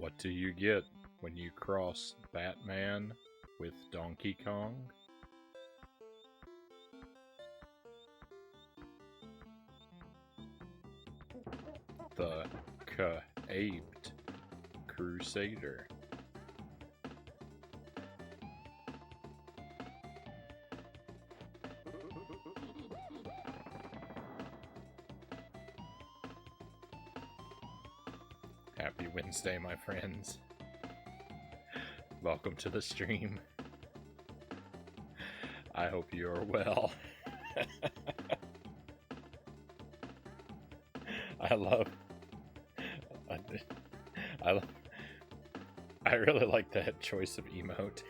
What do you get when you cross Batman with Donkey Kong? The Caped Crusader. Happy Wednesday, my friends. Welcome to the stream. I hope you are well. I really like that choice of emote.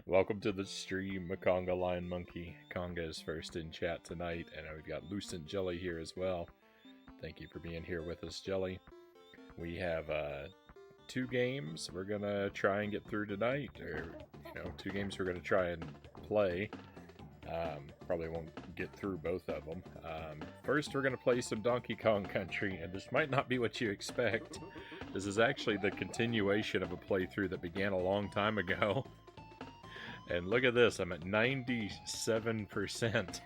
Welcome to the stream, Makonga Lion Monkey. Conga is first in chat tonight, and we've got Lucent Jelly here as well. Thank you for being here with us, Jelly. We have 2 games we're gonna try and get through tonight, or 2 games we're gonna try and play. Probably won't get through both of them. First, we're gonna play some Donkey Kong Country, and this might not be what you expect. This is actually the continuation of a playthrough that began a long time ago. And look at this, I'm at 97%.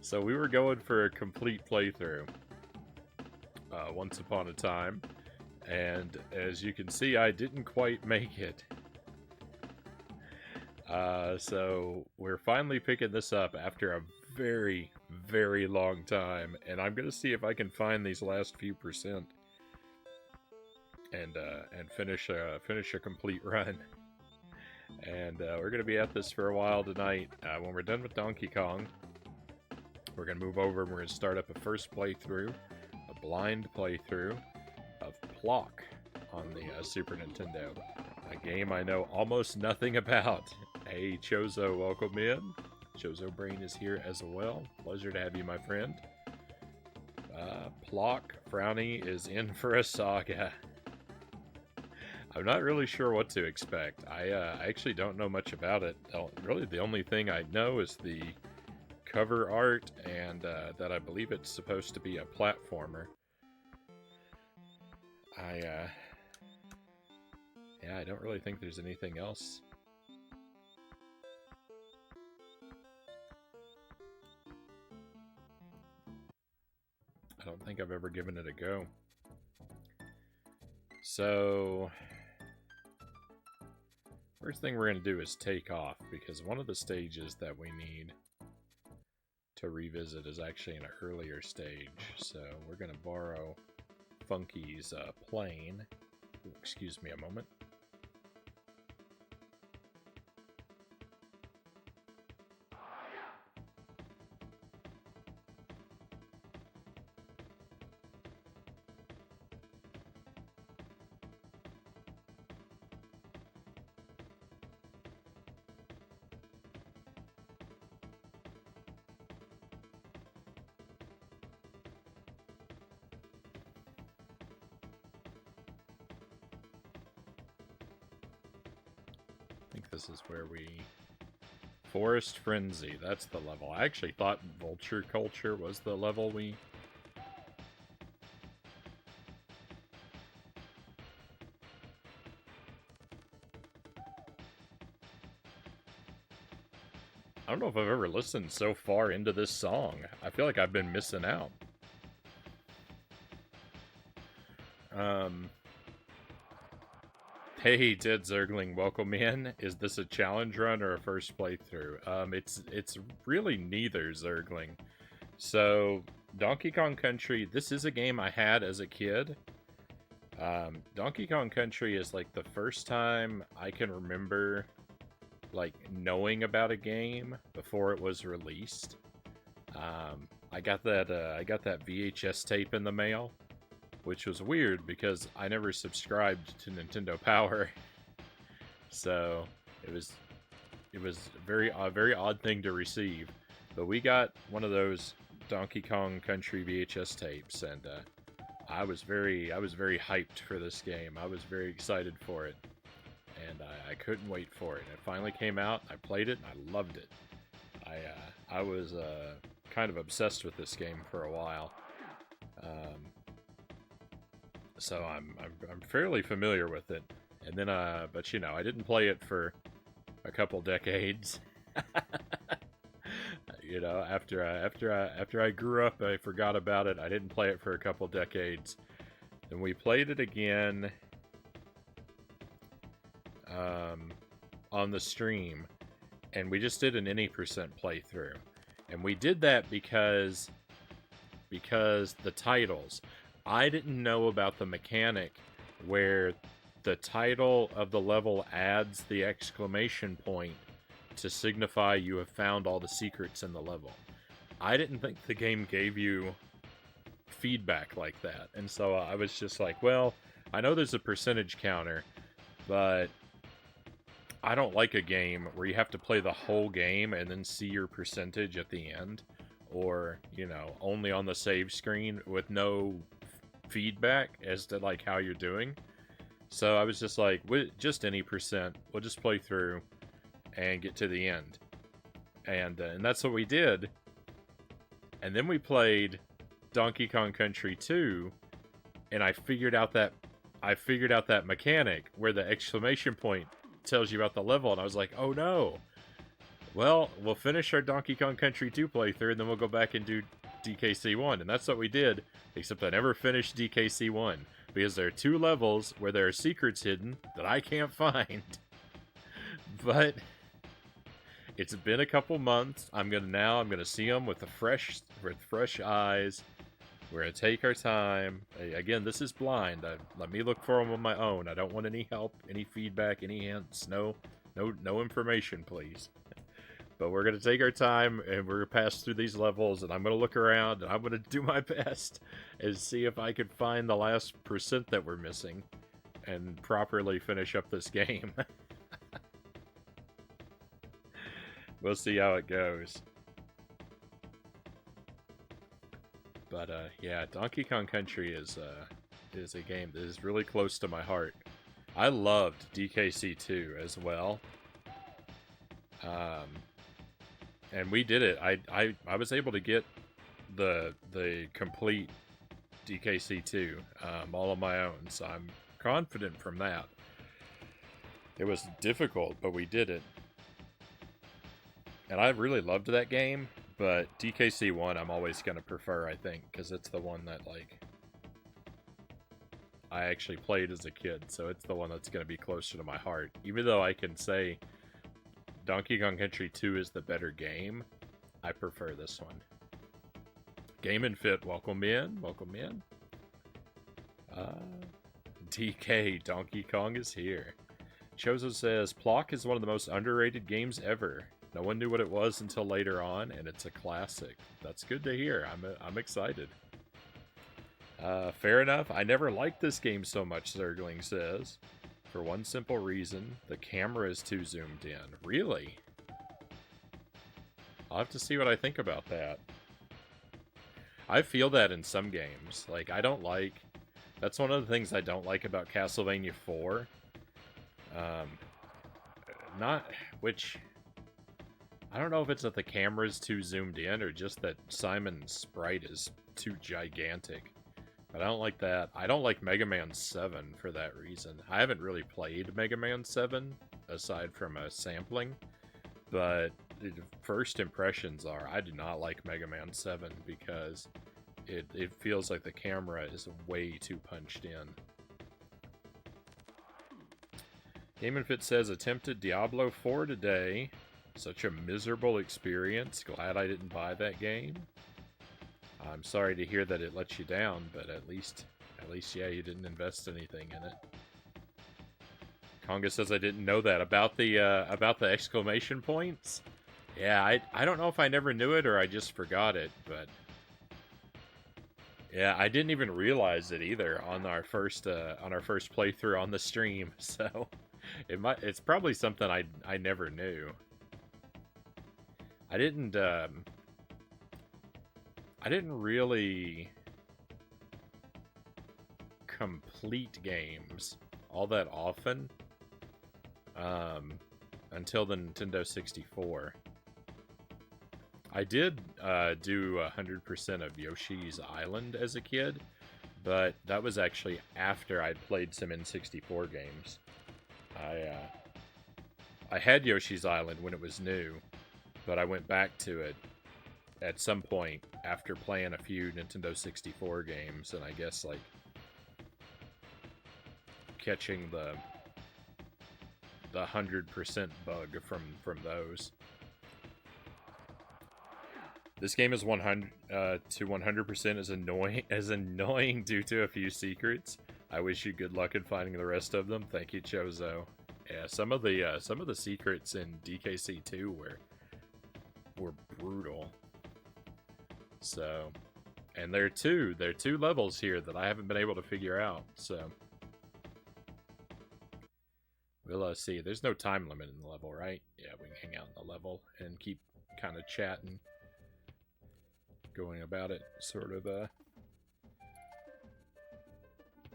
So we were going for a complete playthrough once upon a time, and as you can see, I didn't quite make it. So we're finally picking this up after a very, very long time, and I'm gonna see if I can find these last few percent and finish a complete run. And we're gonna be at this for a while tonight. When we're done with Donkey Kong, we're gonna move over and we're gonna start up a first playthrough, a blind playthrough of Plock on the Super Nintendo, a game I know almost nothing about. Hey Chozo, welcome in. Chozo Brain is here as well. Pleasure to have you, my friend. Plock Frownie is in for a saga. I'm not really sure what to expect. I actually don't know much about it. Really, the only thing I know is the cover art, and that I believe it's supposed to be a platformer. I don't really think there's anything else. I don't think I've ever given it a go. So, first thing we're going to do is take off, because one of the stages that we need to revisit is actually an earlier stage. So we're going to borrow Funky's plane. Ooh, excuse me a moment. I think this is where we... Forest Frenzy, that's the level. I actually thought Vulture Culture was the level we... I don't know if I've ever listened so far into this song. I feel like I've been missing out. Hey, Dead Zergling, welcome in. Is this a challenge run or a first playthrough? It's really neither, Zergling. So, Donkey Kong Country, this is a game I had as a kid. Donkey Kong Country is like the first time I can remember like knowing about a game before it was released. I got that VHS tape in the mail, which was weird because I never subscribed to Nintendo Power. So it was a very odd thing to receive. But we got one of those Donkey Kong Country VHS tapes, and I was very hyped for this game. I was very excited for it, and I couldn't wait for it. It finally came out. I played it, and I loved it. I was kind of obsessed with this game for a while. so I'm fairly familiar with it. And then but you know, I didn't play it for a couple decades. You know, after I grew up, I forgot about it. I didn't play it for a couple decades. Then we played it again on the stream, and we just did an any percent playthrough. And we did that because the titles. I didn't know about the mechanic where the title of the level adds the exclamation point to signify you have found all the secrets in the level. I didn't think the game gave you feedback like that. And so I was just like, well, I know there's a percentage counter, but I don't like a game where you have to play the whole game and then see your percentage at the end, or, you know, only on the save screen with no feedback as to like how you're doing. So I was just like, just any percent, we'll just play through and get to the end. And that's what we did. And then we played Donkey Kong Country 2, and I figured out that mechanic where the exclamation point tells you about the level, and I was like, oh no. Well, we'll finish our Donkey Kong Country 2 playthrough, and then we'll go back and do DKC 1. And that's what we did, except I never finished DKC 1, because there are 2 levels where there are secrets hidden that I can't find. But it's been a couple months. I'm gonna see them with fresh eyes. We're gonna take our time. Again, this is blind. Let me look for them on my own. I don't want any help, any feedback, any hints. No information, please. But we're gonna take our time, and we're gonna pass through these levels, and I'm gonna look around, and I'm gonna do my best and see if I can find the last percent that we're missing and properly finish up this game. We'll see how it goes. But yeah, Donkey Kong Country is a game that is really close to my heart. I loved DKC 2 as well. And we did it. I was able to get the complete DKC 2 all on my own, so I'm confident from that. It was difficult, but we did it. And I really loved that game, but DKC 1 I'm always going to prefer, I think, because it's the one that, like, I actually played as a kid, so it's the one that's going to be closer to my heart. Even though I can say Donkey Kong Country 2 is the better game, I prefer this one. Game and Fit, welcome in, welcome in. DK, Donkey Kong is here. Chozo says, Plock is one of the most underrated games ever. No one knew what it was until later on, and it's a classic. That's good to hear. I'm excited. Fair enough. I never liked this game so much, Zergling says. For one simple reason, the camera is too zoomed in. Really? I'll have to see what I think about that. I feel that in some games. Like, I don't like... That's one of the things I don't like about Castlevania 4. Which... I don't know if it's that the camera's too zoomed in or just that Simon's sprite is too gigantic. But I don't like that. I don't like Mega Man 7 for that reason. I haven't really played Mega Man 7, aside from a sampling. But the first impressions are, I do not like Mega Man 7 because it feels like the camera is way too punched in. Game and Fit says, attempted Diablo 4 today. Such a miserable experience. Glad I didn't buy that game. I'm sorry to hear that it let you down, but at least, yeah, you didn't invest anything in it. Conga says I didn't know that about the exclamation points. Yeah, I don't know if I never knew it or I just forgot it, but yeah, I didn't even realize it either on our first playthrough on the stream. So it's probably something I never knew. I didn't really complete games all that often until the Nintendo 64. I did do 100% of Yoshi's Island as a kid, but that was actually after I'd played some N64 games. I had Yoshi's Island when it was new, but I went back to it at some point after playing a few Nintendo 64 games, and I guess like catching the 100% bug from those. This game is 100 to 100% annoying due to a few secrets. I wish you good luck in finding the rest of them. Thank you, Chozo. Yeah, some of the secrets in DKC2 were brutal. So, and there are two levels here that I haven't been able to figure out. So, we'll see. There's no time limit in the level, right? Yeah, we can hang out in the level and keep kind of chatting, going about it. Sort of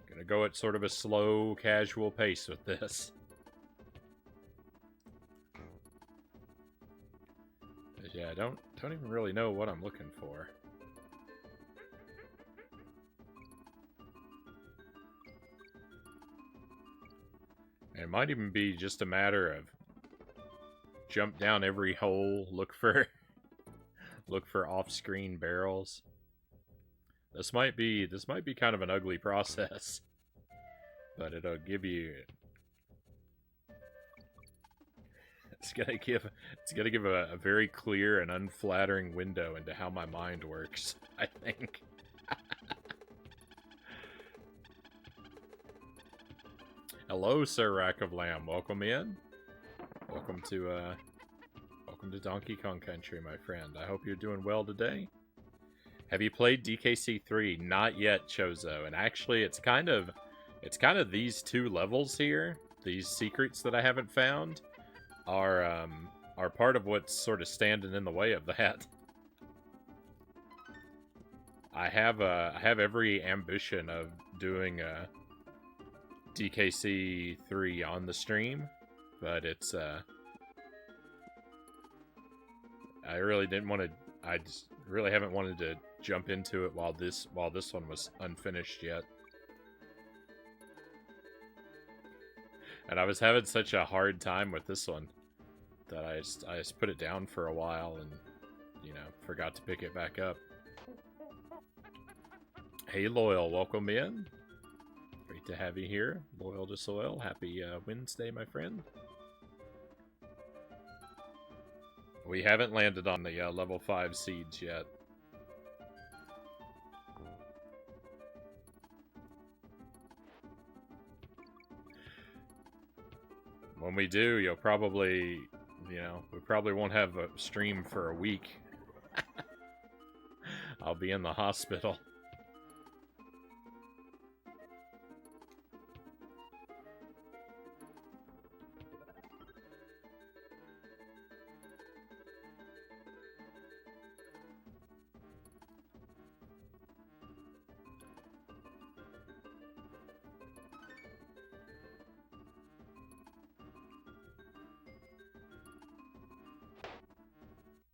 gonna go at sort of a slow, casual pace with this. Yeah, I don't even really know what I'm looking for. It might even be just a matter of jump down every hole, look for off-screen barrels. This might be kind of an ugly process, but it'll give you. It's gonna give a very clear and unflattering window into how my mind works, I think. Hello, Sir Rack of Lamb. Welcome in. Welcome to Donkey Kong Country, my friend. I hope you're doing well today. Have you played DKC 3? Not yet, Chozo. And actually, it's kind of these two levels here, these secrets that I haven't found, are part of what's sort of standing in the way of that. I have every ambition of doing DKC 3 on the stream, but it's I really didn't want to. I just really haven't wanted to jump into it while this one was unfinished yet. And I was having such a hard time with this one that I just put it down for a while and, forgot to pick it back up. Hey, Loyal, welcome in. Great to have you here. Loyal to Soil. Happy Wednesday, my friend. We haven't landed on the level 5 seeds yet. When we do, you'll probably, we probably won't have a stream for a week. I'll be in the hospital.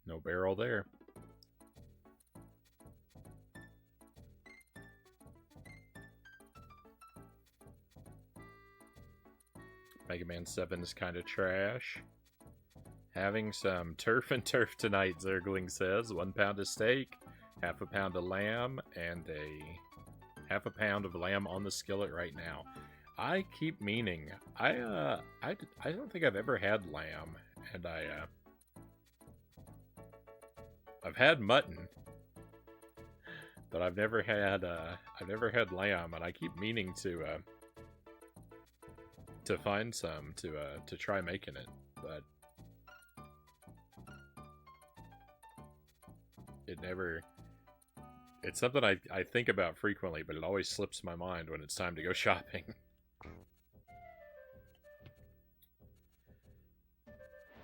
No barrel there. Mega Man 7 is kind of trash. Having some turf and turf tonight, Zergling says. 1 pound of steak, half a pound of lamb, and a half a pound of lamb on the skillet right now. I keep meaning, I don't think I've ever had lamb, and I've had mutton, but I've never had lamb, and I keep meaning to find some to try making it, but it never. It's something I think about frequently, but it always slips my mind when it's time to go shopping.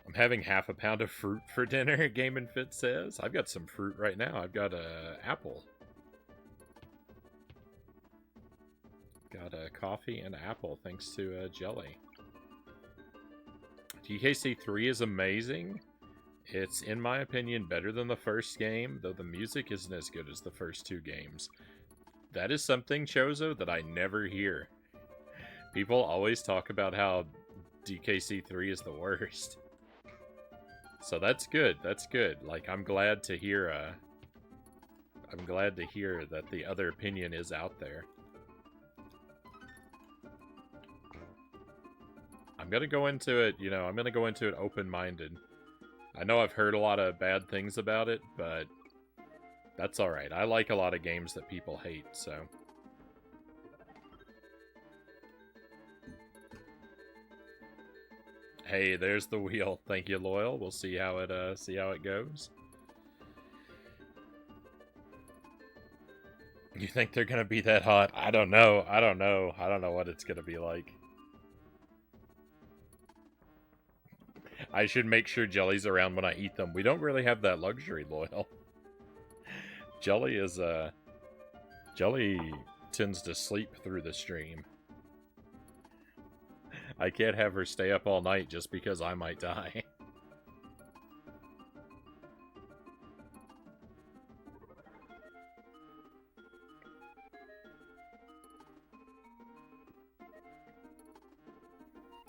I'm having half a pound of fruit for dinner, Game and Fit says. I've got some fruit right now. I've got a apple. Got a coffee and apple thanks to jelly. DKC 3 is amazing. It's, in my opinion, better than the first game, though the music isn't as good as the first 2 games. That is something, Chozo, that I never hear. People always talk about how DKC3 is the worst. So that's good. That's good. Like, I'm glad to hear that the other opinion is out there. I'm gonna go into it, you know, I'm gonna go into it open-minded. I know I've heard a lot of bad things about it, but that's alright. I like a lot of games that people hate, so... Hey, there's the wheel. Thank you, Loyal. We'll see how it goes. You think they're gonna be that hot? I don't know. I don't know what it's gonna be like. I should make sure Jelly's around when I eat them. We don't really have that luxury, Loyal. Jelly tends to sleep through the stream. I can't have her stay up all night just because I might die.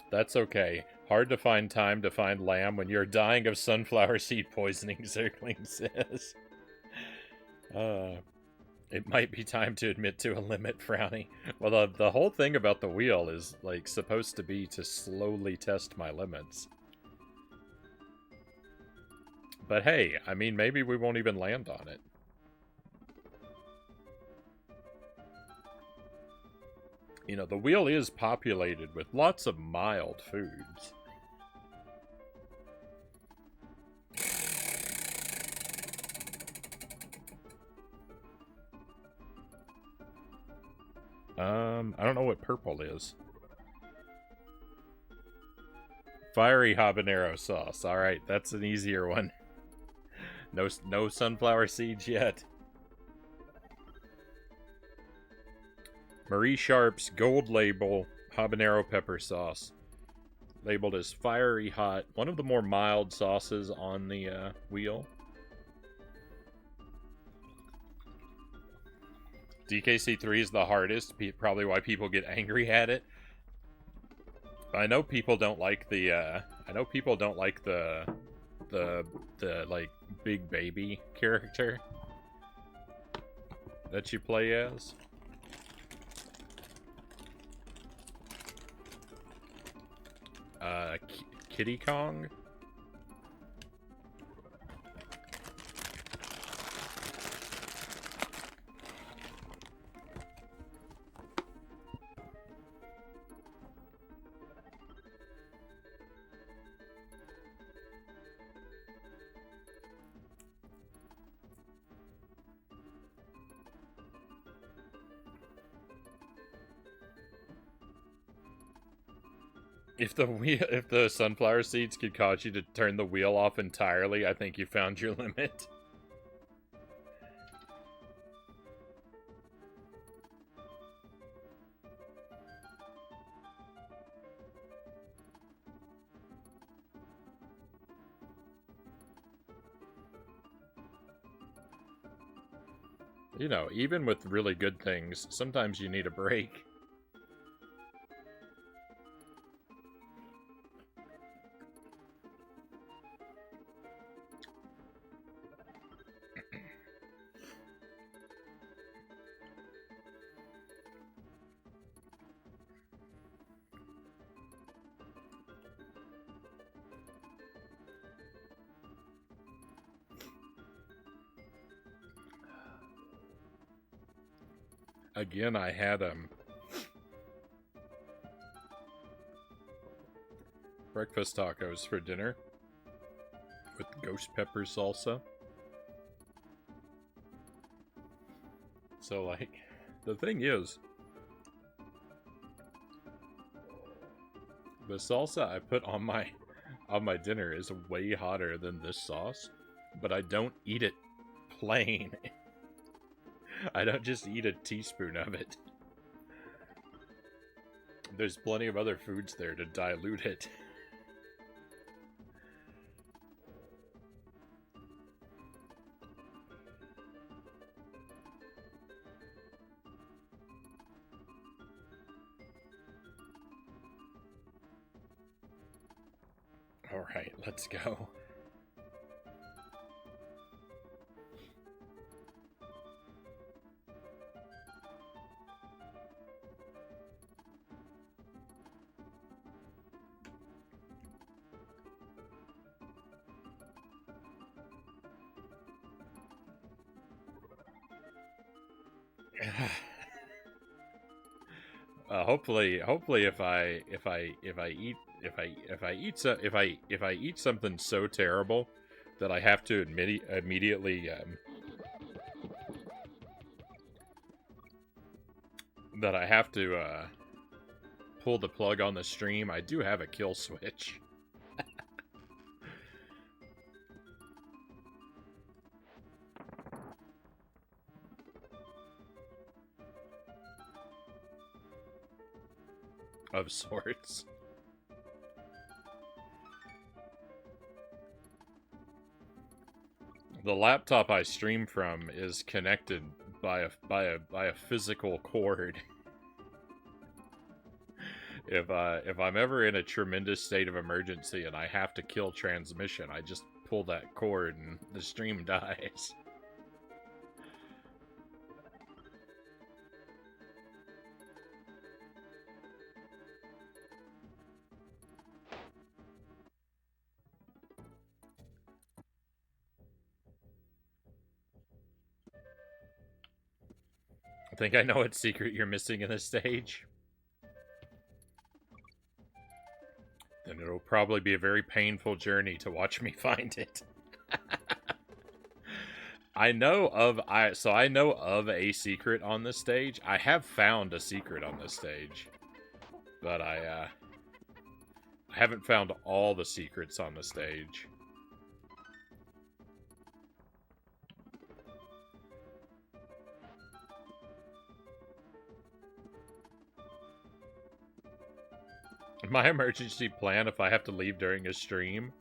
That's okay. Hard to find time to find lamb when you're dying of sunflower seed poisoning, Zergling says. It might be time to admit to a limit, Frownie. Well, the whole thing about the wheel is, like, supposed to be to slowly test my limits. But hey, I mean, maybe we won't even land on it. You know, the wheel is populated with lots of mild foods. I don't know what purple is. Fiery habanero sauce. Alright, that's an easier one. No sunflower seeds yet. Marie Sharp's gold label habanero pepper sauce. Labeled as fiery hot. One of the more mild sauces on the wheel. DKC3 is the hardest, probably why people get angry at it. I know people don't like the like big baby character that you play as. Kitty Kong? If the sunflower seeds could cause you to turn the wheel off entirely, I think you found your limit. You know, even with really good things, sometimes you need a break. Again, I had breakfast tacos for dinner with ghost pepper salsa. So, like, the thing is, the salsa I put on my dinner is way hotter than this sauce, but I don't eat it plain. I don't just eat a teaspoon of it. There's plenty of other foods there to dilute it. Alright, let's go. Hopefully, if I eat something so terrible that I have to immediately that I have to pull the plug on the stream, I do have a kill switch. Of sorts. The laptop I stream from is connected by a physical cord. If I'm ever in a tremendous state of emergency and I have to kill transmission, I just pull that cord and the stream dies. I think I know what secret you're missing in this stage. Then it'll probably be a very painful journey to watch me find it. I know of a secret on this stage. I have found a secret on this stage, but I haven't found all the secrets on the stage. My emergency plan, if I have to leave during a stream,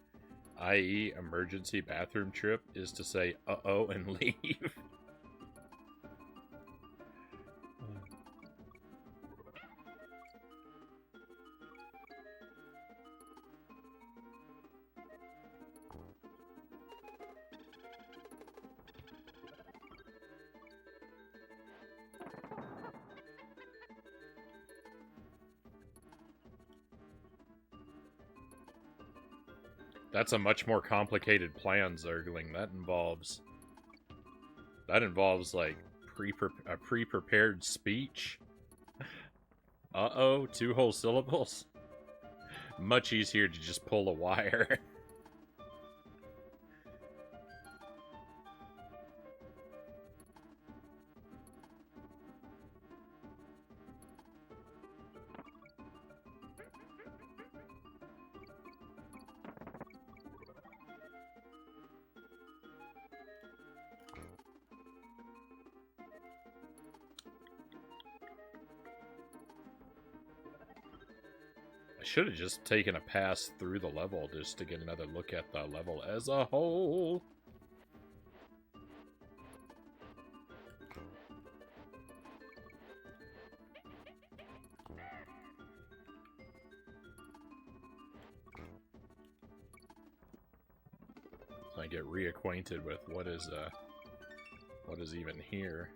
i.e. emergency bathroom trip, is to say uh-oh and leave. That's a much more complicated plan, Zergling. That involves like a pre-prepared speech. Uh-oh, 2 whole syllables. Much easier to just pull a wire. Should have just taken a pass through the level just to get another look at the level as a whole. So I get reacquainted with what is even here.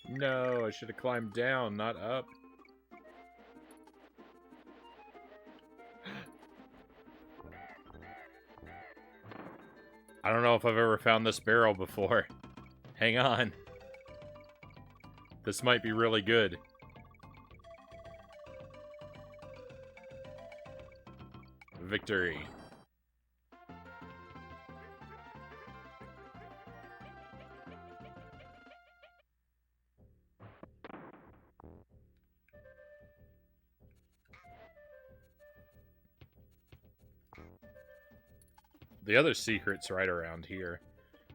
No, I should have climbed down, not up. I don't know if I've ever found this barrel before. Hang on. This might be really good. Victory. The other secret's right around here,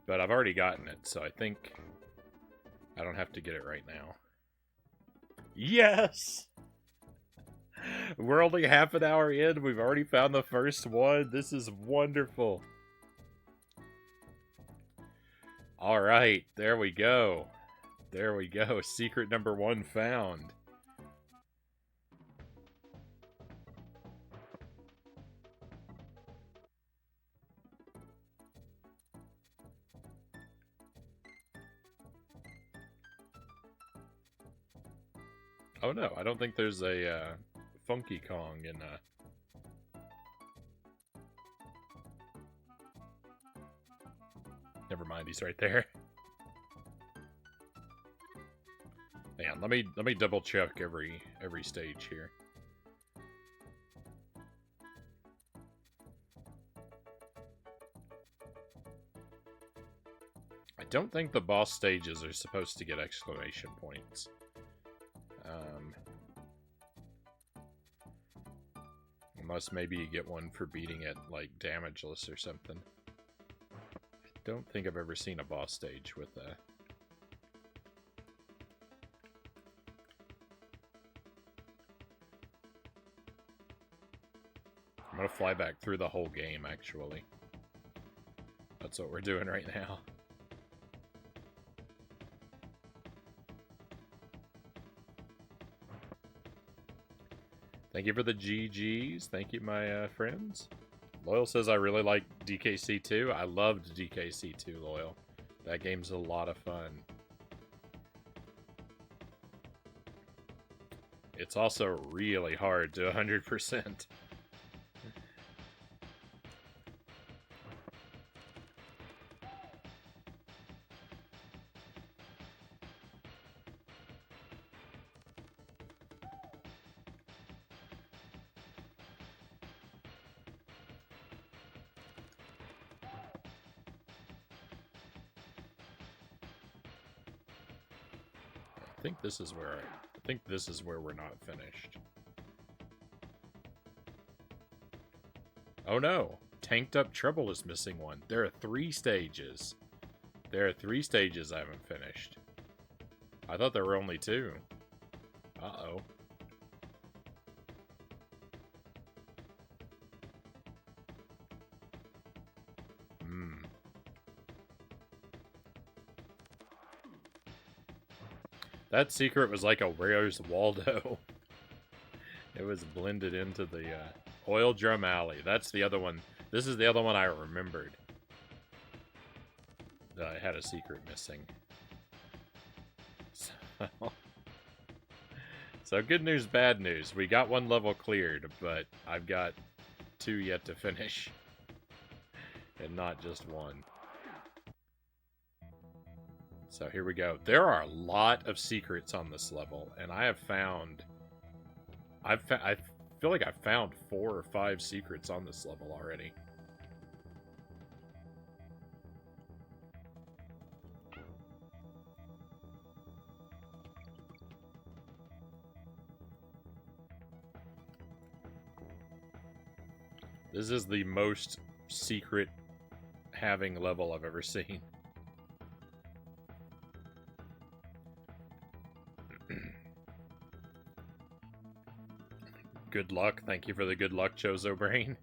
but I've already gotten it, so I think I don't have to get it right now. Yes! We're only half an hour in. We've already found the first one. This is wonderful. All right, there we go. There we go. Secret number 1 found. Oh no, I don't think there's a Funky Kong in Never mind, he's right there. Man, let me double check every stage here. I don't think the boss stages are supposed to get exclamation points. Unless maybe you get one for beating it, like, damageless or something. I don't think I've ever seen a boss stage with that. I'm gonna fly back through the whole game, actually. That's what we're doing right now. Thank you for the GGs. Thank you, my friends. Loyal says, I really like DKC2. I loved DKC2, Loyal. That game's a lot of fun. It's also really hard to 100%. I think this is where we're not finished. Oh no! Tanked Up Trouble is missing one. There are 3 stages. There are 3 stages I haven't finished. I thought there were only 2. Uh-oh. That secret was like a Where's Waldo. It was blended into the Oil Drum Alley. That's the other one. This is the other one I remembered. That I had a secret missing. So good news, bad news. We got 1 level cleared, but I've got 2 yet to finish. And not just 1. So here we go. There are a lot of secrets on this level, and I have found... I feel like I've found 4 or 5 secrets on this level already. This is the most secret having level I've ever seen. Good luck. Thank you for the good luck, Chozo Brain.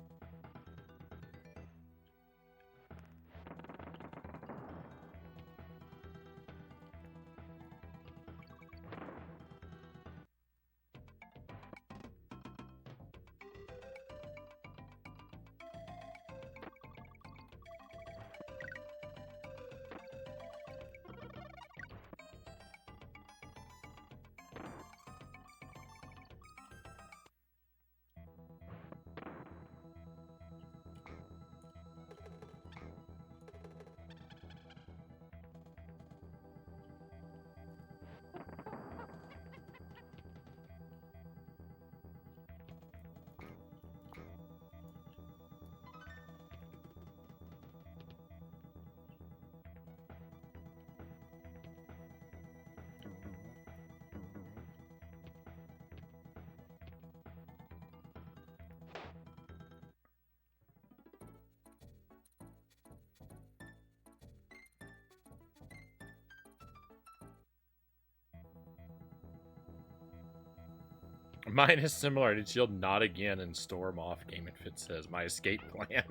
Mine is similar to Shield, not again, and storm off. Game and Fit says my escape plan.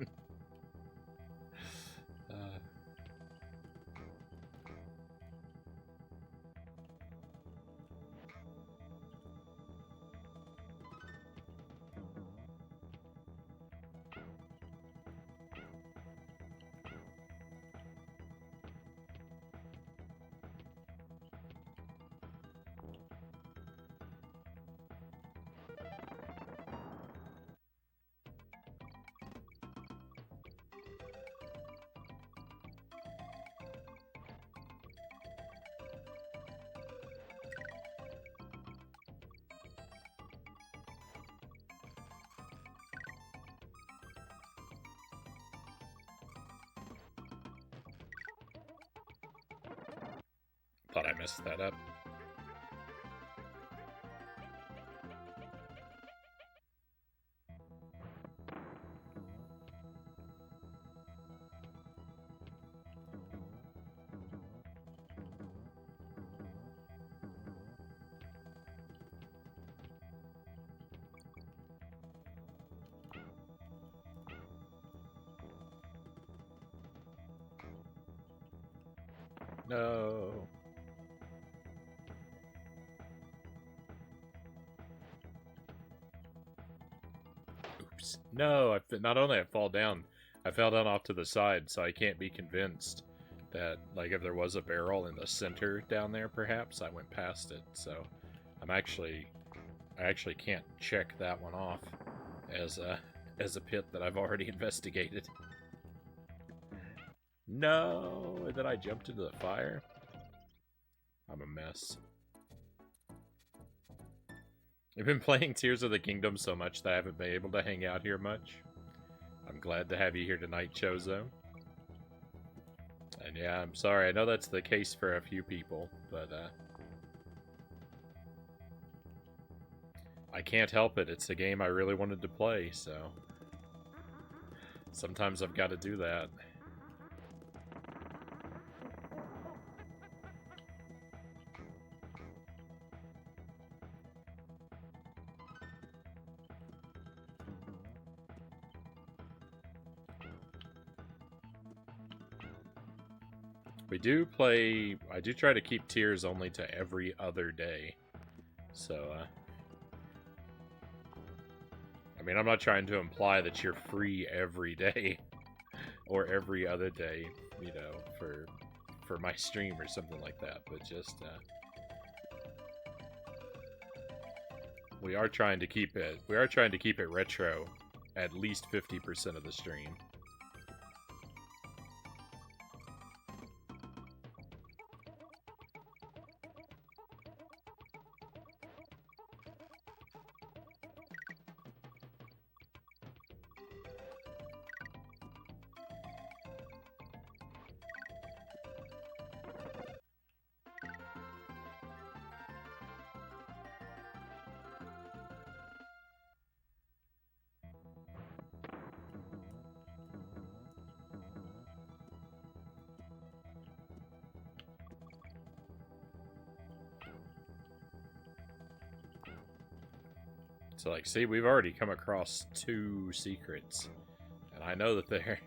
Thought I messed that up. No. Oops. No, not only I fall down, I fell down off to the side, so I can't be convinced that, like, if there was a barrel in the center down there, perhaps, I went past it. So I actually can't check that one off as a pit that I've already investigated. No, and then I jumped into the fire. I'm a mess. I've been playing Tears of the Kingdom so much that I haven't been able to hang out here much. I'm glad to have you here tonight, Chozo. And yeah, I'm sorry. I know that's the case for a few people, but I can't help it. It's a game I really wanted to play, so sometimes I've got to do that. We do play... I do try to keep Tears only to every other day. So, I mean, I'm not trying to imply that you're free every day. Or every other day, you know, for my stream or something like that. But just, we are trying to keep it... We are trying to keep it retro at least 50% of the stream. So, like, see, we've already come across 2 secrets. And I know that they're...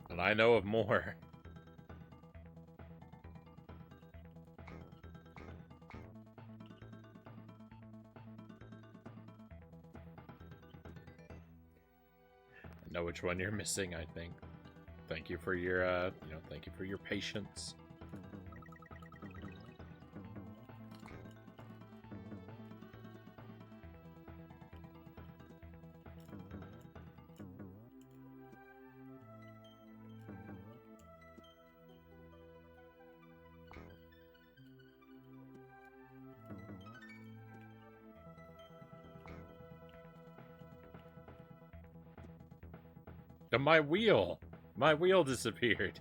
And I know of more. I know which one you're missing, I think. Thank you for your, thank you for your patience. My wheel! My wheel disappeared.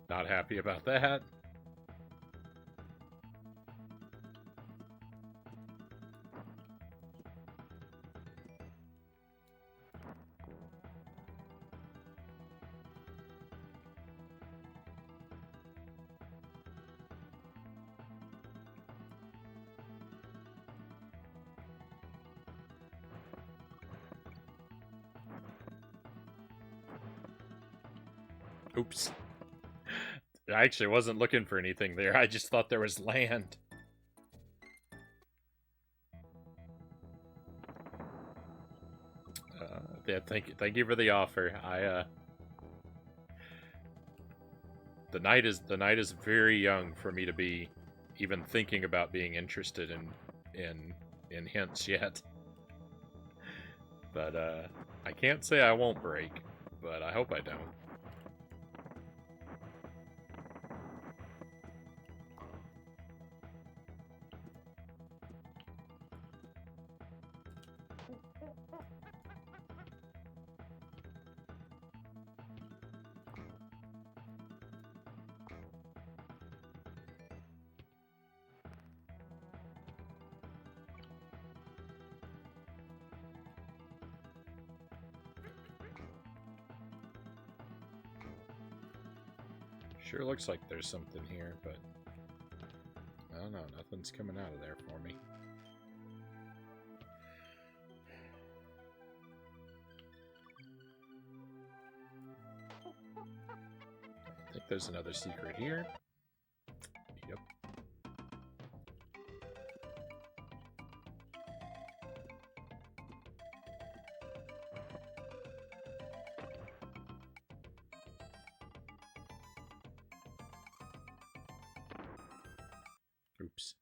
Not happy about that. Oops. I actually wasn't looking for anything there. I just thought there was land. Yeah, thank you for the offer. The night is very young for me to be even thinking about being interested in hints yet. But I can't say I won't break, but I hope I don't. Sure looks like there's something here, but I don't know. Nothing's coming out of there for me. I think there's another secret here. Yep. Oops.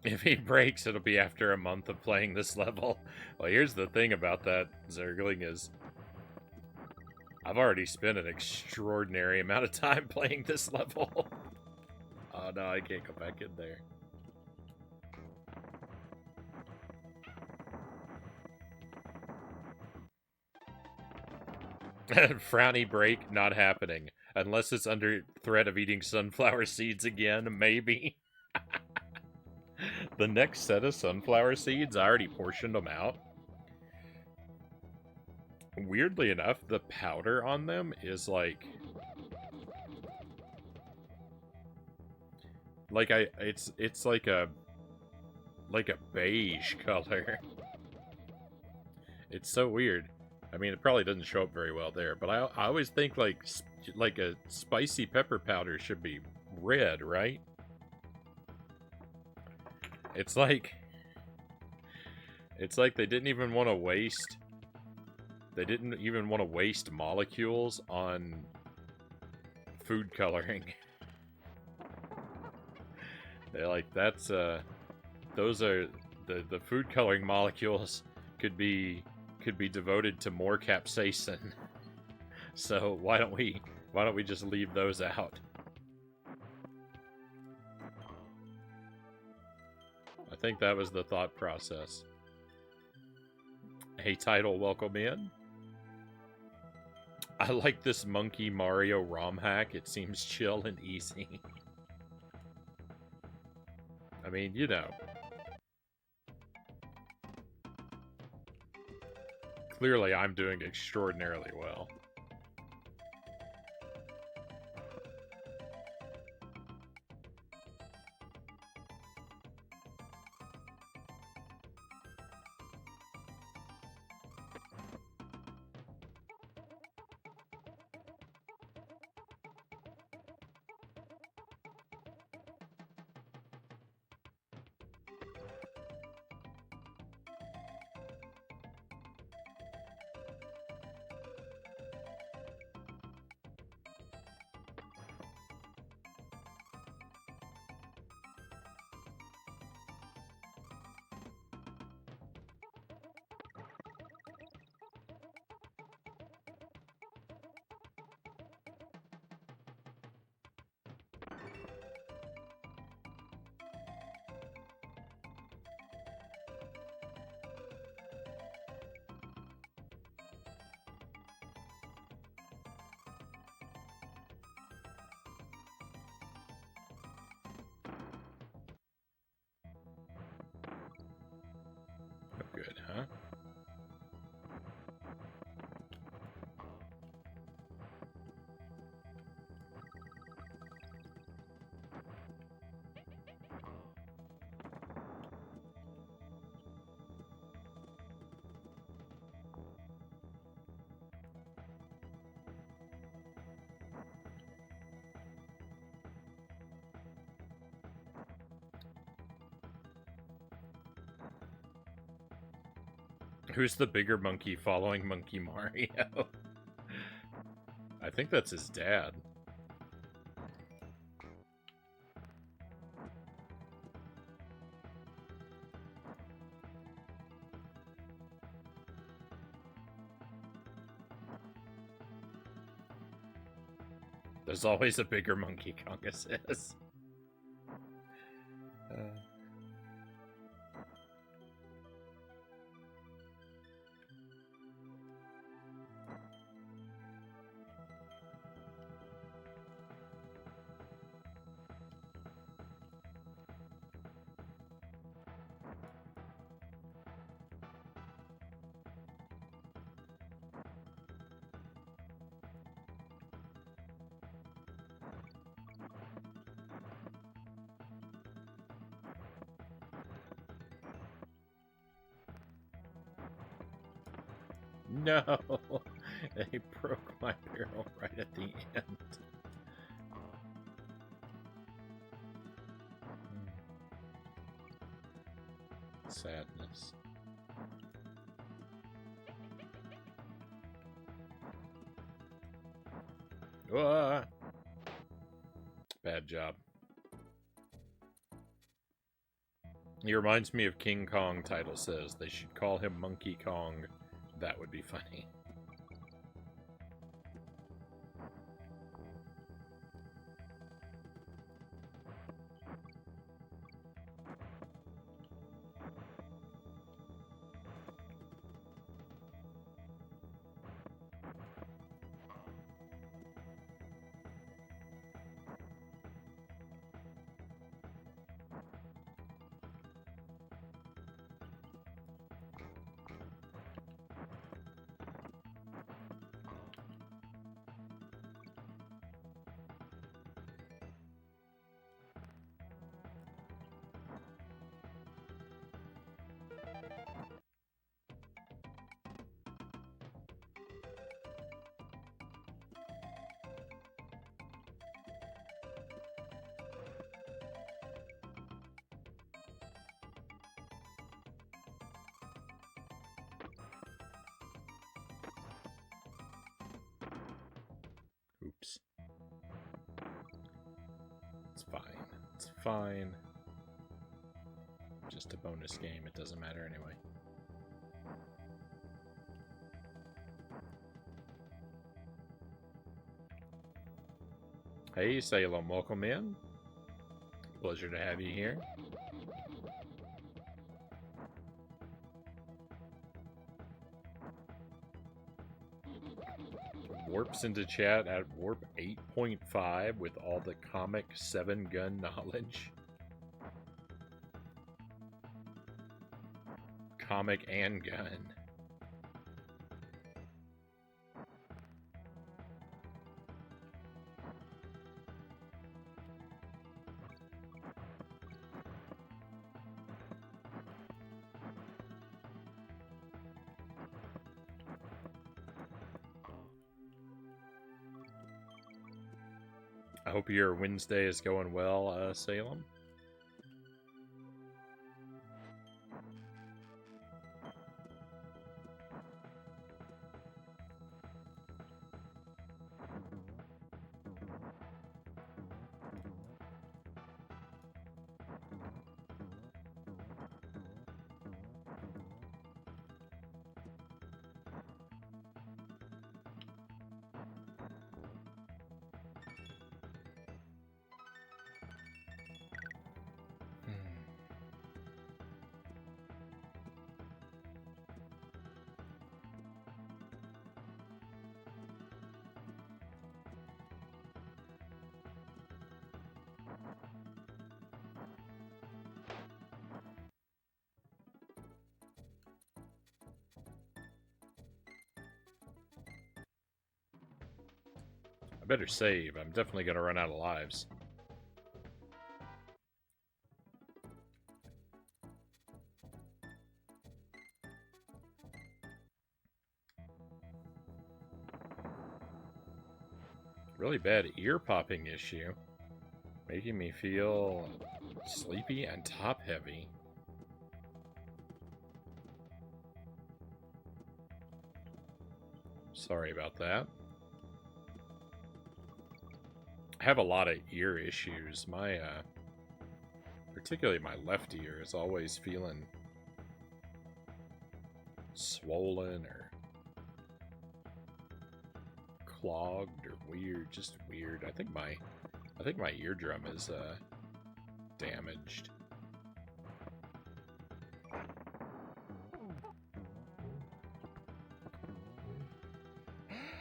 If he breaks, it'll be after a month of playing this level. Well, here's the thing about that, Zergling, is I've already spent an extraordinary amount of time playing this level. Oh no, I can't go back in there. Frownie break, not happening. Unless it's under threat of eating sunflower seeds again, maybe. The next set of sunflower seeds, I already portioned them out. Weirdly enough, the powder on them is like it's like a beige color. It's so weird. I mean, it probably doesn't show up very well there, but I always think like a spicy pepper powder should be red, right? It's like they didn't even want to waste. They didn't even want to waste molecules on food coloring. They're like, that's those are the food coloring molecules could be devoted to more capsaicin. So why don't we just leave those out? I think that was the thought process. Hey, Title, welcome in. I like this Monkey Mario ROM hack. It seems chill and easy. I mean, you know. Clearly, I'm doing extraordinarily well. Who's the bigger monkey following Monkey Mario? I think that's his dad. There's always a bigger Monkey Kong, it says. No! They broke my barrel right at the end. Sadness. Ah! Bad job. He reminds me of King Kong, title says. They should call him Monkey Kong. That would be funny. Oops. It's fine. It's fine. Just a bonus game. It doesn't matter anyway. Hey, Salem. Welcome in. Pleasure to have you here. Warps into chat at warp 8.5 with all the comic 7-gun knowledge. Comic and gun. I hope your Wednesday is going well, Salem. I better save. I'm definitely going to run out of lives. Really bad ear popping issue. Making me feel sleepy and top heavy. Sorry about that. I have a lot of ear issues. My, particularly my left ear is always feeling swollen or clogged or weird, just weird. I think my eardrum is damaged.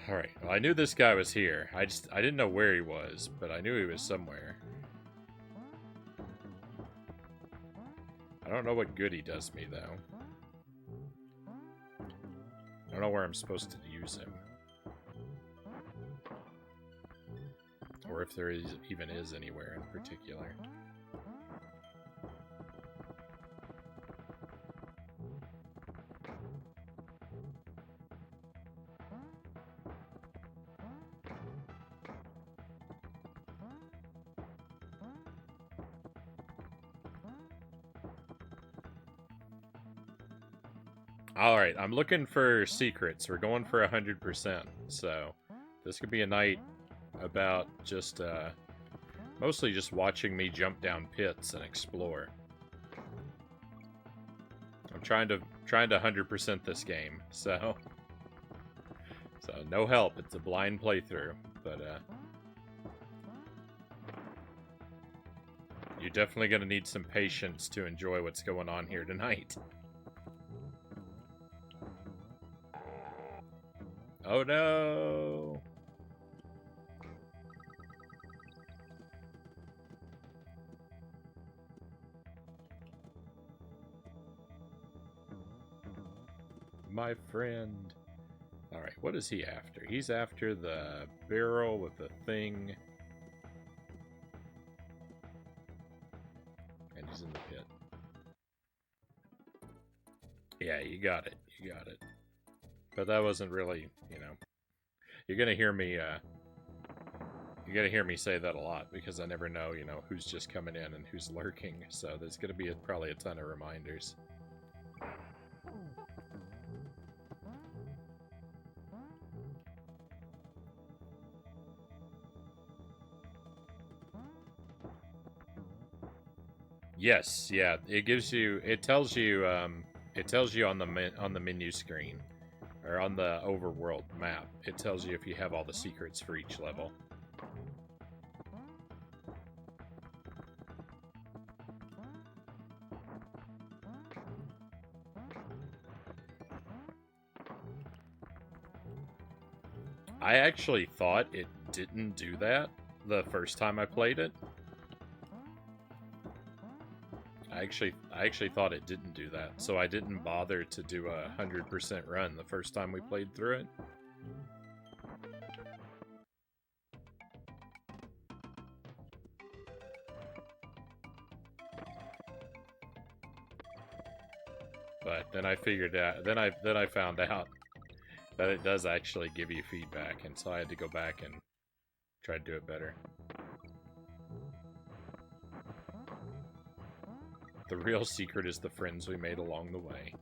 All right. Well, I knew this guy was here. I didn't know where he was, but I knew he was somewhere. I don't know what good he does me though. I don't know where I'm supposed to use him. Or if there even is anywhere in particular. Alright, I'm looking for secrets. We're going for 100%. So, this could be a night about just, mostly just watching me jump down pits and explore. I'm trying to 100% this game, so no help. It's a blind playthrough, but you're definitely gonna need some patience to enjoy what's going on here tonight. Oh no! My friend. Alright, what is he after? He's after the barrel with the thing. And he's in the pit. Yeah, you got it. You got it. But that wasn't really, you know... You're gonna hear me, say that a lot, because I never know, you know, who's just coming in and who's lurking. So there's gonna be probably a ton of reminders. Yes, yeah, it gives you, it tells you on the menu screen, or on the overworld map, it tells you if you have all the secrets for each level. I actually thought it didn't do that the first time I played it. I actually thought it didn't do that, so I didn't bother to do a 100% run the first time we played through it. But then I figured out, then I found out that it does actually give you feedback, and so I had to go back and try to do it better. The real secret is the friends we made along the way.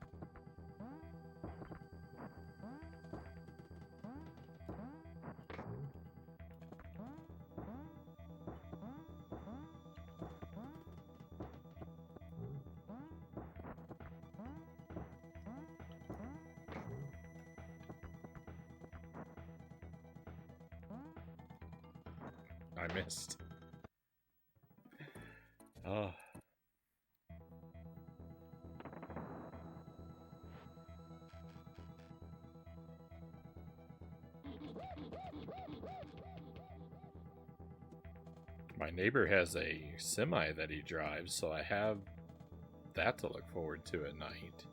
I missed. Oh. My neighbor has a semi that he drives, so I have that to look forward to at night.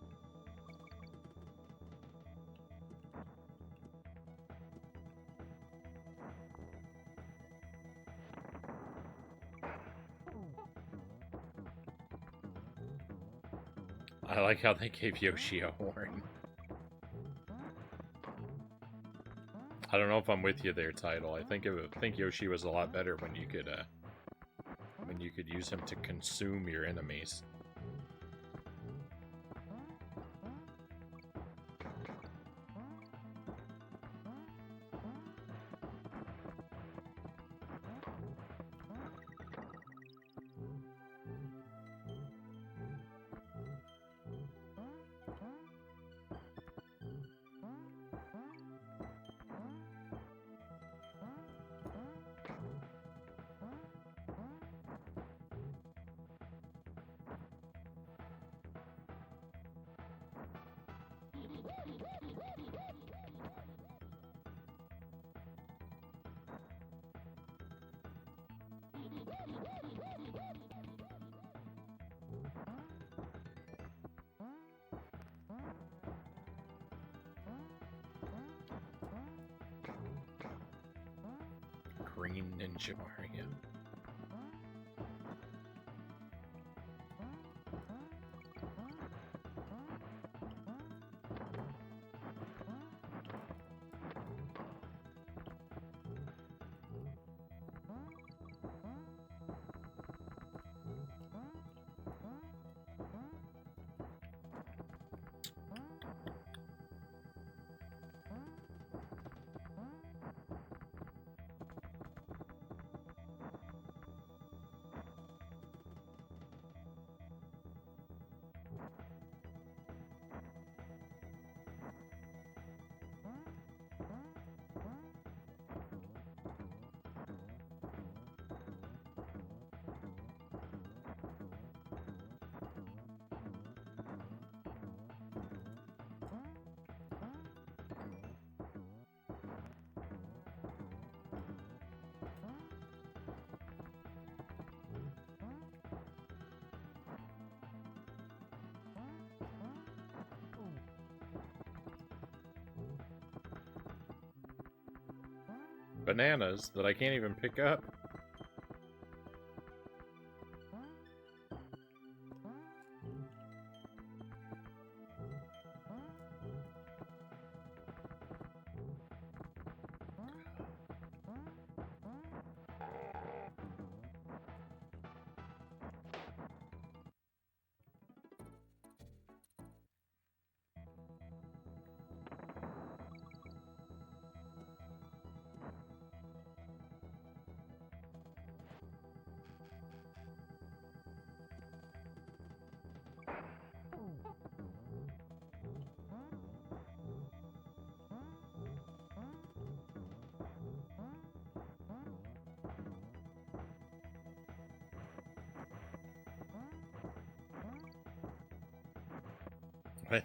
I like how they gave Yoshi a horn. I don't know if I'm with you there, Title. I think Yoshi was a lot better when you could use him to consume your enemies. Green Ninja Mario. Bananas that I can't even pick up. What?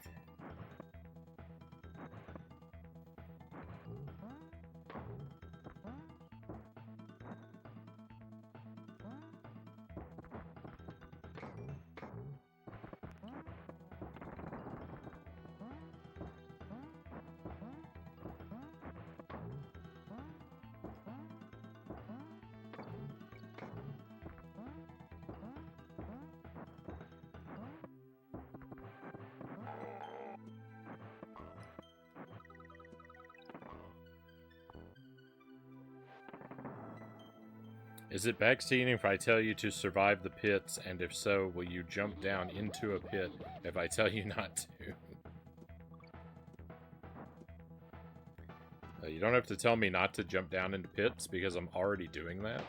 Is it backseating if I tell you to survive the pits, and if so, will you jump down into a pit if I tell you not to? You don't have to tell me not to jump down into pits, because I'm already doing that.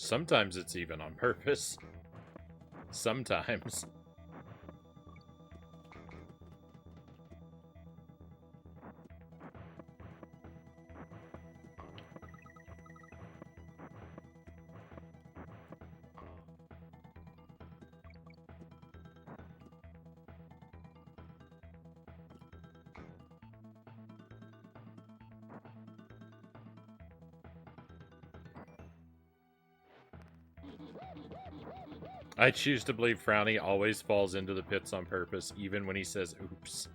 Sometimes it's even on purpose. Sometimes. I choose to believe Frownie always falls into the pits on purpose, even when he says oops.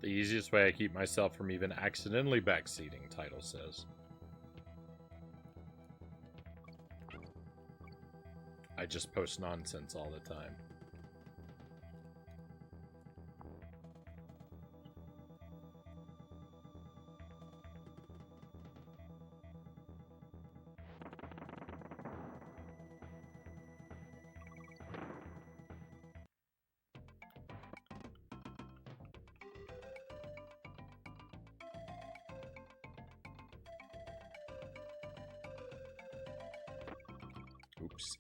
The easiest way I keep myself from even accidentally backseating, title says. I just post nonsense all the time. close.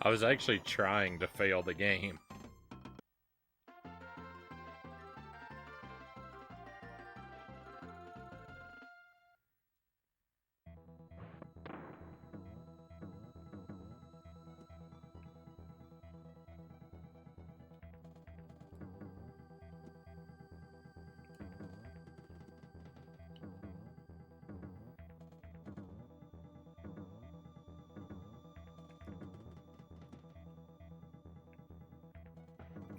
I was actually trying to fail the game.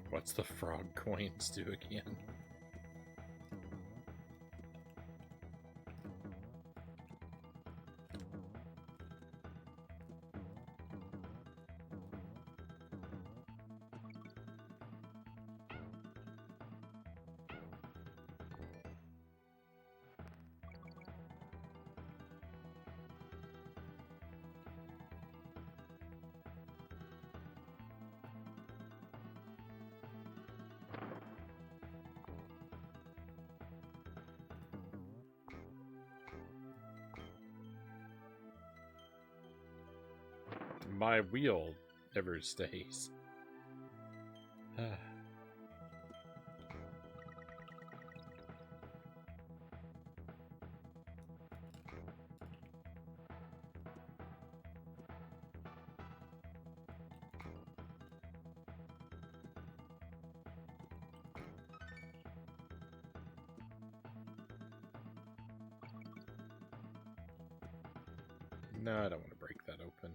What's the frog coins do again? My wheel never stays. No, I don't want to break that open.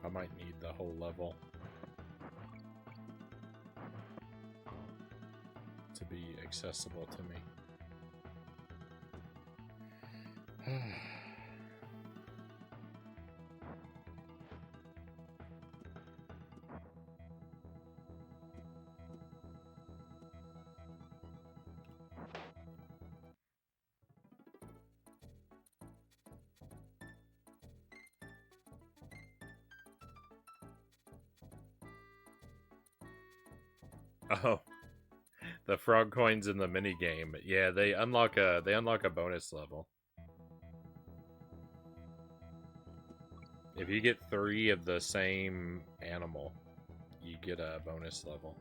I might need the whole level to be accessible to me. Oh, the frog coins in the mini game. Yeah, they unlock a bonus level. If you get 3 of the same animal, you get a bonus level.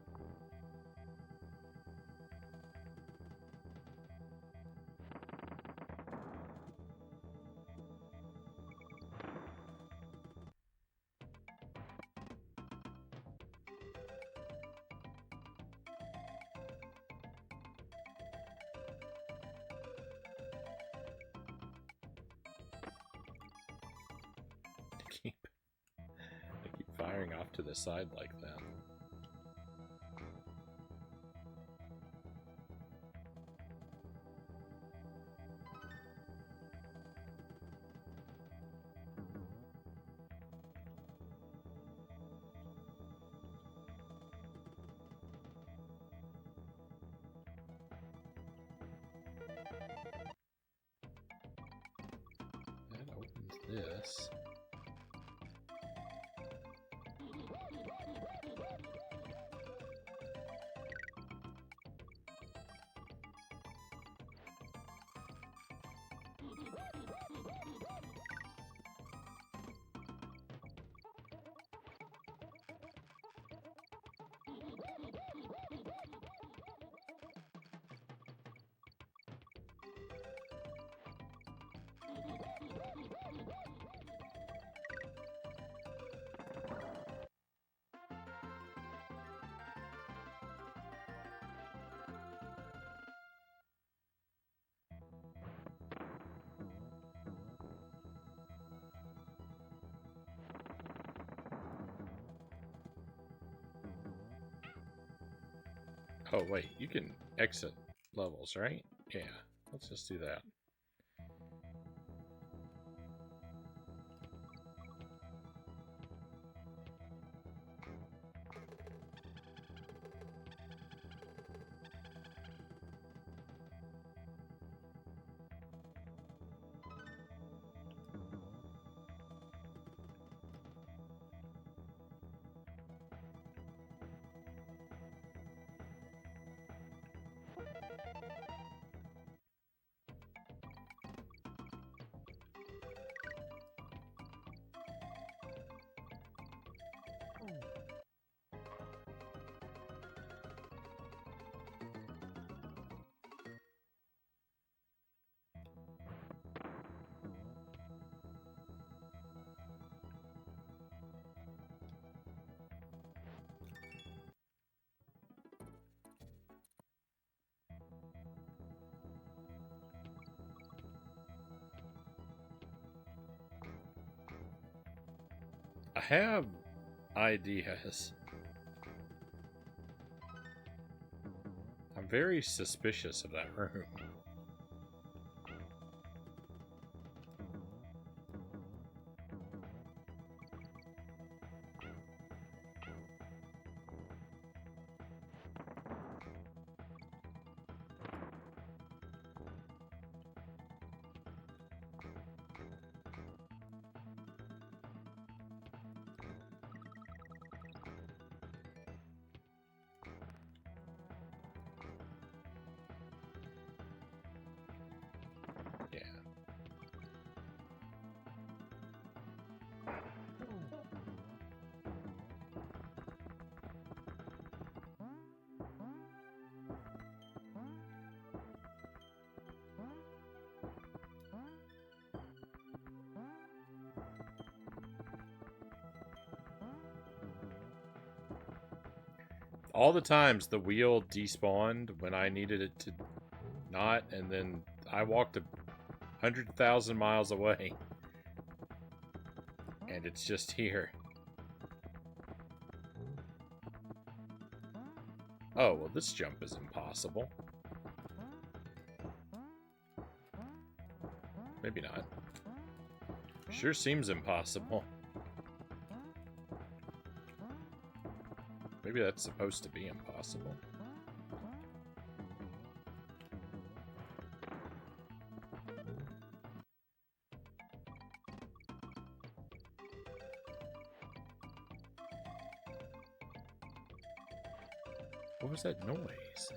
I keep firing off to the side like that. That opens this. Oh, wait, you can exit levels, right? Yeah, let's just do that. I have ideas. I'm very suspicious of that room. Yeah. All the times the wheel despawned when I needed it to not, and then I walked 100,000 miles away. And it's just here. Oh, well, this jump is impossible. Maybe not. Sure seems impossible. Maybe that's supposed to be impossible. What was that noise?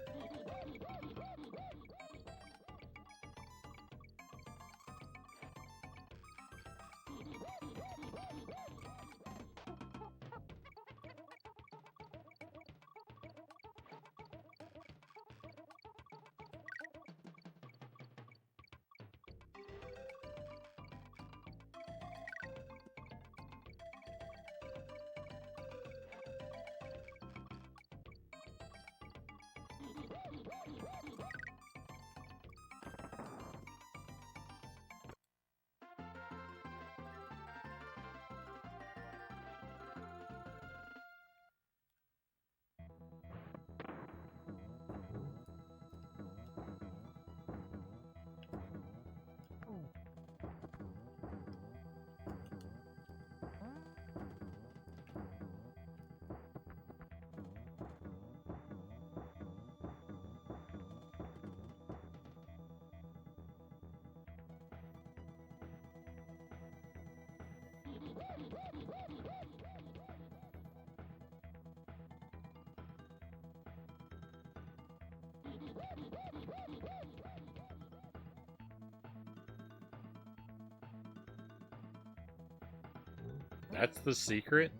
That's the secret?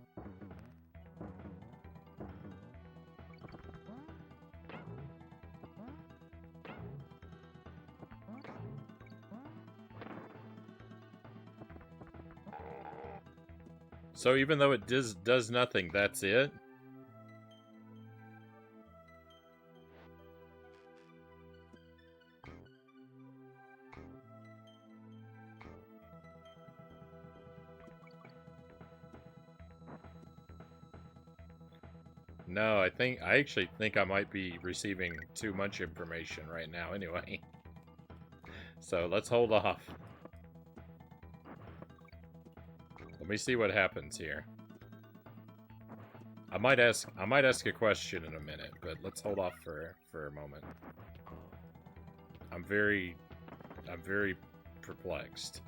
So even though it does nothing, that's it? No, I actually think I might be receiving too much information right now anyway. So let's hold off. Let me see what happens here. I might ask a question in a minute, but let's hold off for a moment. I'm very perplexed.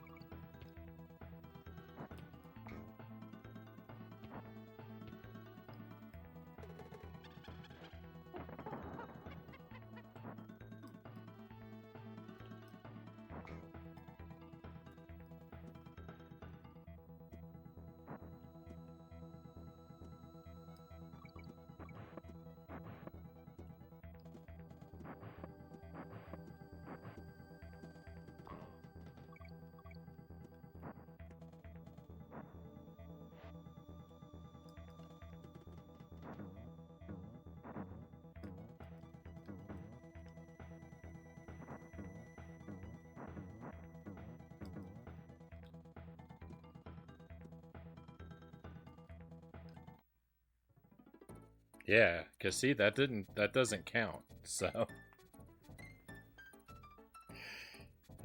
Yeah, cause see that doesn't count. So,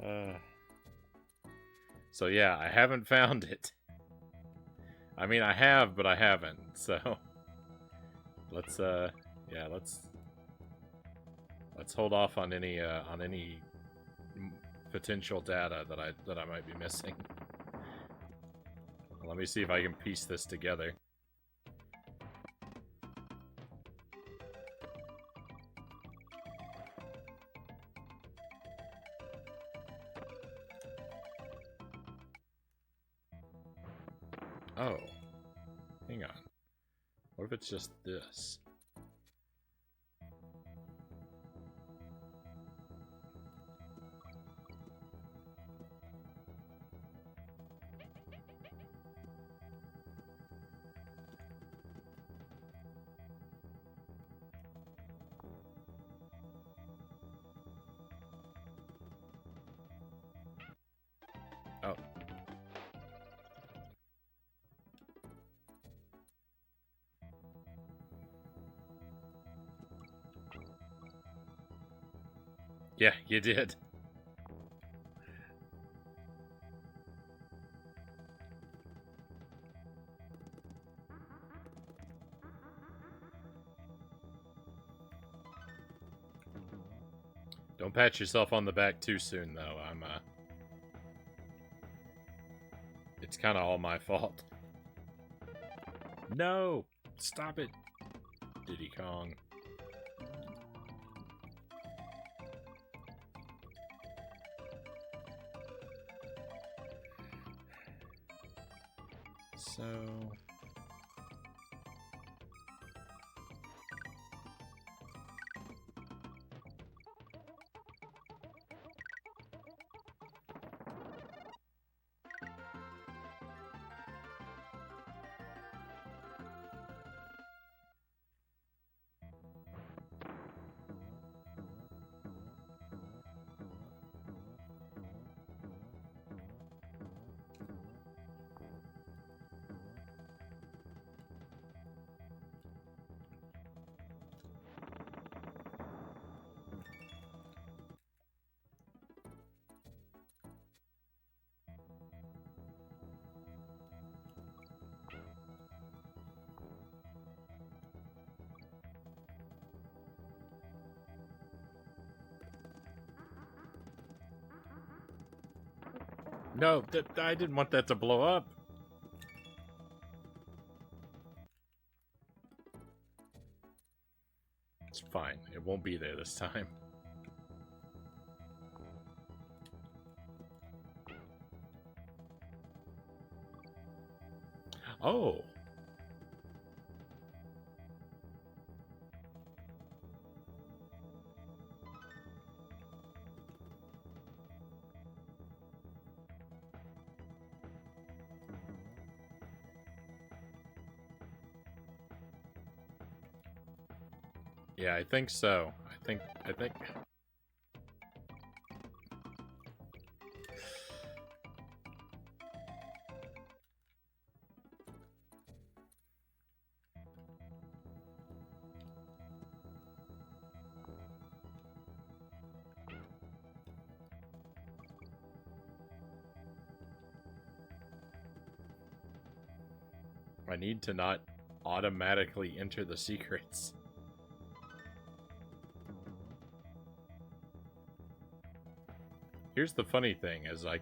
uh, so yeah, I haven't found it. I mean, I have, but I haven't. So, let's yeah, let's hold off on any potential data that I might be missing. Let me see if I can piece this together. Oh, hang on. What if it's just this? Oh. Yeah, you did. Don't pat yourself on the back too soon, though. It's kind of all my fault. No! Stop it, Diddy Kong. So... No, I didn't want that to blow up. It's fine. It won't be there this time. Oh. Yeah, I think so. I think... I need to not automatically enter the secrets. Here's the funny thing, is I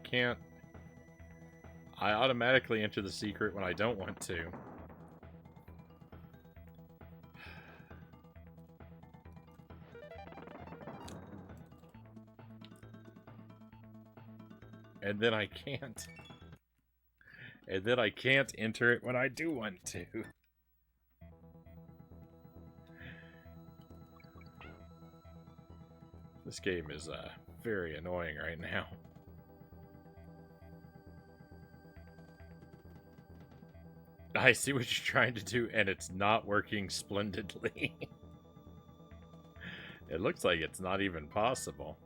automatically enter the secret when I don't want to. And then I can't. And then I can't enter it when I do want to. This game is very annoying right now. I see what you're trying to do, and it's not working splendidly. It looks like it's not even possible.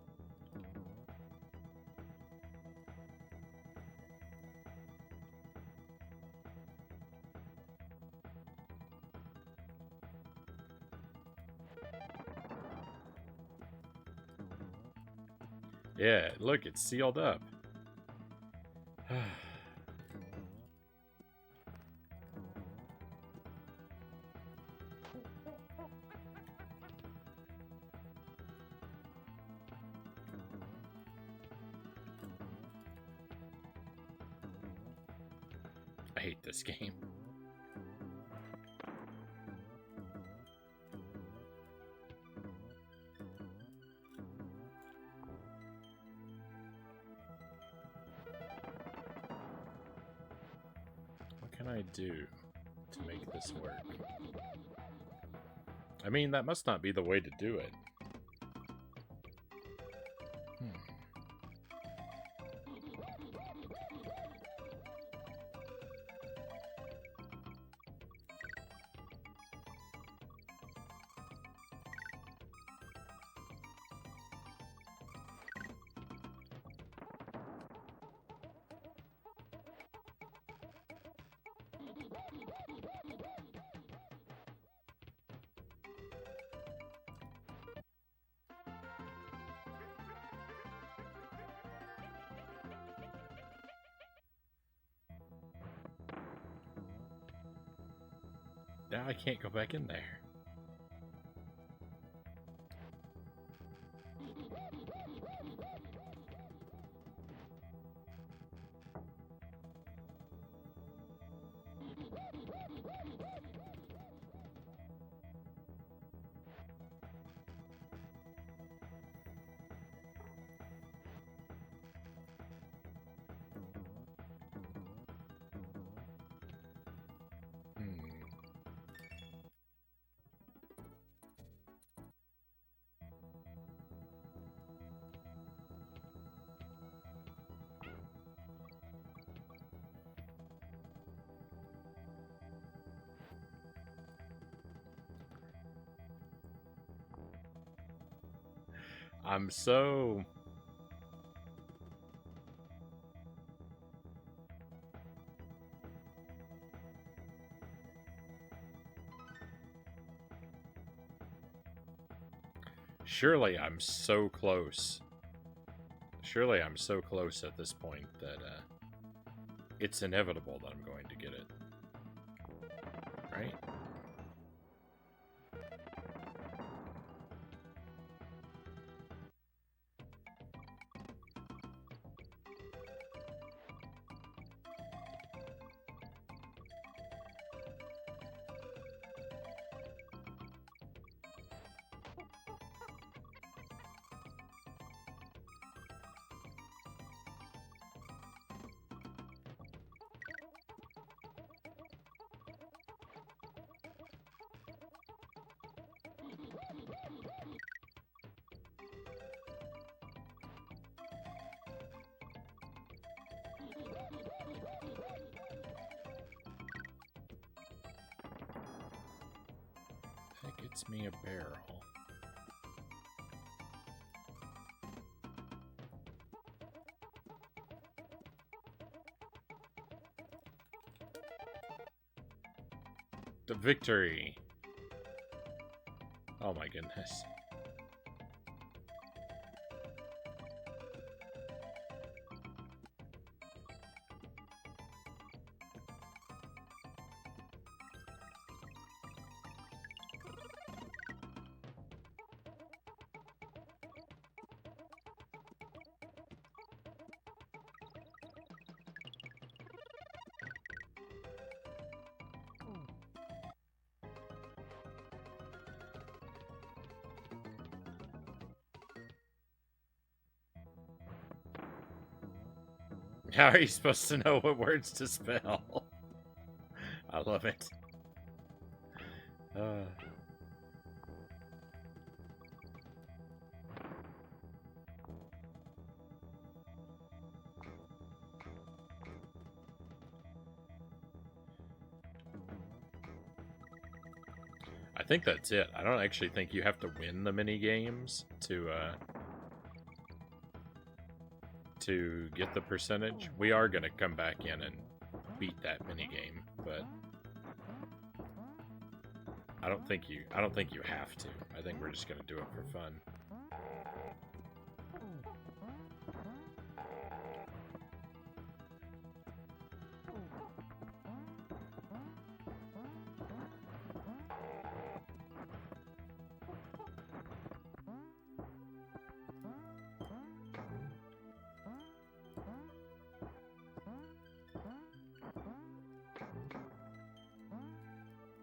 Yeah, look, it's sealed up. I hate this game. What can I do to make this work? I mean, that must not be the way to do it. Now I can't go back in there. I'm so... Surely I'm so close. Surely I'm so close at this point that it's inevitable that I'm going to get it. Right? That gets me a barrel. The victory! Oh my goodness. How are you supposed to know what words to spell? I love it. I think that's it. I don't actually think you have to win the mini games to get the percentage. We are gonna come back in and beat that mini game, but I don't think you have to. I think we're just gonna do it for fun.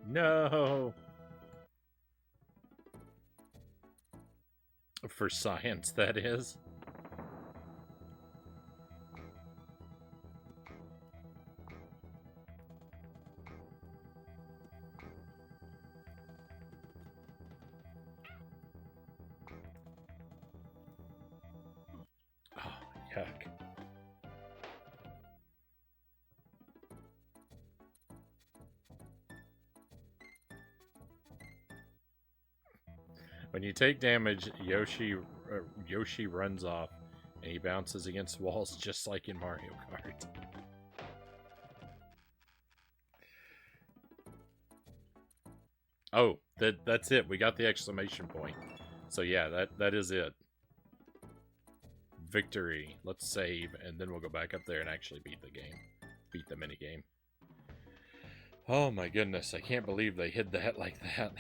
No! For science, that is. Oh, yuck. When you take damage, Yoshi runs off, and he bounces against walls just like in Mario Kart. Oh, that's it. We got the exclamation point. So yeah, that is it. Victory. Let's save, and then we'll go back up there and actually beat the game. Beat the minigame. Oh my goodness, I can't believe they hid that like that.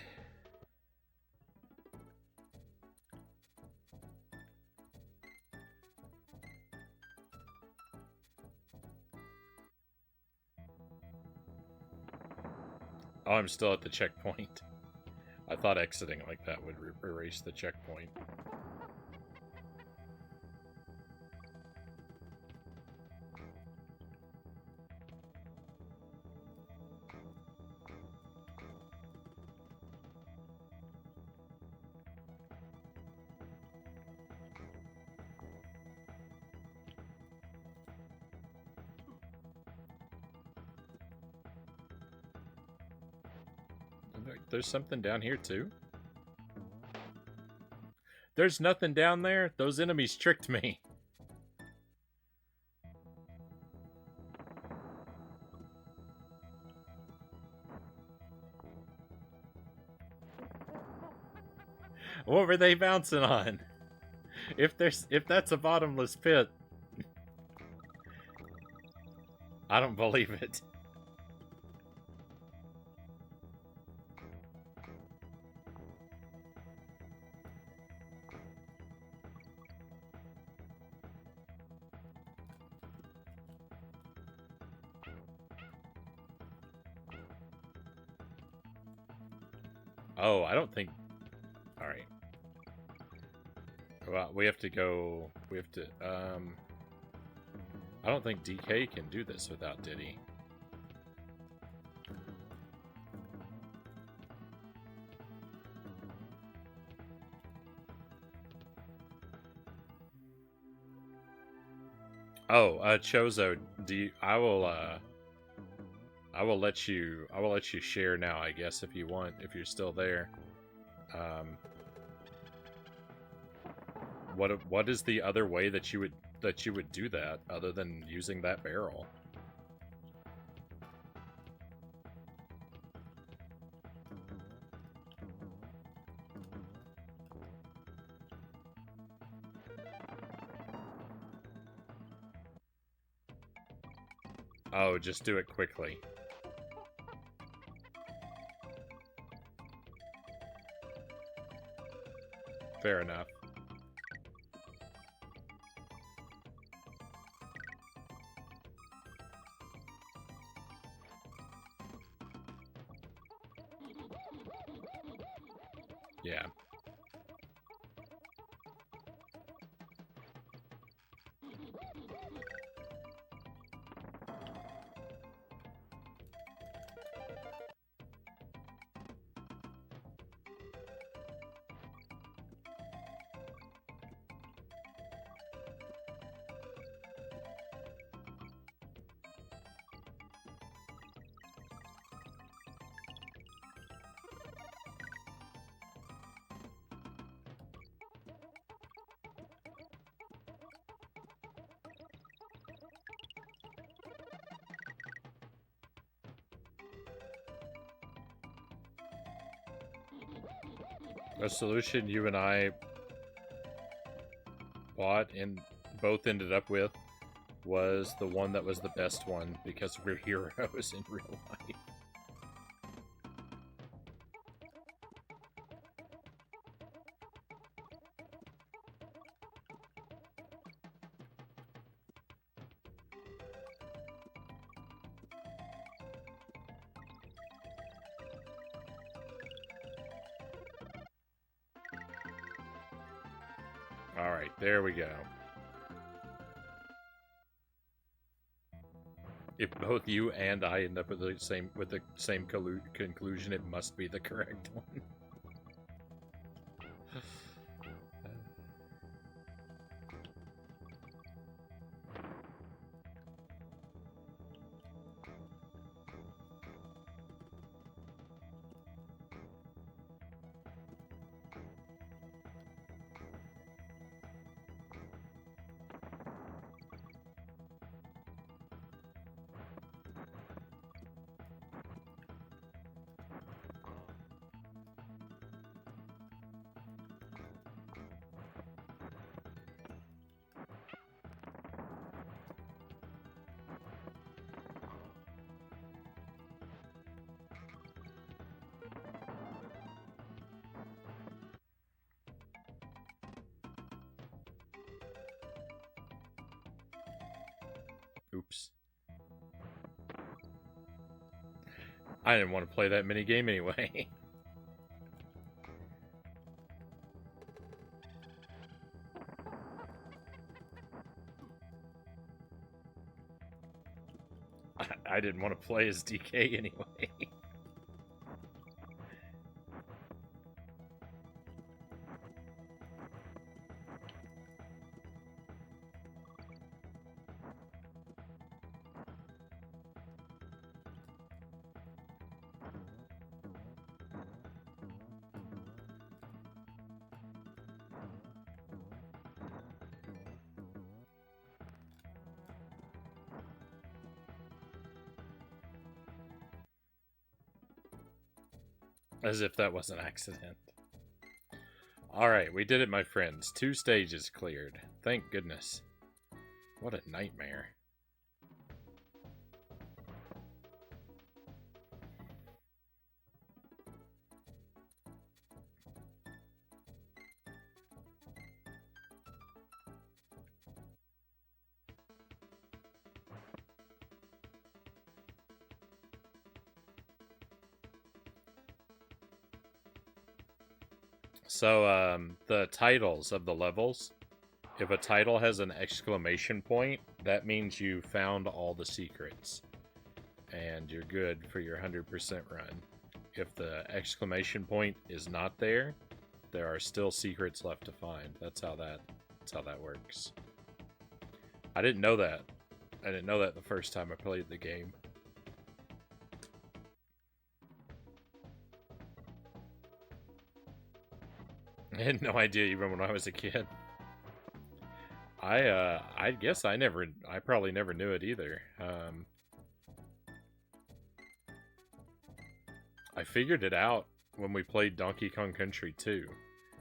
Oh, I'm still at the checkpoint. I thought exiting like that would erase the checkpoint. There's something down here too? There's nothing down there? Those enemies tricked me. What were they bouncing on? If that's a bottomless pit, I don't believe it. Oh, I don't think... Alright. Well, we have to go... We have to, I don't think DK can do this without Diddy. Oh, Chozo, I will let you share now, I guess, if you want, if you're still there. What is the other way that you would do that other than using that barrel? Oh, just do it quickly. Fair enough. Yeah. A solution you and I bought and both ended up with was the one that was the best one because we're heroes in real life. Alright, there we go. If both you and I end up with the same conclusion, it must be the correct one. Oops. I didn't want to play that mini game anyway. I didn't want to play as DK anyway. As if that was an accident. Alright, we did it, my friends. 2 stages cleared. Thank goodness. What a nightmare. So, the titles of the levels, if a title has an exclamation point, that means you found all the secrets. And you're good for your 100% run. If the exclamation point is not there, there are still secrets left to find. That's how that works. I didn't know that. I didn't know that the first time I played the game. I had no idea even when I was a kid. I guess I probably never knew it either. I figured it out when we played Donkey Kong Country 2.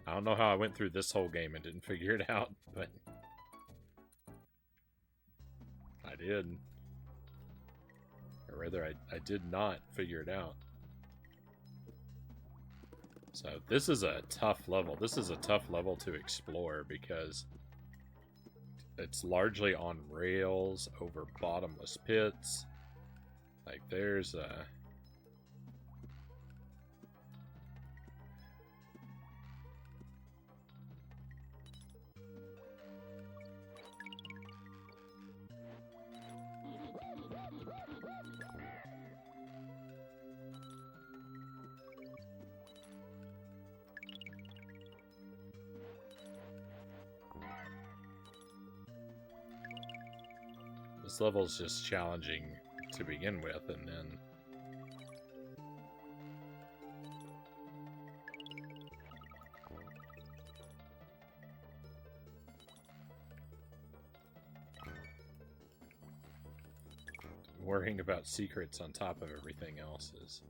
I don't know how I went through this whole game and didn't figure it out, but I did. Or rather, I did not figure it out. So this is a tough level. This is a tough level to explore because it's largely on rails over bottomless pits. Like there's a... This level's just challenging to begin with, and then... worrying about secrets on top of everything else is...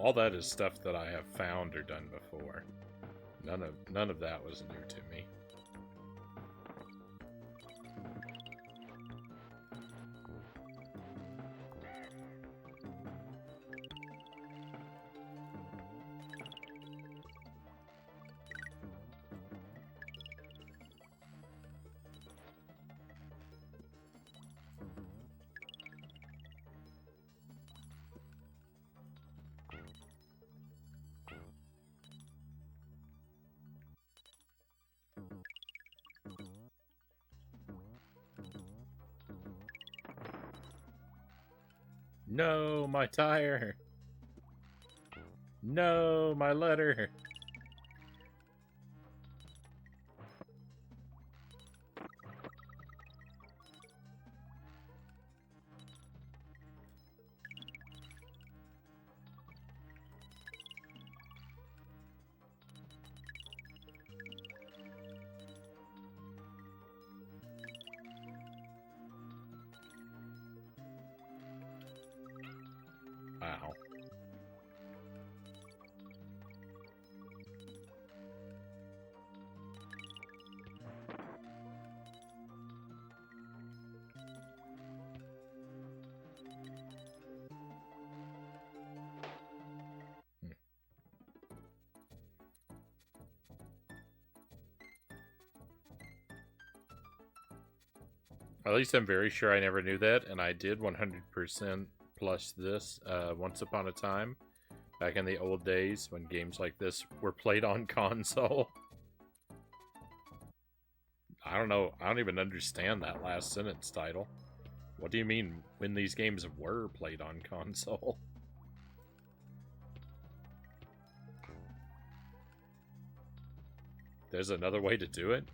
All that is stuff that I have found or done before. None of that was new to me. No, my tire! No, my letter! Wow. At least I'm very sure I never knew that, and I did 100% plus this once upon a time, back in the old days when games like this were played on console. I don't know, I don't even understand that last sentence title. What do you mean, when these games were played on console? There's another way to do it?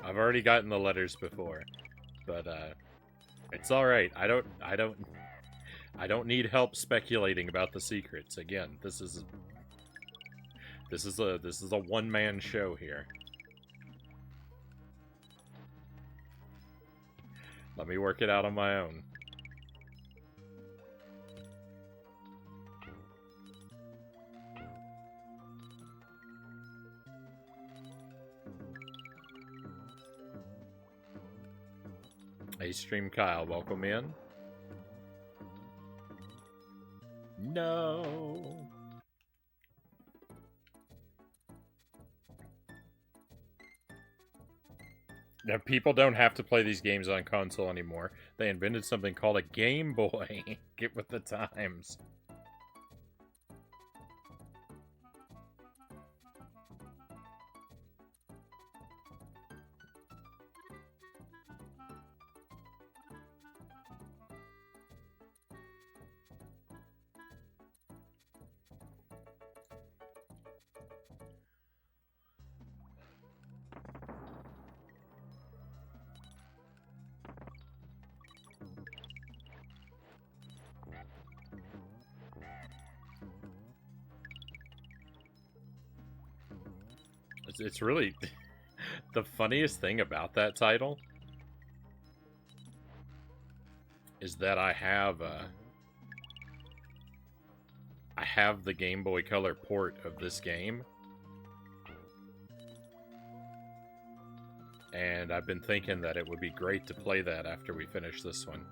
I've already gotten the letters before, but it's all right. I don't need help speculating about the secrets. Again, this is a one-man show here. Let me work it out on my own. Hey, Stream Kyle, welcome in. No. Now, people don't have to play these games on console anymore. They invented something called a Game Boy. Get with the times. It's really the funniest thing about that title is that I have the Game Boy Color port of this game, and I've been thinking that it would be great to play that after we finish this one.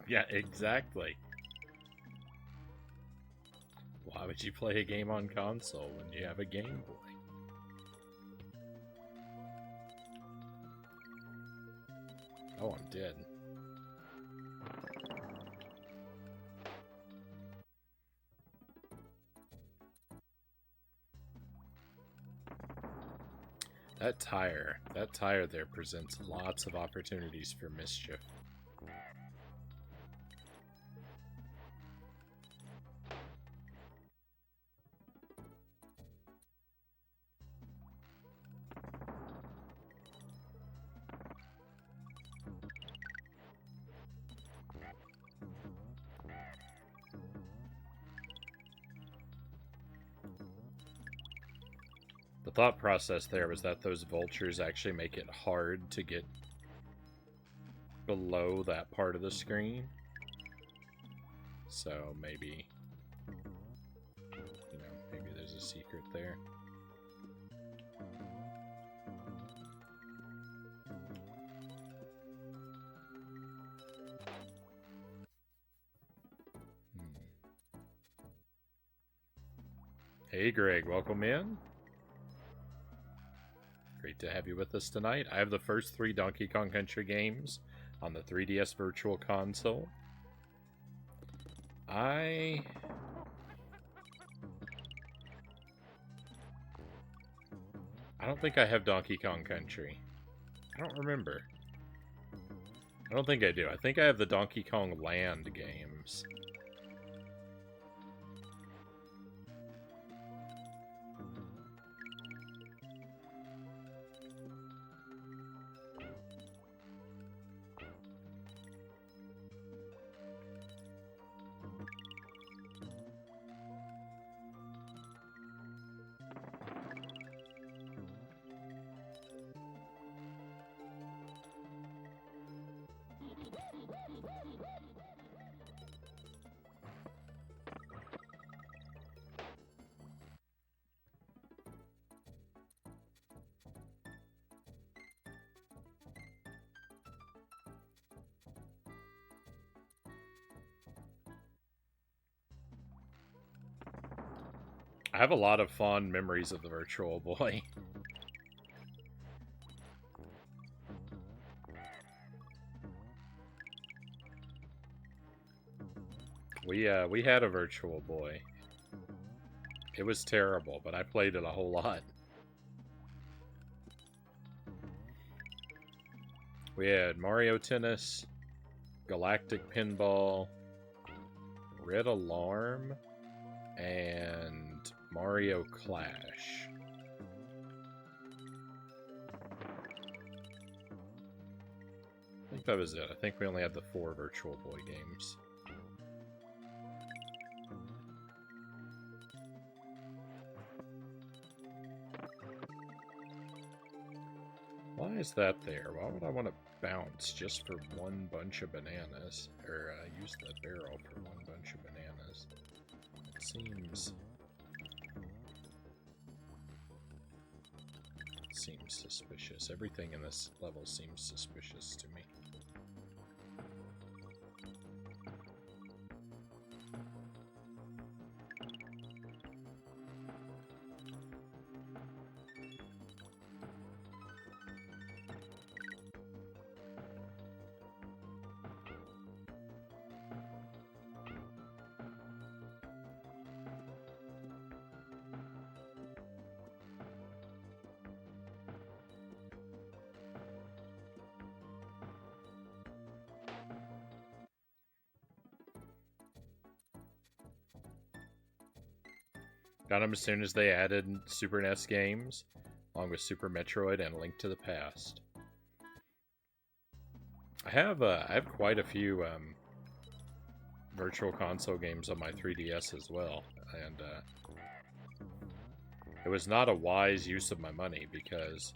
Yeah, exactly. Why would you play a game on console when you have a Game Boy? Oh, I'm dead. That tire there presents lots of opportunities for mischief. The thought process there was that those vultures actually make it hard to get below that part of the screen. So maybe, maybe there's a secret there. Hey Greg, welcome in. Great to have you with us tonight. I have the first 3 Donkey Kong Country games on the 3DS Virtual Console. I don't think I have Donkey Kong Country. I don't remember. I don't think I do. I think I have the Donkey Kong Land games. I have a lot of fond memories of the Virtual Boy. We had a Virtual Boy. It was terrible, but I played it a whole lot. We had Mario Tennis, Galactic Pinball, Red Alarm, and Mario Clash. I think that was it. I think we only had the 4 Virtual Boy games. Why is that there? Why would I want to bounce just for one bunch of bananas? Or use the barrel for one bunch of bananas? It seems suspicious. Everything in this level seems suspicious to me. Got them as soon as they added Super NES games, along with Super Metroid and Link to the Past. I have quite a few Virtual Console games on my 3DS as well, and it was not a wise use of my money because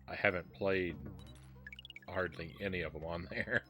I haven't played hardly any of them on there.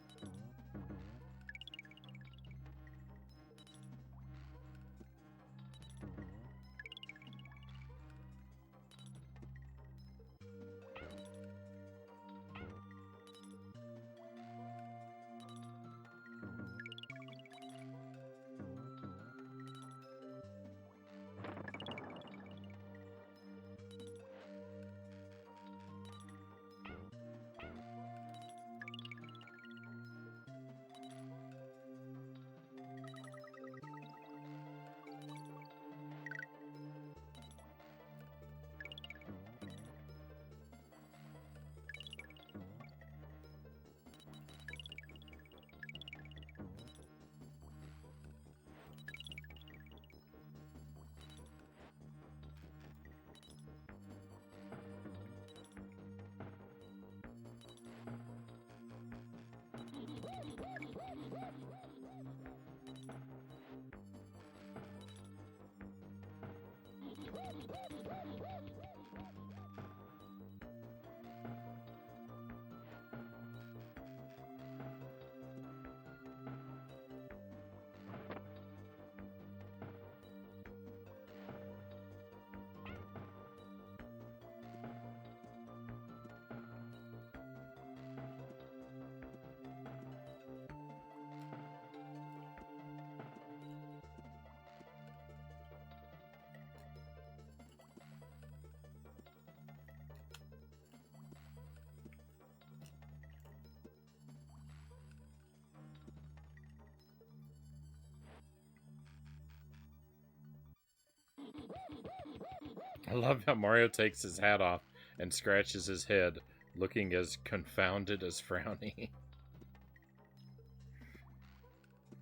I love how Mario takes his hat off and scratches his head, looking as confounded as Frownie.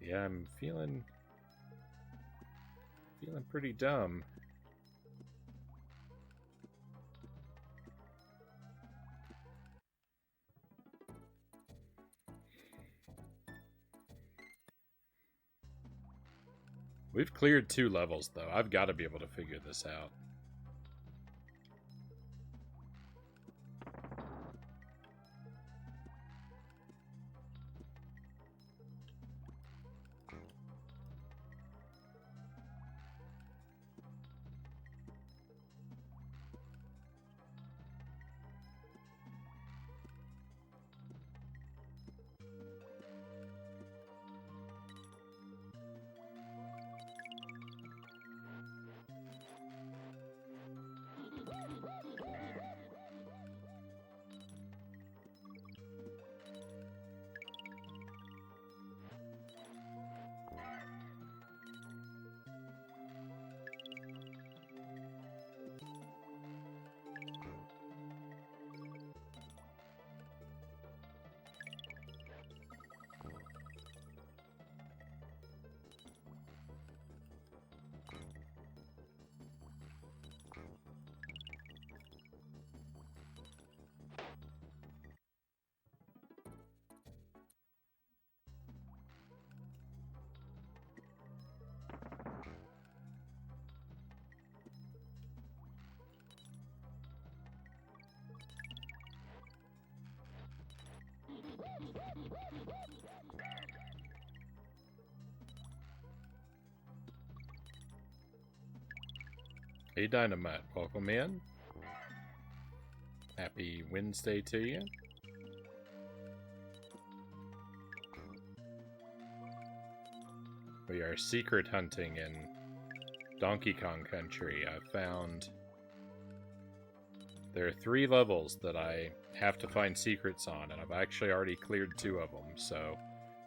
Yeah, I'm feeling pretty dumb. We've cleared 2 levels, though. I've got to be able to figure this out. Hey Dynamite, welcome in. Happy Wednesday to you. We are secret hunting in Donkey Kong Country. I found there are 3 levels that I have to find secrets on, and I've actually already cleared 2 of them, so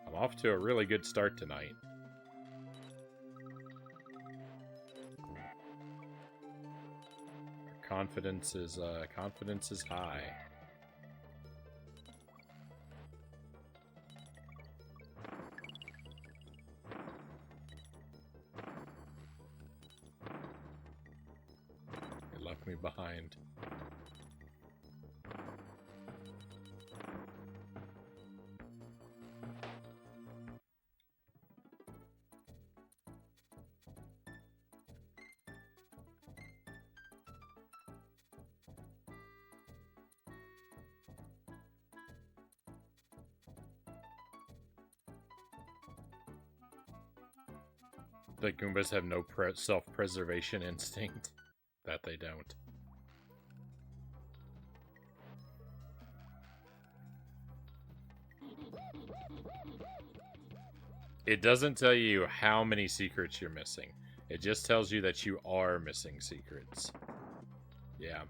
I'm off to a really good start tonight. Confidence is high. It left me behind. The Goombas have no self-preservation instinct. That they don't. It doesn't tell you how many secrets you're missing. It just tells you that you are missing secrets. Yeah.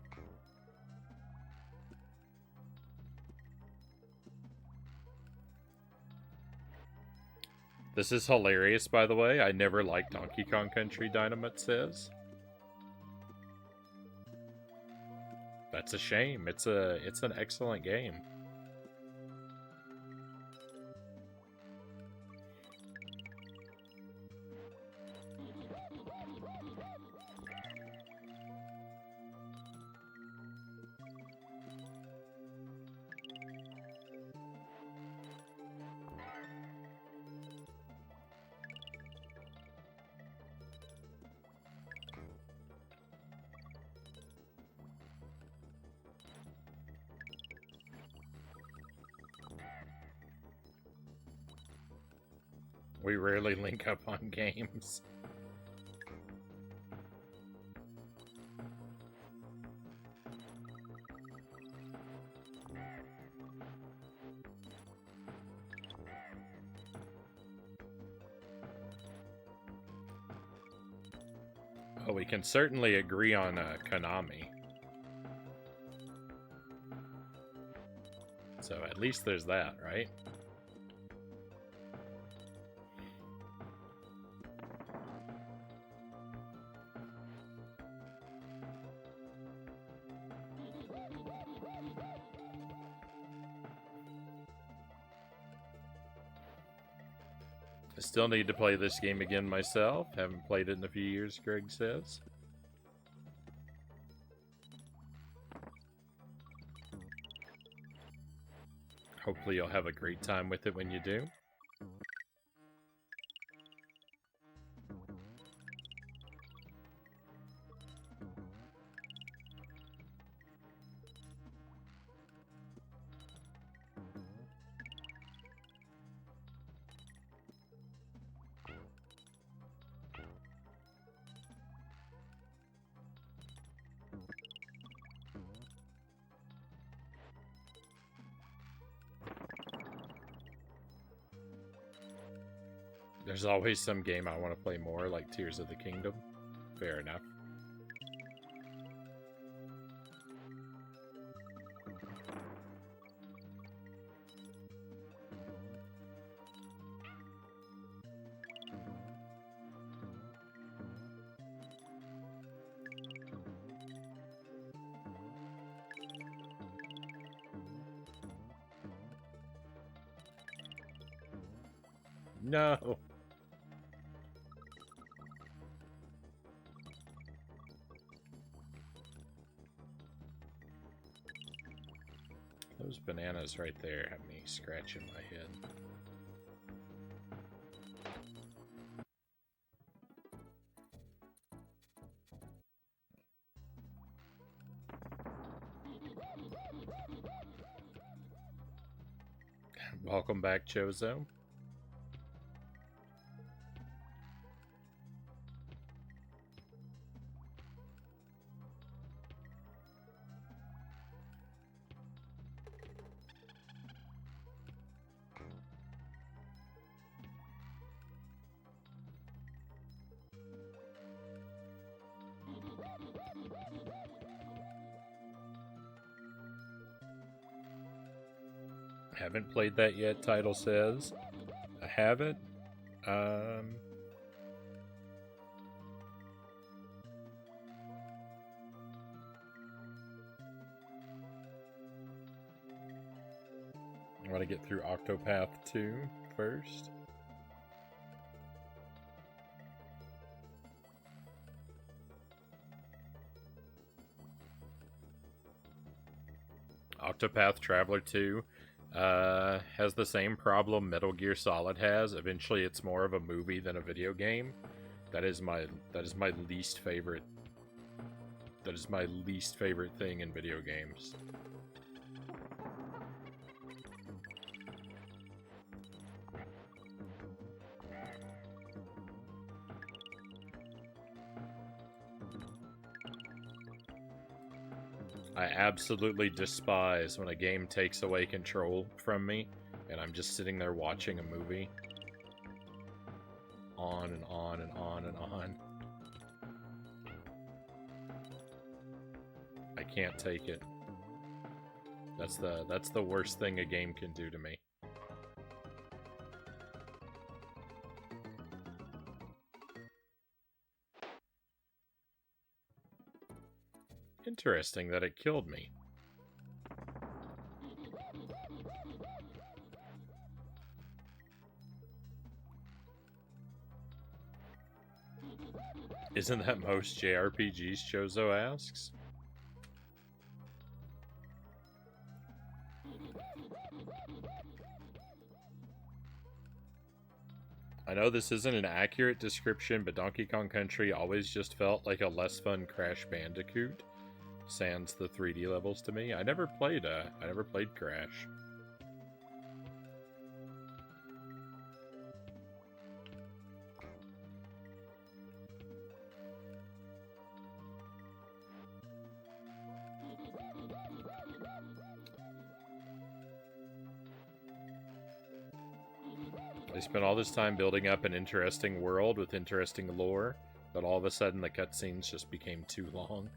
This is hilarious, by the way. I never liked Donkey Kong Country, Dynamite says. That's a shame. It's an excellent game. We rarely link up on games. Oh, we can certainly agree on Konami. So at least there's that, right? I still need to play this game again myself. Haven't played it in a few years, Greg says. Hopefully you'll have a great time with it when you do. There's always some game I want to play more, like Tears of the Kingdom. Fair enough. No! Those bananas right there have me scratching my head. Welcome back, Chozo. Haven't played that yet, title says. I haven't. I want to get through Octopath 2 first. Octopath Traveler 2 has the same problem Metal Gear Solid has. Eventually, it's more of a movie than a video game. That is my least favorite. That is my least favorite thing in video games. I absolutely despise when a game takes away control from me and I'm just sitting there watching a movie. On and on and on and on. I can't take it. That's the worst thing a game can do to me. Interesting that it killed me. Isn't that most JRPGs, Chozo asks? I know this isn't an accurate description, but Donkey Kong Country always just felt like a less fun Crash Bandicoot. Sans the 3D levels to me. I never played Crash. They spent all this time building up an interesting world with interesting lore, but all of a sudden the cutscenes just became too long.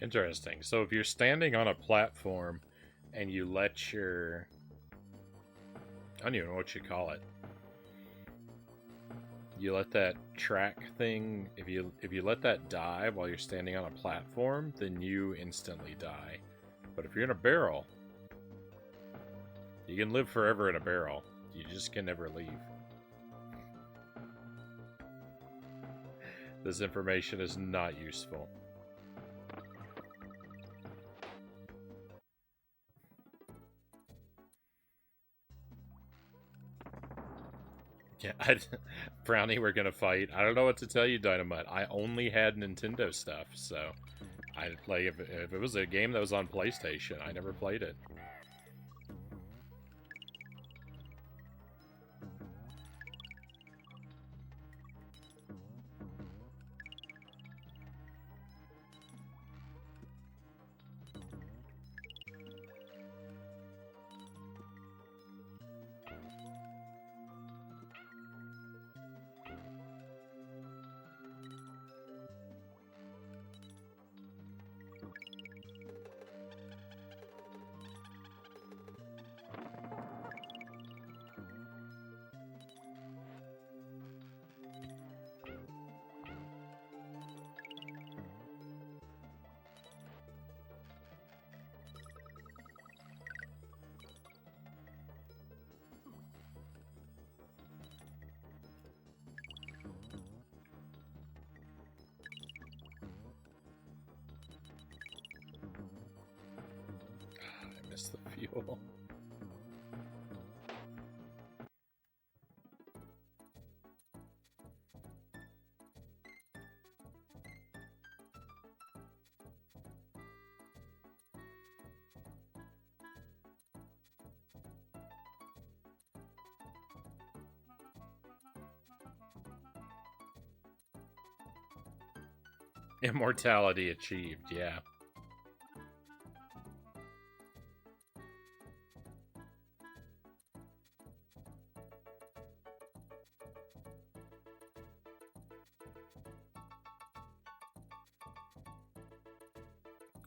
Interesting. So if you're standing on a platform and you let your... I don't even know what you call it. You let that track thing, if you let that die while you're standing on a platform, then you instantly die. But if you're in a barrel, you can live forever in a barrel. You just can never leave. This information is not useful. Yeah, Frownie, we're gonna fight. I don't know what to tell you, Dynamite. I only had Nintendo stuff, so if it was a game that was on PlayStation, I never played it. I missed the fuel. Immortality achieved, yeah.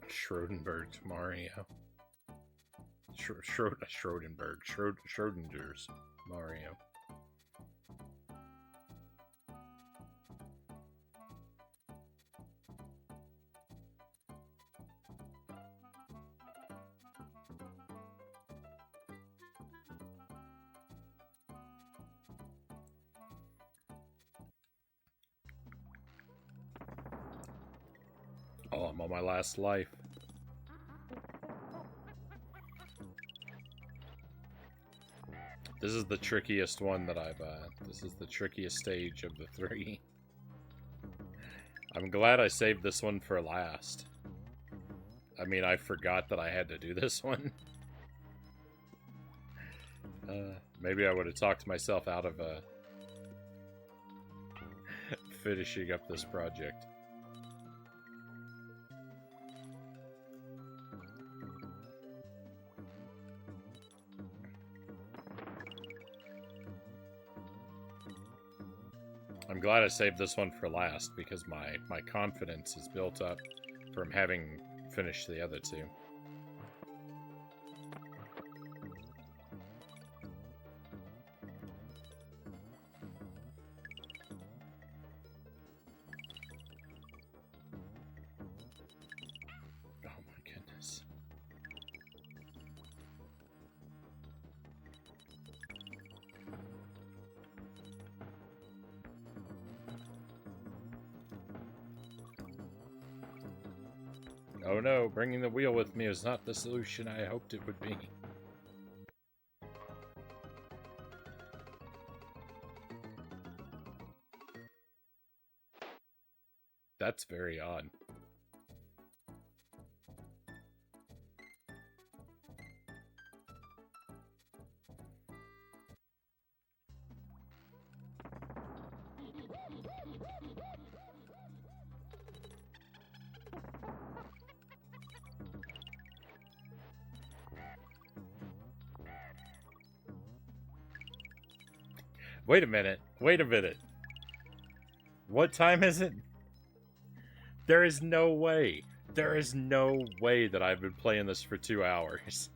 Schrodinger's Mario. Schrodinger's Mario. Oh, I'm on my last life. This is the trickiest one that I've, this is the trickiest stage of the 3. I'm glad I saved this one for last. I mean, I forgot that I had to do this one. Maybe I would have talked myself out of, finishing up this project. I'm glad I saved this one for last, because my confidence is built up from having finished the other two. Oh my goodness. Oh no, bringing the wheel with me is not the solution I hoped it would be. That's very odd. Wait a minute. Wait a minute. What time is it? There is no way. There is no way that I've been playing this for 2 hours.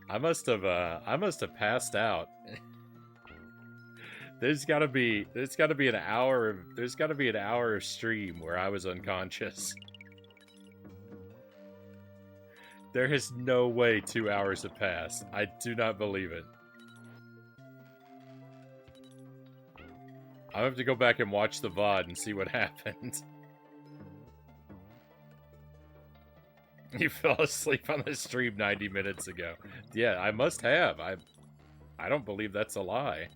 I must have passed out. There's gotta be an hour of stream where I was unconscious. There is no way 2 hours have passed. I do not believe it. I'll have to go back and watch the VOD and see what happened. You fell asleep on the stream 90 minutes ago. Yeah, I must have. I don't believe that's a lie.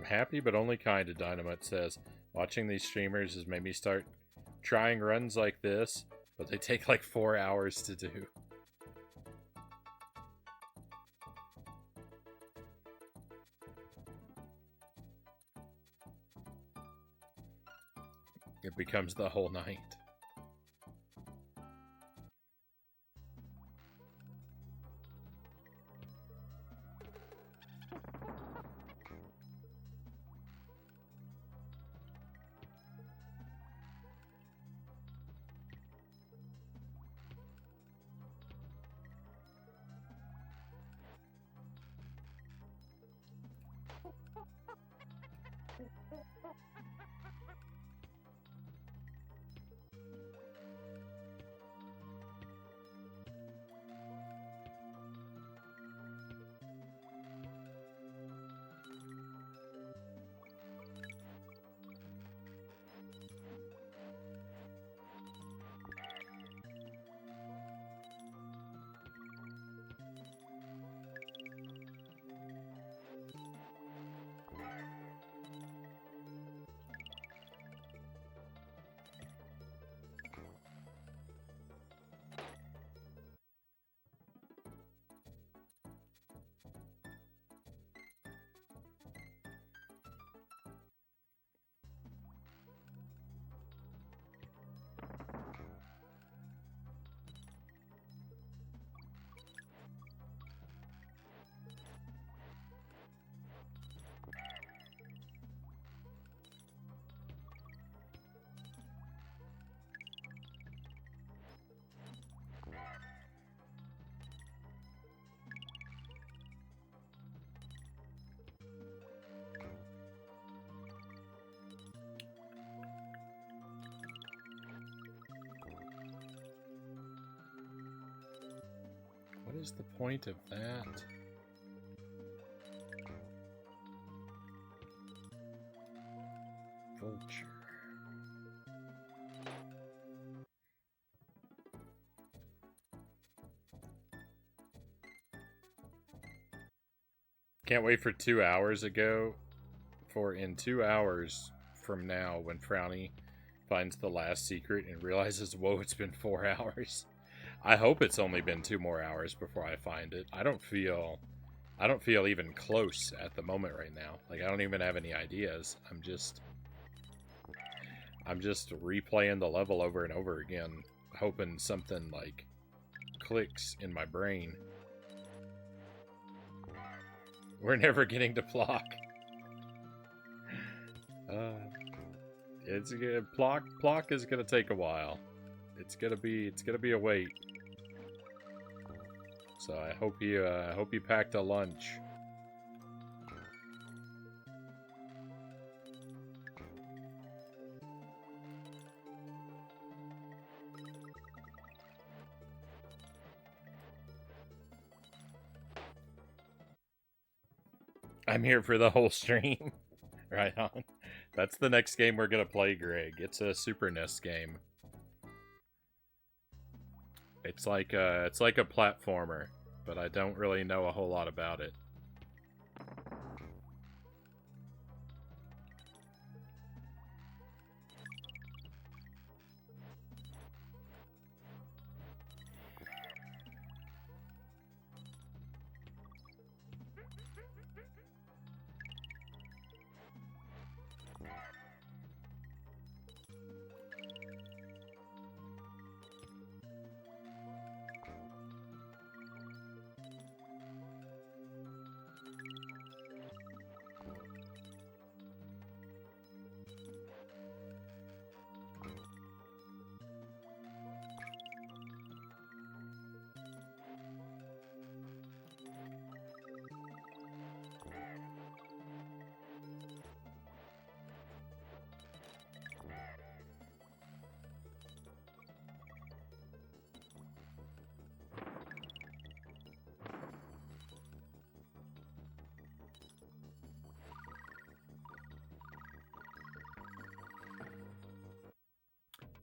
Happy but only kind of Dynamite says, watching these streamers has made me start trying runs like this, but they take like 4 hours to do. It becomes the whole night. What is the point of that? Vulture. Can't wait for 2 hours ago. For in 2 hours from now, when Frownie finds the last secret and realizes, whoa, it's been 4 hours. I hope it's only been 2 more hours before I find it. I don't feel even close at the moment right now. Like, I don't even have any ideas. I'm just replaying the level over and over again, hoping something like clicks in my brain. We're never getting to Plock. Plock is gonna take a while. It's gonna be a wait. So I hope you packed a lunch. I'm here for the whole stream. Right on. That's the next game we're gonna play, Greg. It's a Super NES game. It's like a platformer, but I don't really know a whole lot about it.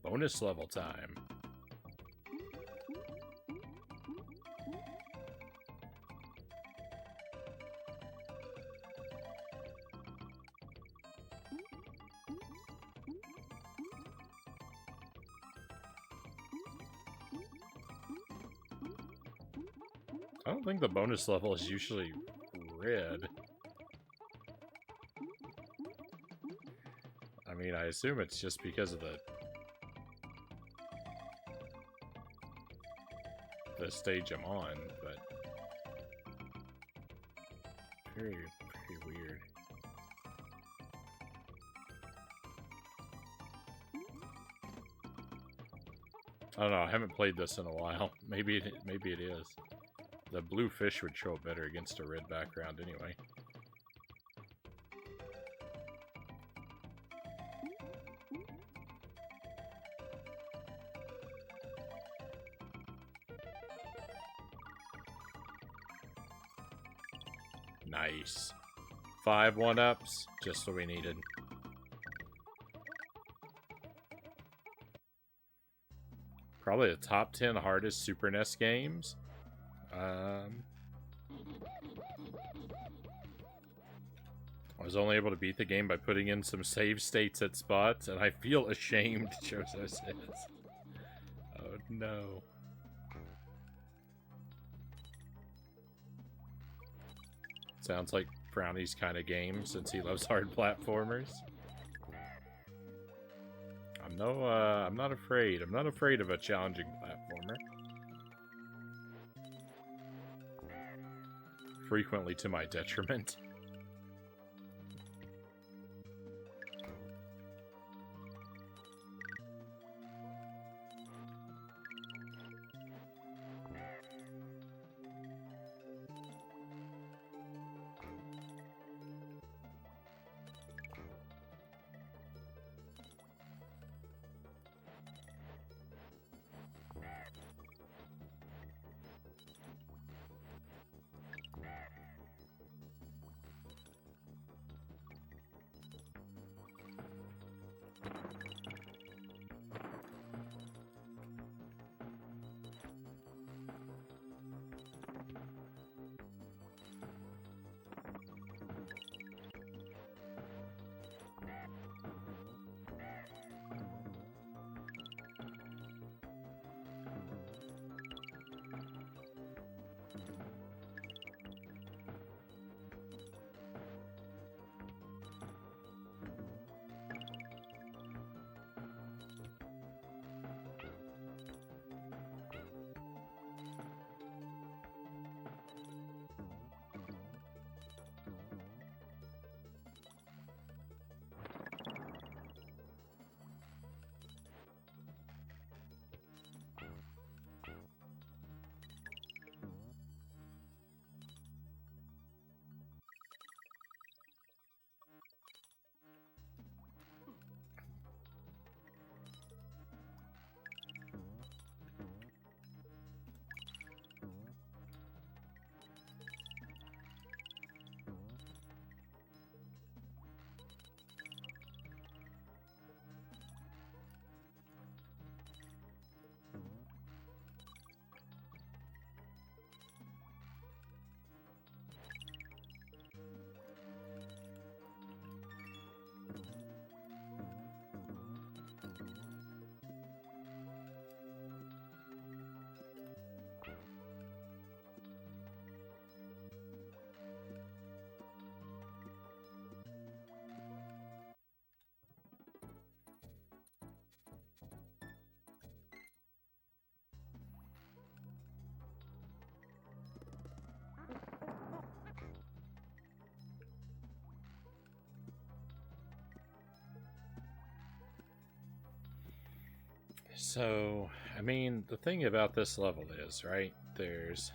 Bonus level time. I don't think the bonus level is usually red. I mean, I assume it's just because of the stage I'm on, but very weird. I don't know. I haven't played this in a while. Maybe it is. The blue fish would show up better against a red background anyway. Nice. 5 1-ups, just what we needed. Probably the top 10 hardest Super NES games. I was only able to beat the game by putting in some save states at spots, and I feel ashamed, Chozo says. Oh no. Sounds like Frownie's kind of game, since he loves hard platformers. I'm not afraid. I'm not afraid of a challenging platformer. Frequently to my detriment. So, I mean, the thing about this level is, right, there's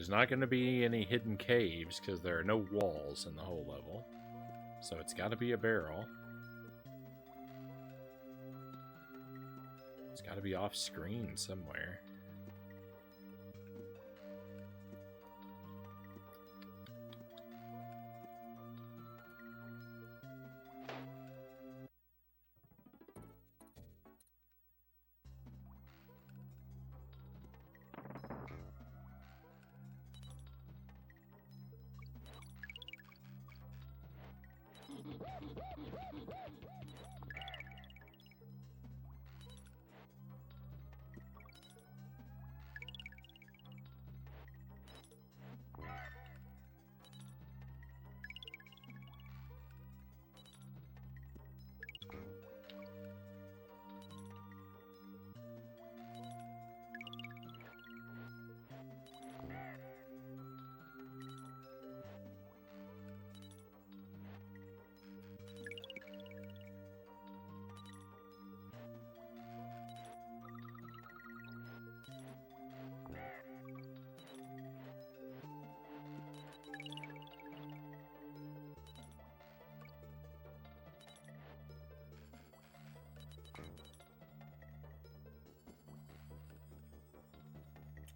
not going to be any hidden caves because there are no walls in the whole level. So it's got to be a barrel. It's got to be off screen somewhere.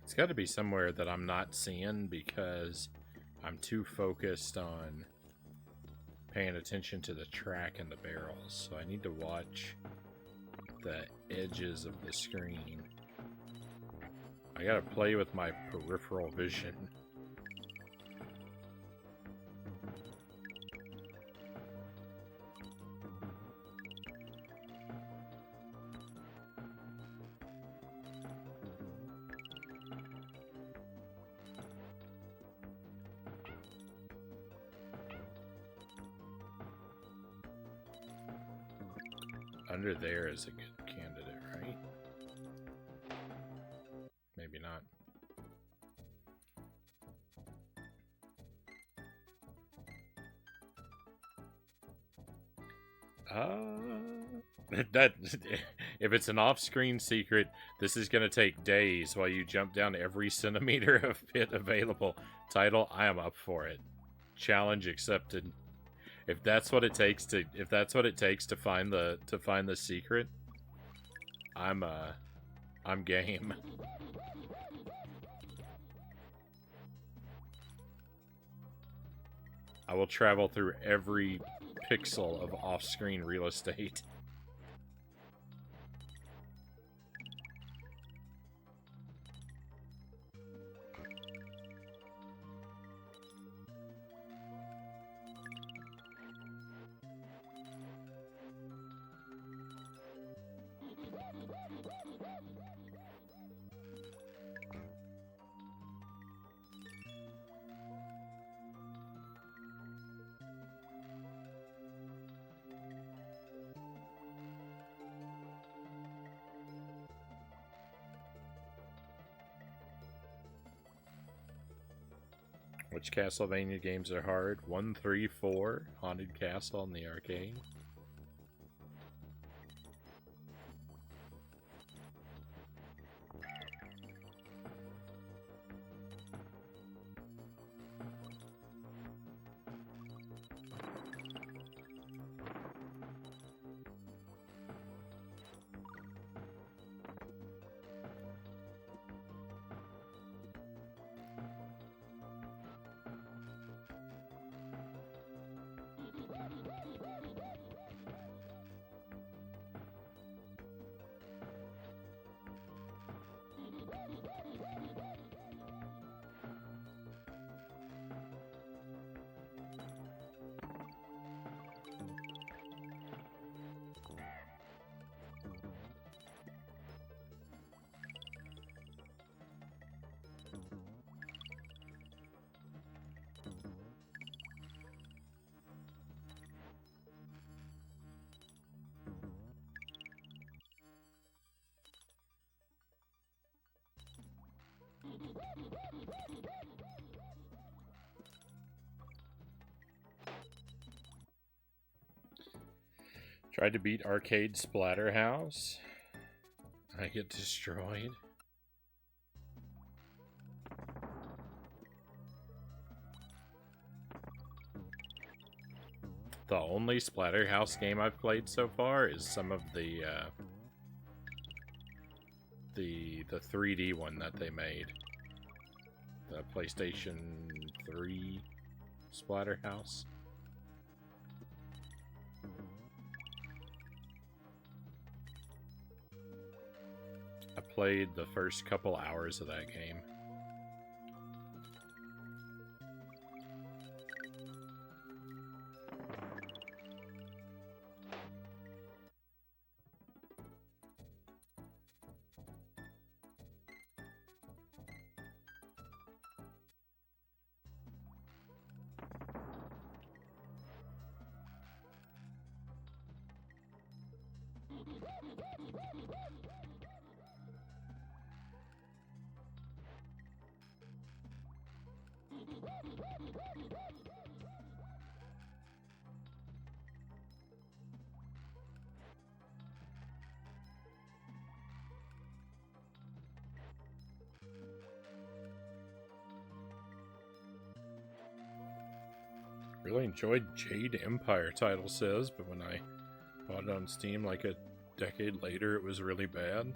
It's got to be somewhere that I'm not seeing because I'm too focused on paying attention to the track and the barrels. So I need to watch the edges of the screen. I gotta play with my peripheral vision. Under there is a good candidate, right? Maybe not. That if it's an off-screen secret, this is gonna take days while you jump down every centimeter of pit available. Title, I am up for it. Challenge accepted. If that's what it takes to find the secret, I'm game. I will travel through every pixel of off-screen real estate. Which Castlevania games are hard? 1, 3, 4, Haunted Castle in the arcade. Tried to beat Arcade Splatterhouse. I get destroyed. The only Splatterhouse game I've played so far is some of the 3D one that they made. The PlayStation 3 Splatterhouse. I played the first couple hours of that game. Really enjoyed Jade Empire, title says, but when I bought it on Steam like a decade later, it was really bad.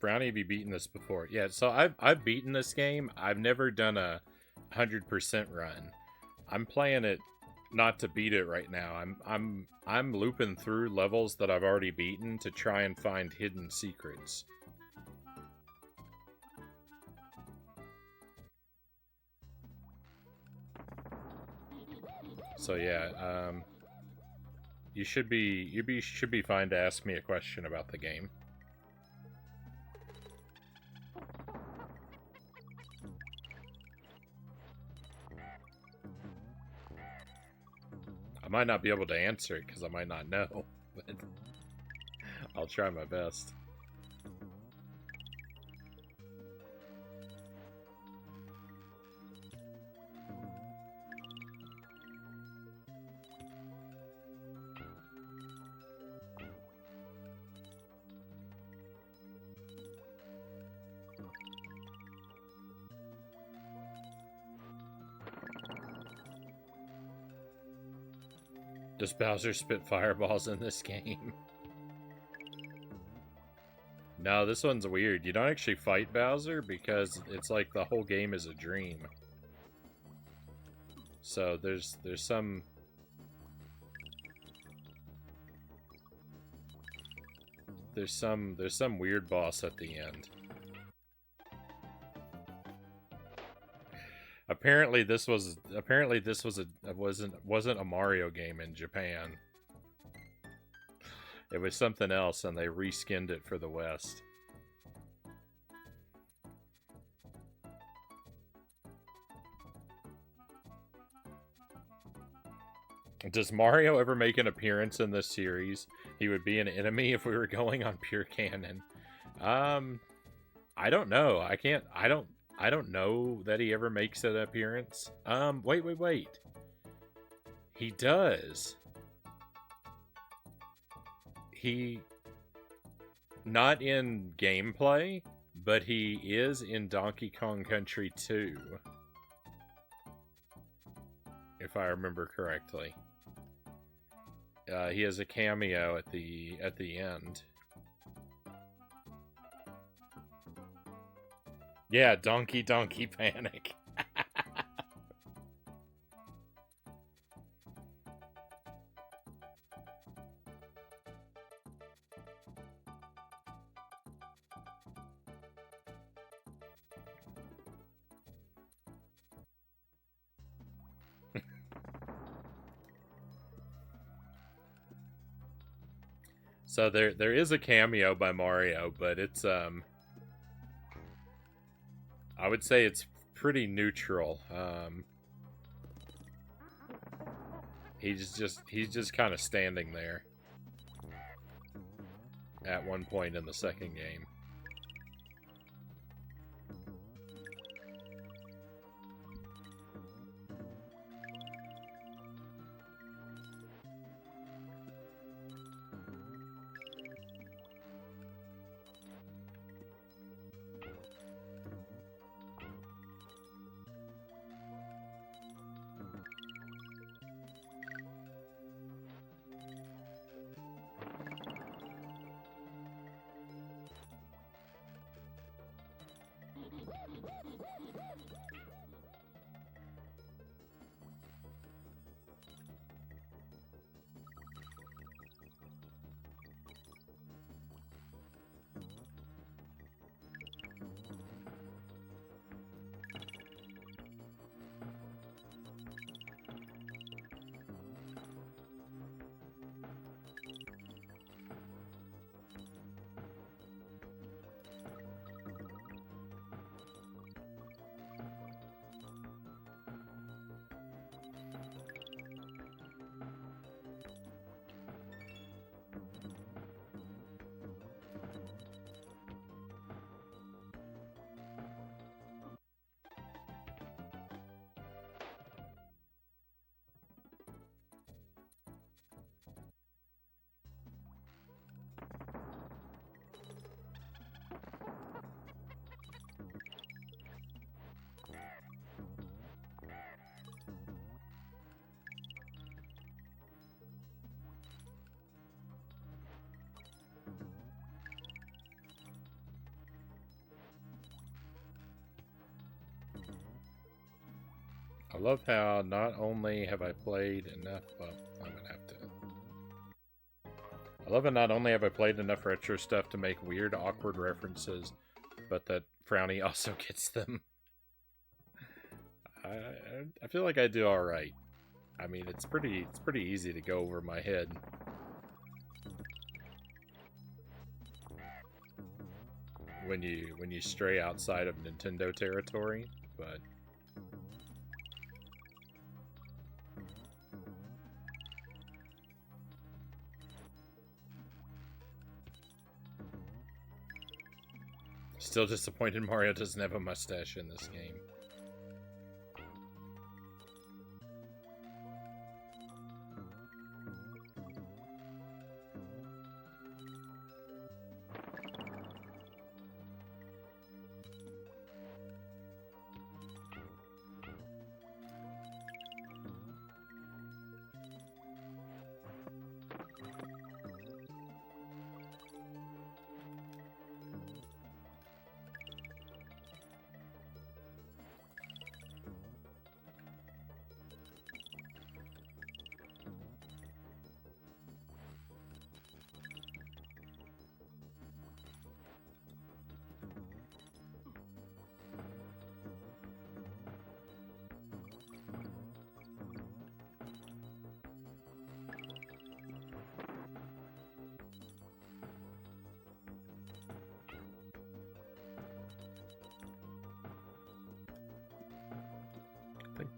Frownie, have you beaten this before? Yeah, so I've beaten this game. I've never done a 100% run. I'm playing it not to beat it right now. I'm looping through levels that I've already beaten to try and find hidden secrets. So yeah, you should be fine to ask me a question about the game. I might not be able to answer it because I might not know, but I'll try my best. Does Bowser spit fireballs in this game? No, this one's weird. You don't actually fight Bowser because it's like the whole game is a dream. So there's some weird boss at the end. Apparently this was wasn't a Mario game in Japan. It was something else, and they reskinned it for the West. Does Mario ever make an appearance in this series? He would be an enemy if we were going on pure canon. I don't know. I don't know that he ever makes an appearance. Wait. He does. He not in gameplay, but he is in Donkey Kong Country 2. If I remember correctly. He has a cameo at the end. Yeah, Donkey Panic. So there is a cameo by Mario, but it's I would say it's pretty neutral. He's just kind of standing there at one point in the second game. I love how not only have I played enough. Well, I'm gonna have to. I love it. Not only have I played enough retro stuff to make weird, awkward references, but that Frownie also gets them. I feel like I do all right. I mean, it's pretty easy to go over my head. When you stray outside of Nintendo territory, but still disappointed Mario doesn't have a mustache in this game.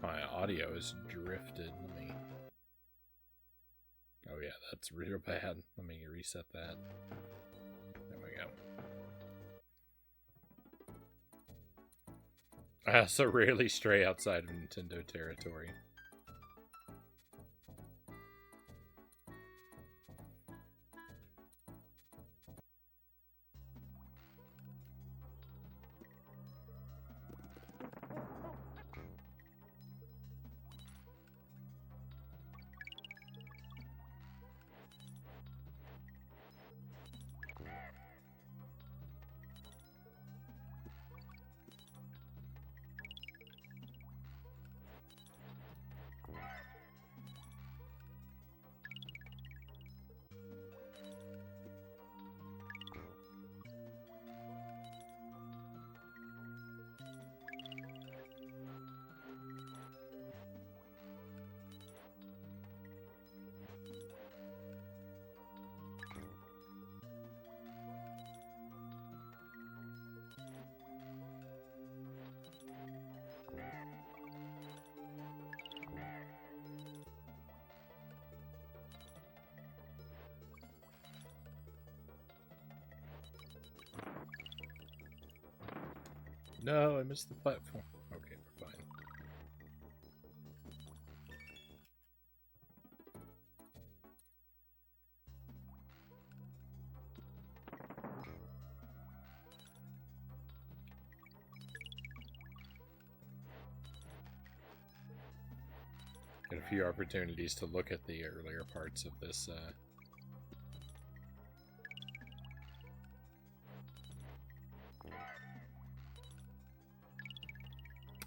my audio is drifted. Let me... Oh yeah, that's real bad. Let me reset that. There we go. I also rarely stray outside of Nintendo territory. No, I missed the platform. Okay, we're fine. Got a few opportunities to look at the earlier parts of this.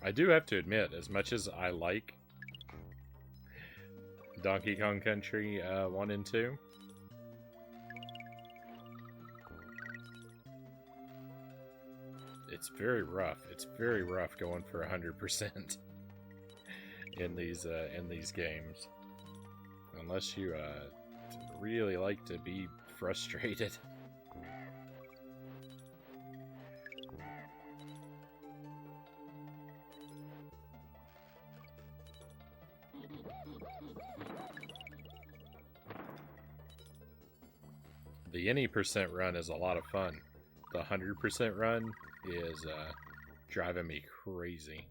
I do have to admit, as much as I like Donkey Kong Country 1 and 2, it's very rough. It's very rough going for 100% in these games, unless you really like to be frustrated. The any percent run is a lot of fun. The 100% run is driving me crazy.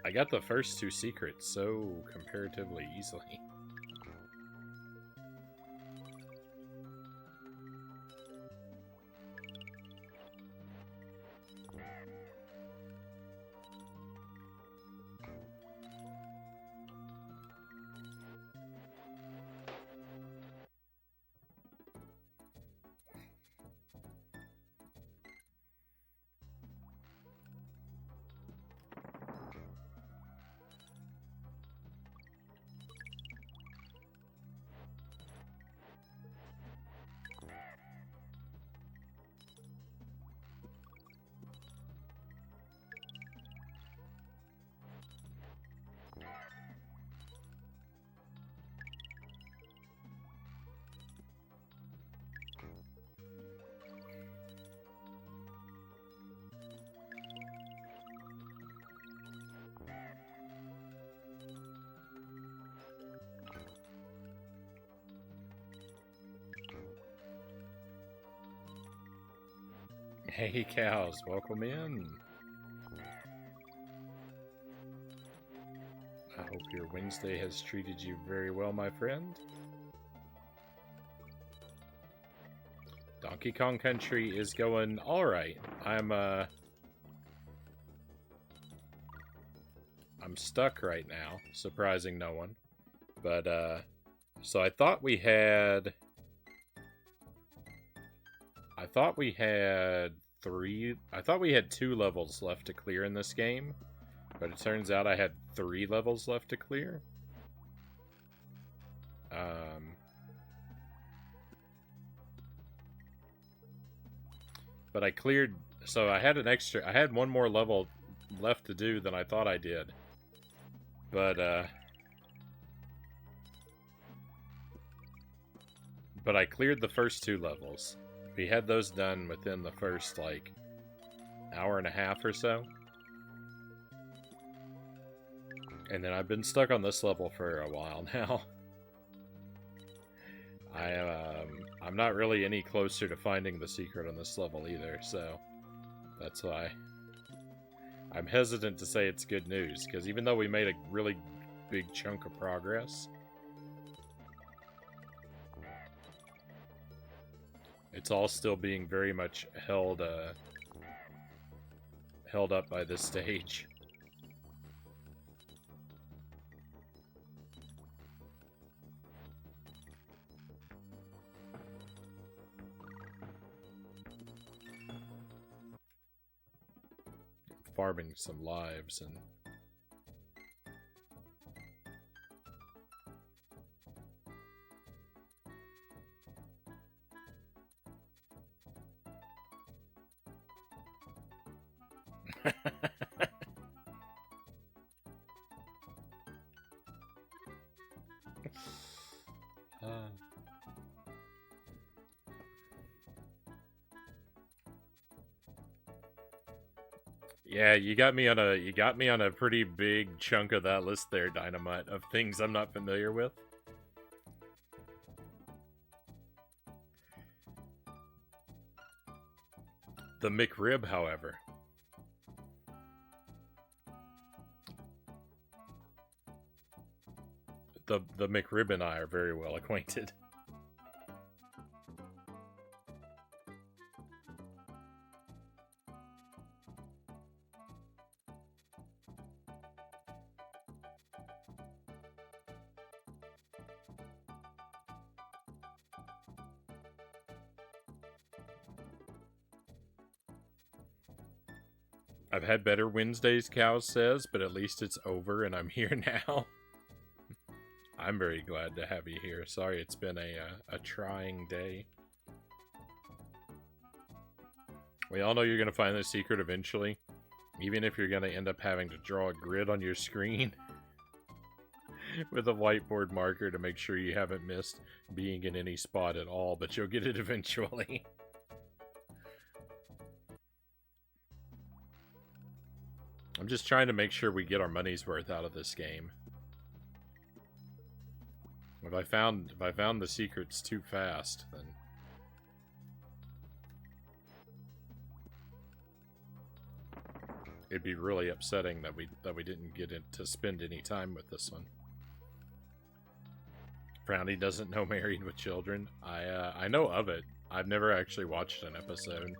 I got the first two secrets so comparatively easily. Hey cows, welcome in. I hope your Wednesday has treated you very well, my friend. Donkey Kong Country is going alright. I'm stuck right now, surprising no one. But, so I thought we had two levels left to clear in this game, but it turns out I had 3 levels left to clear. But I cleared, so I had one more level left to do than I thought I did. But I cleared the first 2 levels. We had those done within the first, like, hour and a half or so. And then I've been stuck on this level for a while now. I'm not really any closer to finding the secret on this level either, so that's why I'm hesitant to say it's good news, because even though we made a really big chunk of progress, it's all still being very much held up by this stage. Farming some lives and yeah, you got me on a pretty big chunk of that list there, Dynamite, of things I'm not familiar with. The McRib, however. The McRib and I are very well acquainted. I've had better Wednesdays, Cows says, but at least it's over and I'm here now. I'm very glad to have you here. Sorry it's been a trying day. We all know you're going to find the secret eventually, even if you're going to end up having to draw a grid on your screen with a whiteboard marker to make sure you haven't missed being in any spot at all, but you'll get it eventually. I'm just trying to make sure we get our money's worth out of this game. If I found the secrets too fast, then it'd be really upsetting that we didn't get to spend any time with this one. Frownie doesn't know Married with Children. I know of it. I've never actually watched an episode.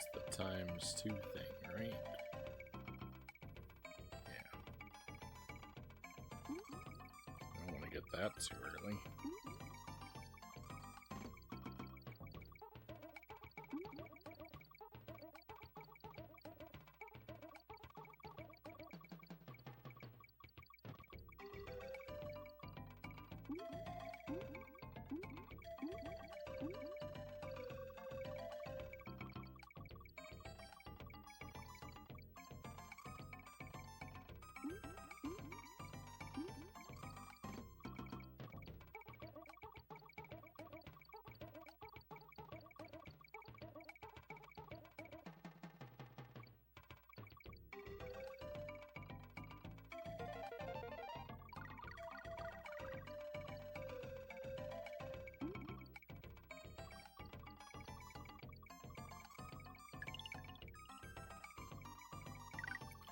It's the ×2 thing, right? Yeah. I don't want to get that too early.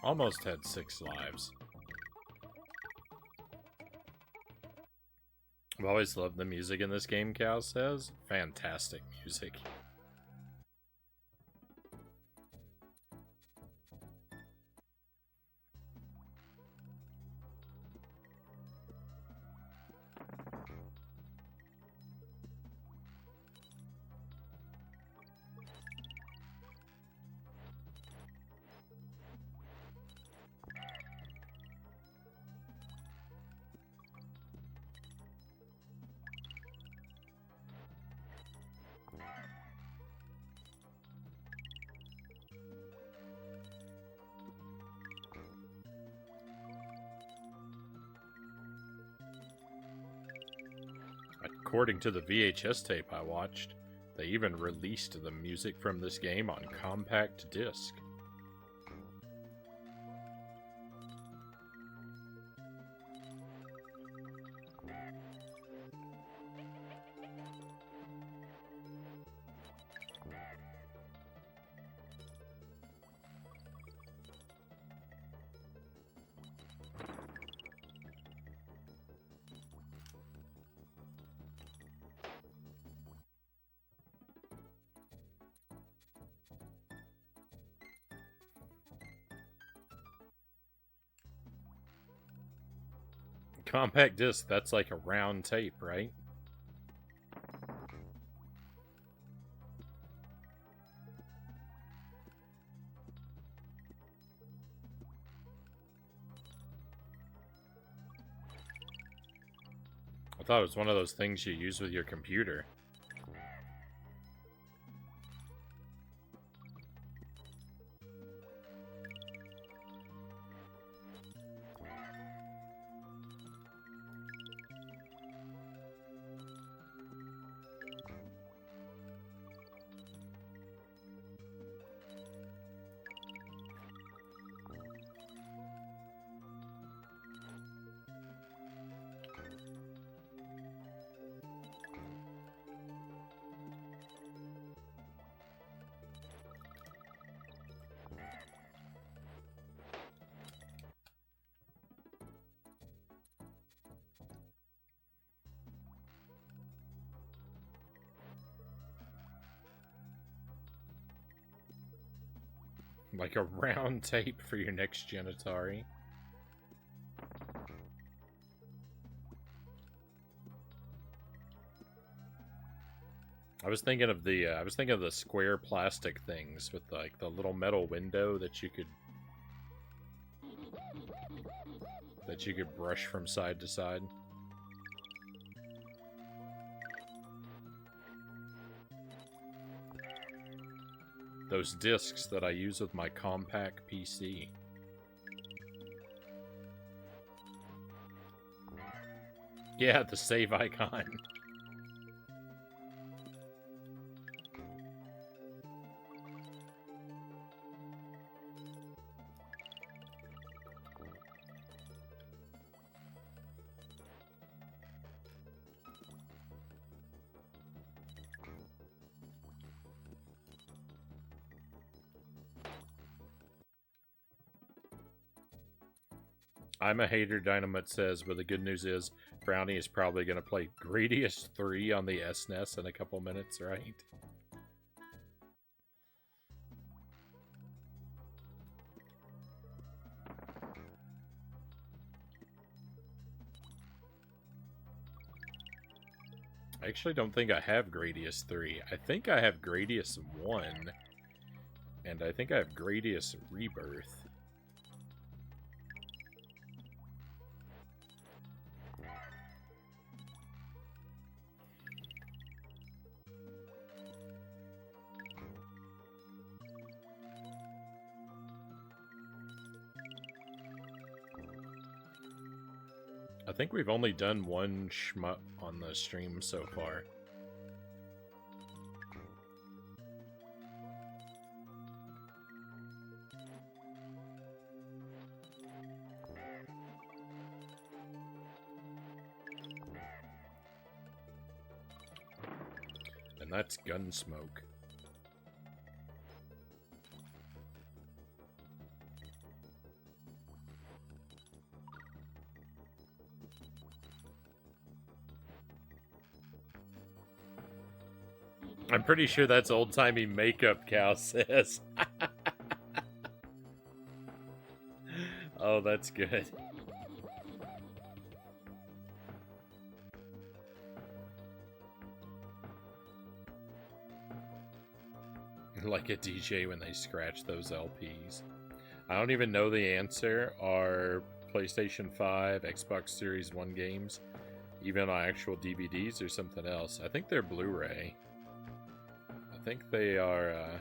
Almost had 6 lives. I've always loved the music in this game, Cal says. Fantastic music. According to the VHS tape I watched, they even released the music from this game on compact disc. Compact disc, that's like a round tape, right? I thought it was one of those things you use with your computer. Like a round tape for your next gen Atari. I was thinking of the square plastic things with like the little metal window that you could brush from side to side. Those discs that I use with my compact PC. Yeah, the save icon. I'm a hater, Dynamite says, but the good news is Frownie is probably going to play Gradius 3 on the SNES in a couple minutes, right? I actually don't think I have Gradius 3. I think I have Gradius 1. And I think I have Gradius Rebirth. I think we've only done one shmup on the stream so far. And that's Gunsmoke. I'm pretty sure that's old-timey makeup, Cal says. Oh, that's good. Like a DJ when they scratch those LPs. I don't even know the answer. Are PlayStation 5, Xbox Series 1 games even on actual DVDs or something else? I think they're Blu-ray. I think they are, I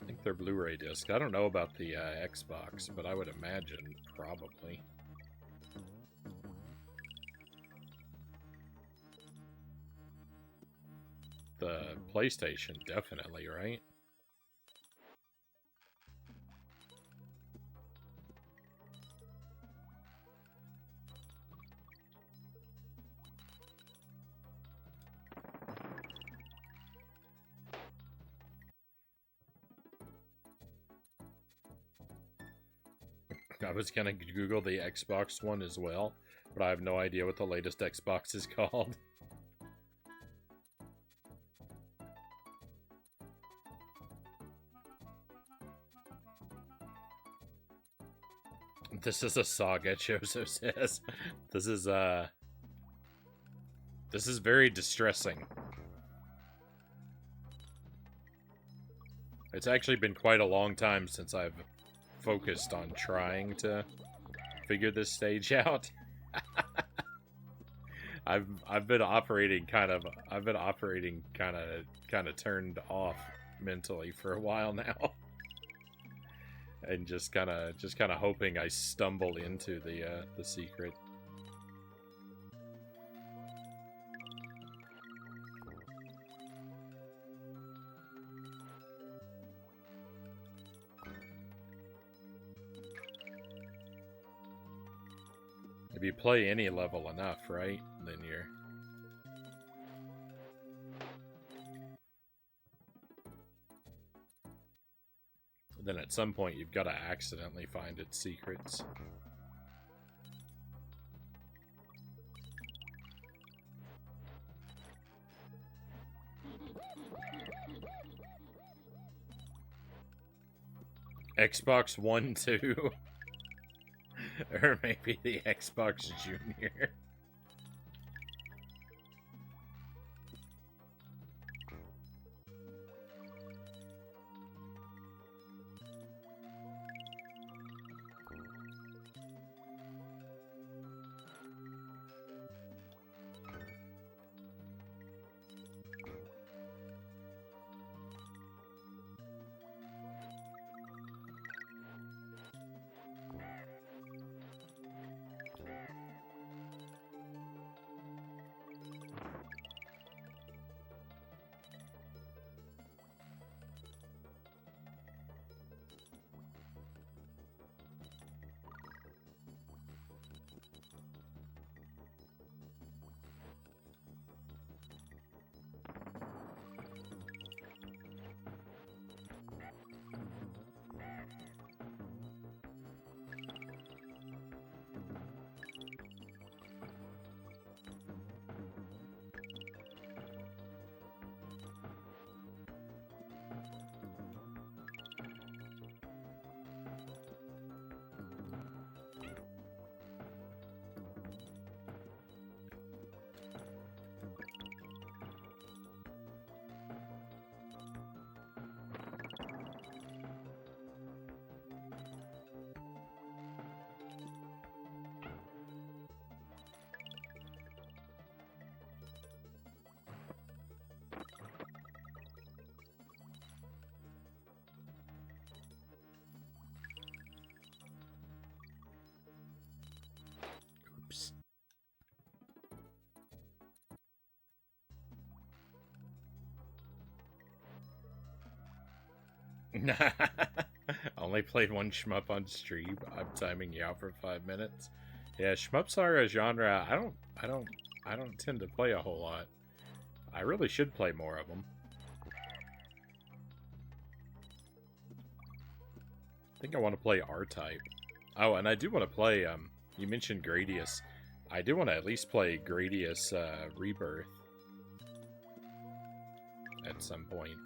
think they're Blu-ray discs. I don't know about the Xbox, but I would imagine probably. The PlayStation, definitely, right? I was gonna Google the Xbox one as well, but I have no idea what the latest Xbox is called. This is a saga, Choso says. This is very distressing. It's actually been quite a long time since I've focused on trying to figure this stage out. I've been operating kind of turned off mentally for a while now. And just kind of hoping I stumble into the secret. If you play any level enough, right? Then you're... Then at some point you've got to accidentally find its secrets. Xbox One, 2. Or maybe the Xbox Junior. Only played one shmup on stream. I'm timing you out for 5 minutes. Yeah, shmups are a genre I don't tend to play a whole lot. I really should play more of them. I think I want to play R-Type. Oh, and I do want to play, you mentioned Gradius. I do want to at least play Gradius Rebirth at some point.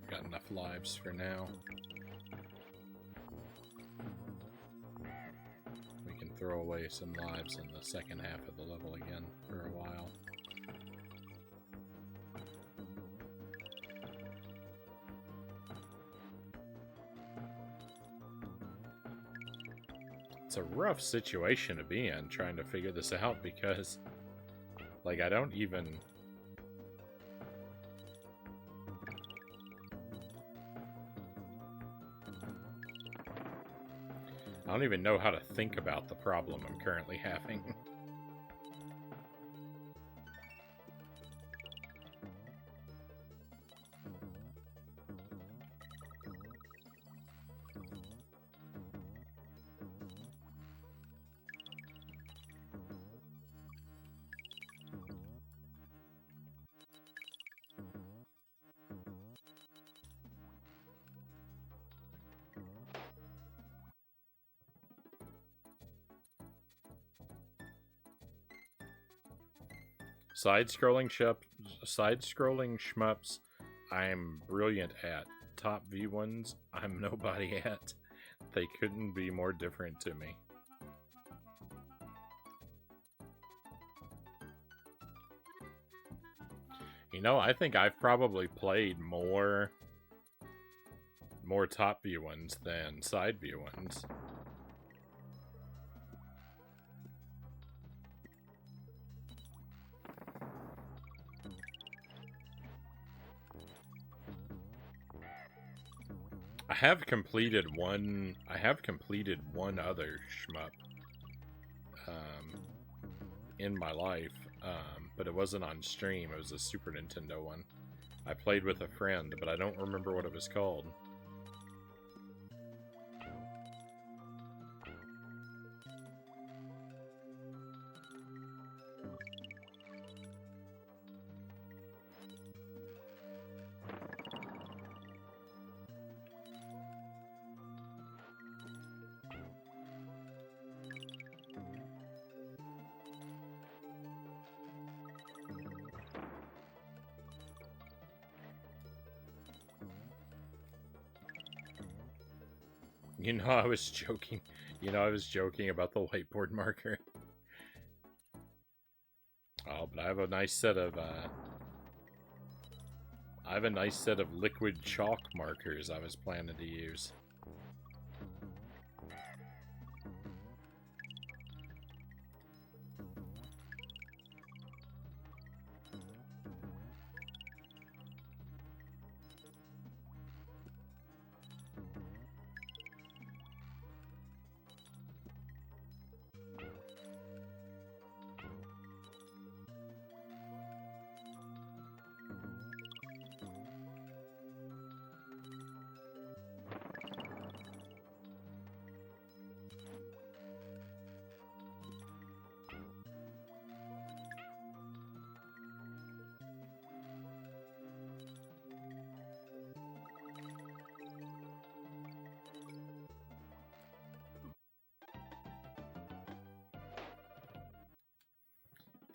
Got enough lives for now. We can throw away some lives in the second half of the level again for a while. It's a rough situation to be in trying to figure this out because, like, I don't even... I don't even know how to think about the problem I'm currently having. Side-scrolling shmups, I'm brilliant at. Top V ones, I'm nobody at. They couldn't be more different to me. You know, I think I've probably played more top view ones than side view ones. I have completed one other shmup in my life, but it wasn't on stream. It was a Super Nintendo one. I played with a friend, but I don't remember what it was called. You know, I was joking. You know, I was joking about the whiteboard marker. Oh, but I have a nice set of liquid chalk markers I was planning to use.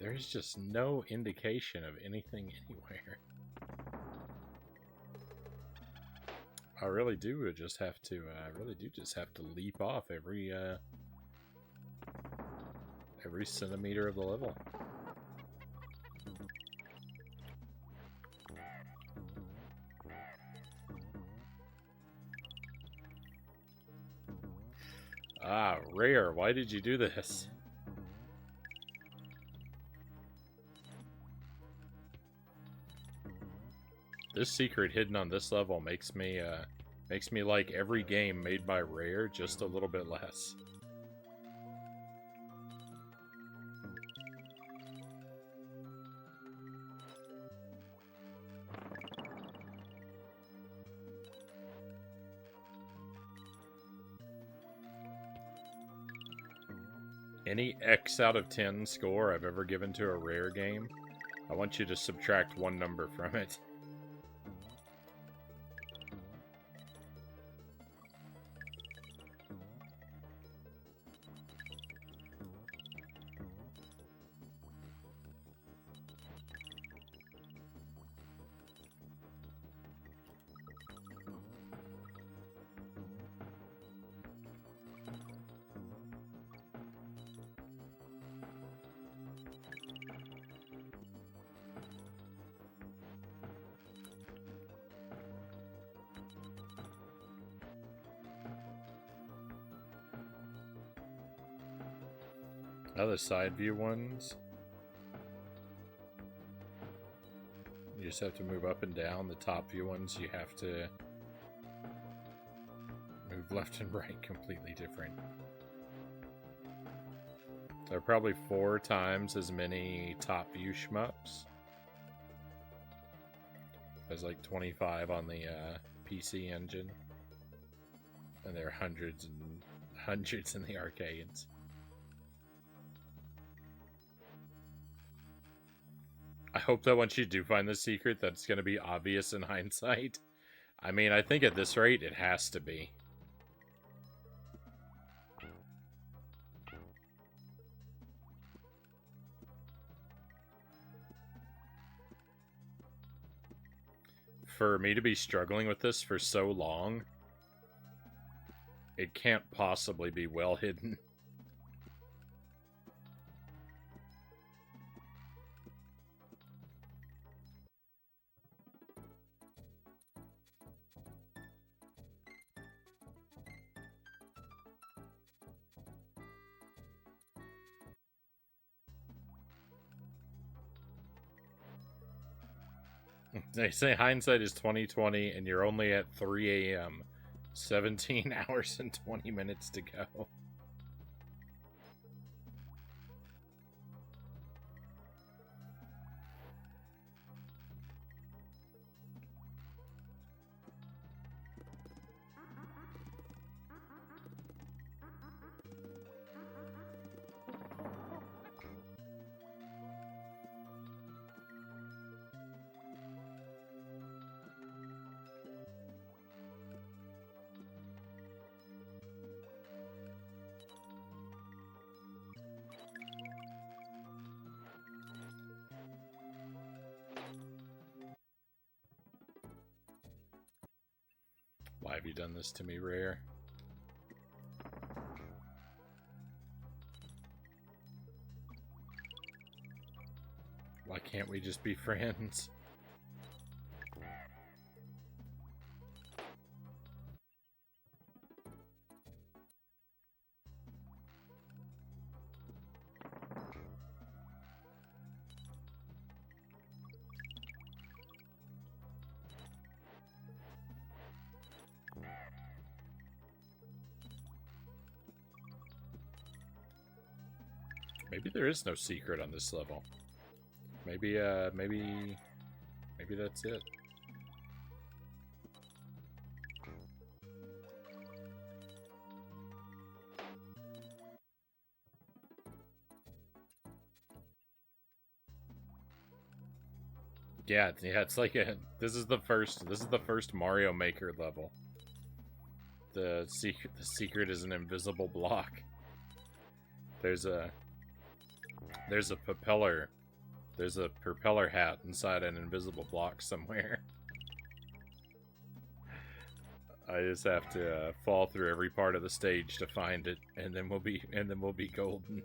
There's just no indication of anything anywhere. I really do just have to. Leap off every centimeter of the level. Ah, Rare, why did you do this? This secret hidden on this level makes me like every game made by Rare just a little bit less. Any X out of 10 score I've ever given to a Rare game, I want you to subtract one number from it. Other side view ones, you just have to move up and down. The top view ones, you have to move left and right, completely different. There are probably 4 times as many top view shmups. There's like 25 on the PC engine, and there are hundreds and hundreds in the arcades. I hope that once you do find the secret, that's going to be obvious in hindsight. I mean, I think at this rate, it has to be. For me to be struggling with this for so long, it can't possibly be well hidden. They say hindsight is 20/20, and you're only at 3 a.m. 17 hours and 20 minutes to go. Why have you done this to me, Rare? Why can't we just be friends? Maybe there is no secret on this level. Maybe that's it. Yeah, it's like this is the first Mario Maker level. The secret is an invisible block. There's a propeller. There's a propeller hat inside an invisible block somewhere. I just have to fall through every part of the stage to find it, and then we'll be golden.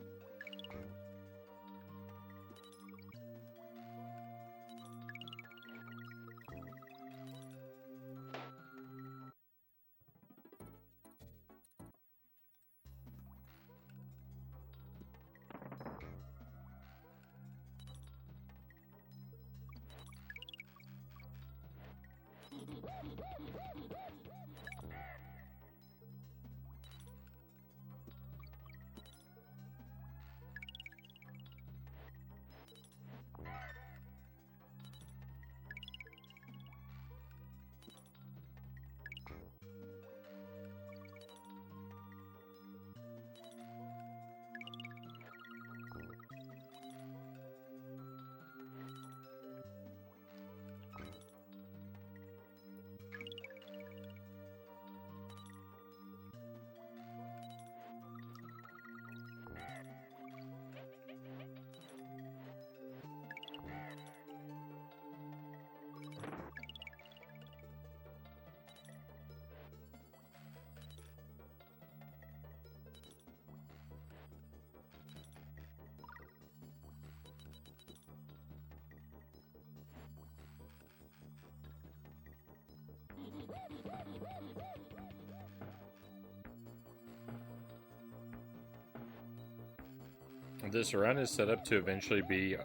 This run is set up to eventually be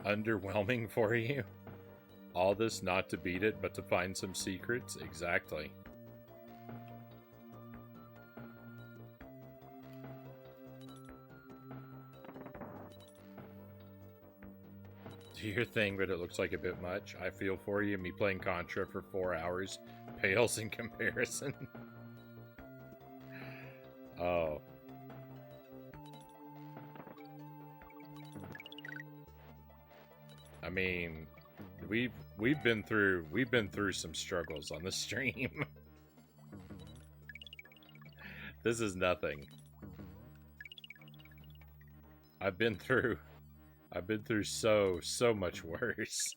underwhelming for you. All this not to beat it, but to find some secrets? Exactly. Do your thing, but it looks like a bit much. I feel for you. Me playing Contra for 4 hours pales in comparison. Oh. I mean, we've been through some struggles on the stream. This is nothing. I've been through so much worse.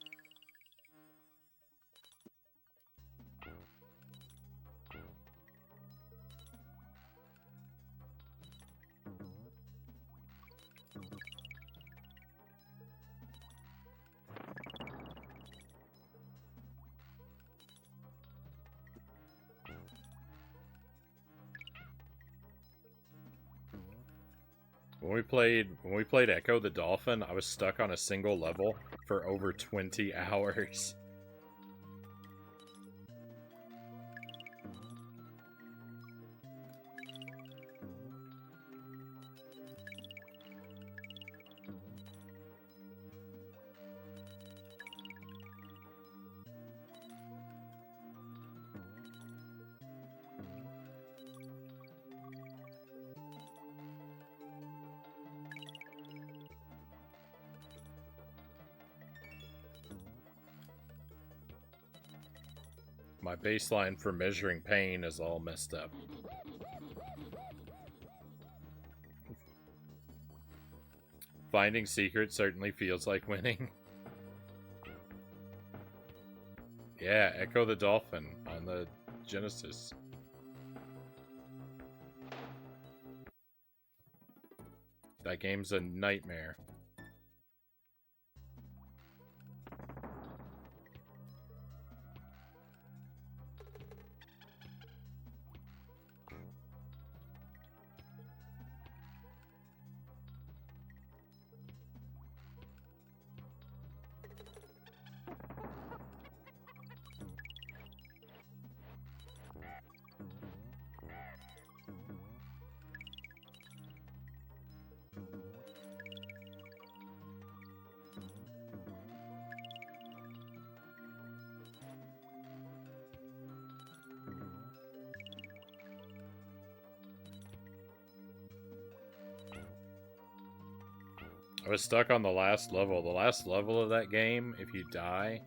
When we played Echo the Dolphin, I was stuck on a single level for over 20 hours. My baseline for measuring pain is all messed up. Finding secrets certainly feels like winning. Yeah, Echo the Dolphin on the Genesis. That game's a nightmare. I was stuck on the last level. The last level of that game, if you die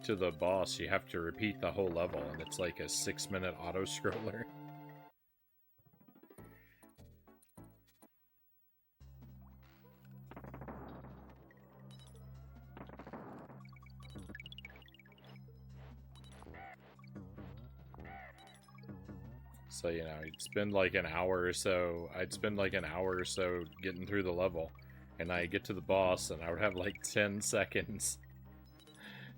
to the boss, you have to repeat the whole level, and it's like a 6-minute auto-scroller. So, you know, I'd spend like an hour or so. I'd spend like an hour or so getting through the level. And I get to the boss, and I would have like 10 seconds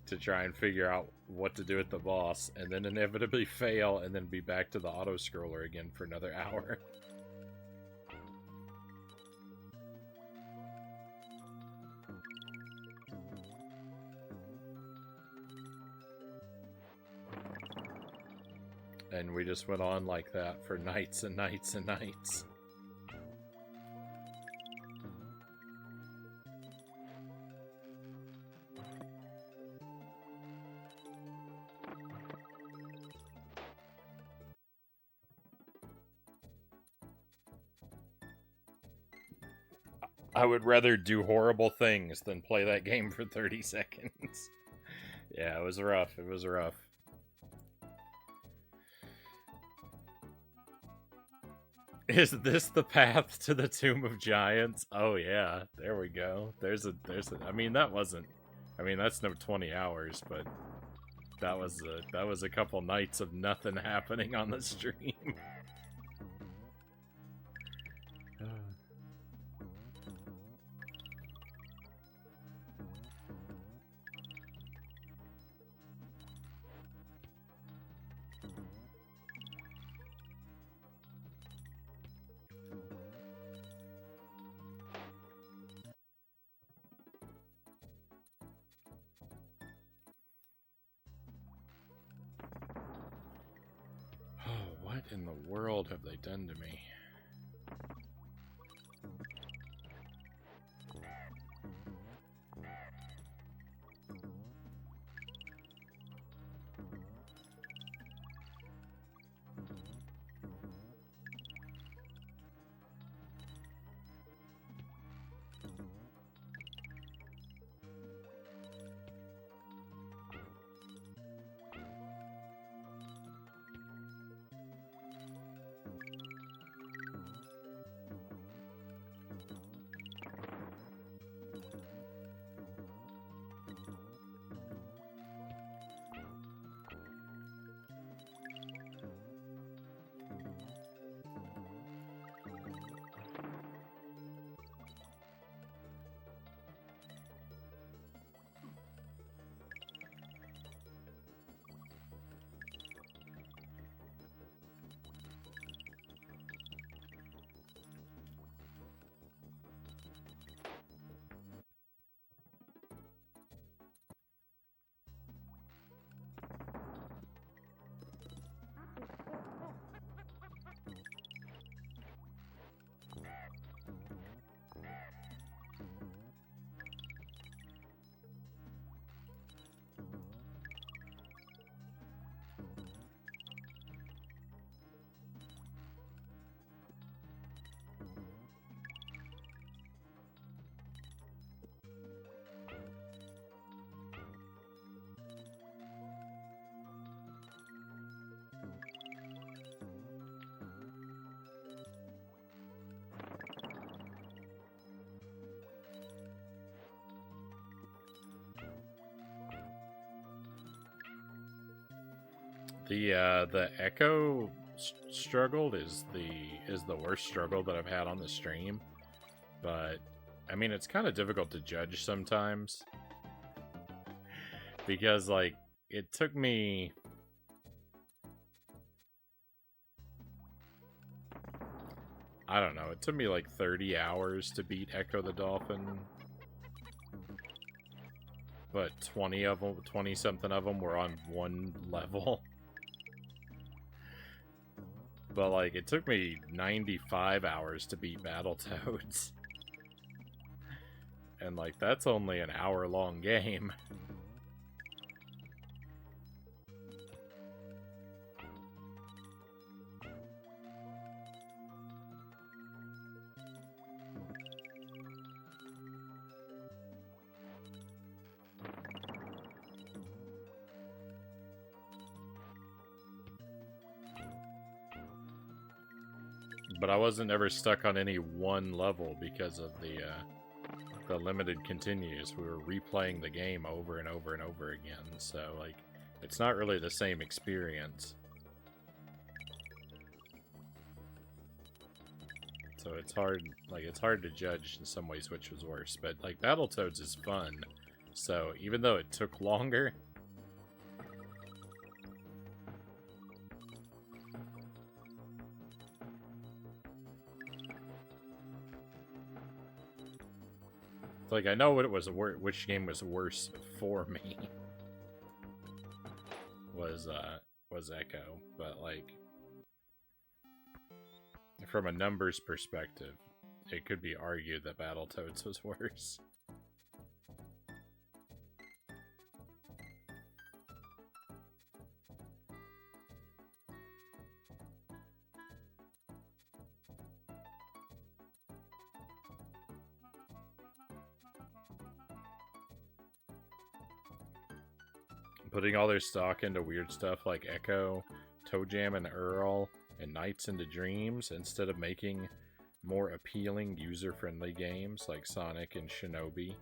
to try and figure out what to do with the boss, and then inevitably fail, and then be back to the auto-scroller again for another hour. And we just went on like that for nights and nights and nights. I would rather do horrible things than play that game for 30 seconds. Yeah, it was rough. It was rough. Is this the path to the Tomb of Giants? Oh yeah, there we go. There's a. I mean, that wasn't. I mean, that's no 20 hours, but that was a couple nights of nothing happening on the stream. What in the world have they done to me? The echo struggle is the worst struggle that I've had on the stream, but I mean it's kind of difficult to judge sometimes because like it took me I don't know, it took me like 30 hours to beat Echo the Dolphin, but 20 something of them were on one level. But, like, it took me 95 hours to beat Battletoads. And, like, that's only an hour-long game. But I wasn't ever stuck on any one level because of the limited continues. We were replaying the game over and over and over again, so like it's not really the same experience. So it's hard to judge in some ways which was worse. But like Battletoads is fun, so even though it took longer, like, I know what it was which game was worse for me was Echo, but like from a numbers perspective, it could be argued that Battletoads was worse. Putting all their stock into weird stuff like Echo, Toe Jam and Earl, and Nights into Dreams instead of making more appealing, user-friendly games like Sonic and Shinobi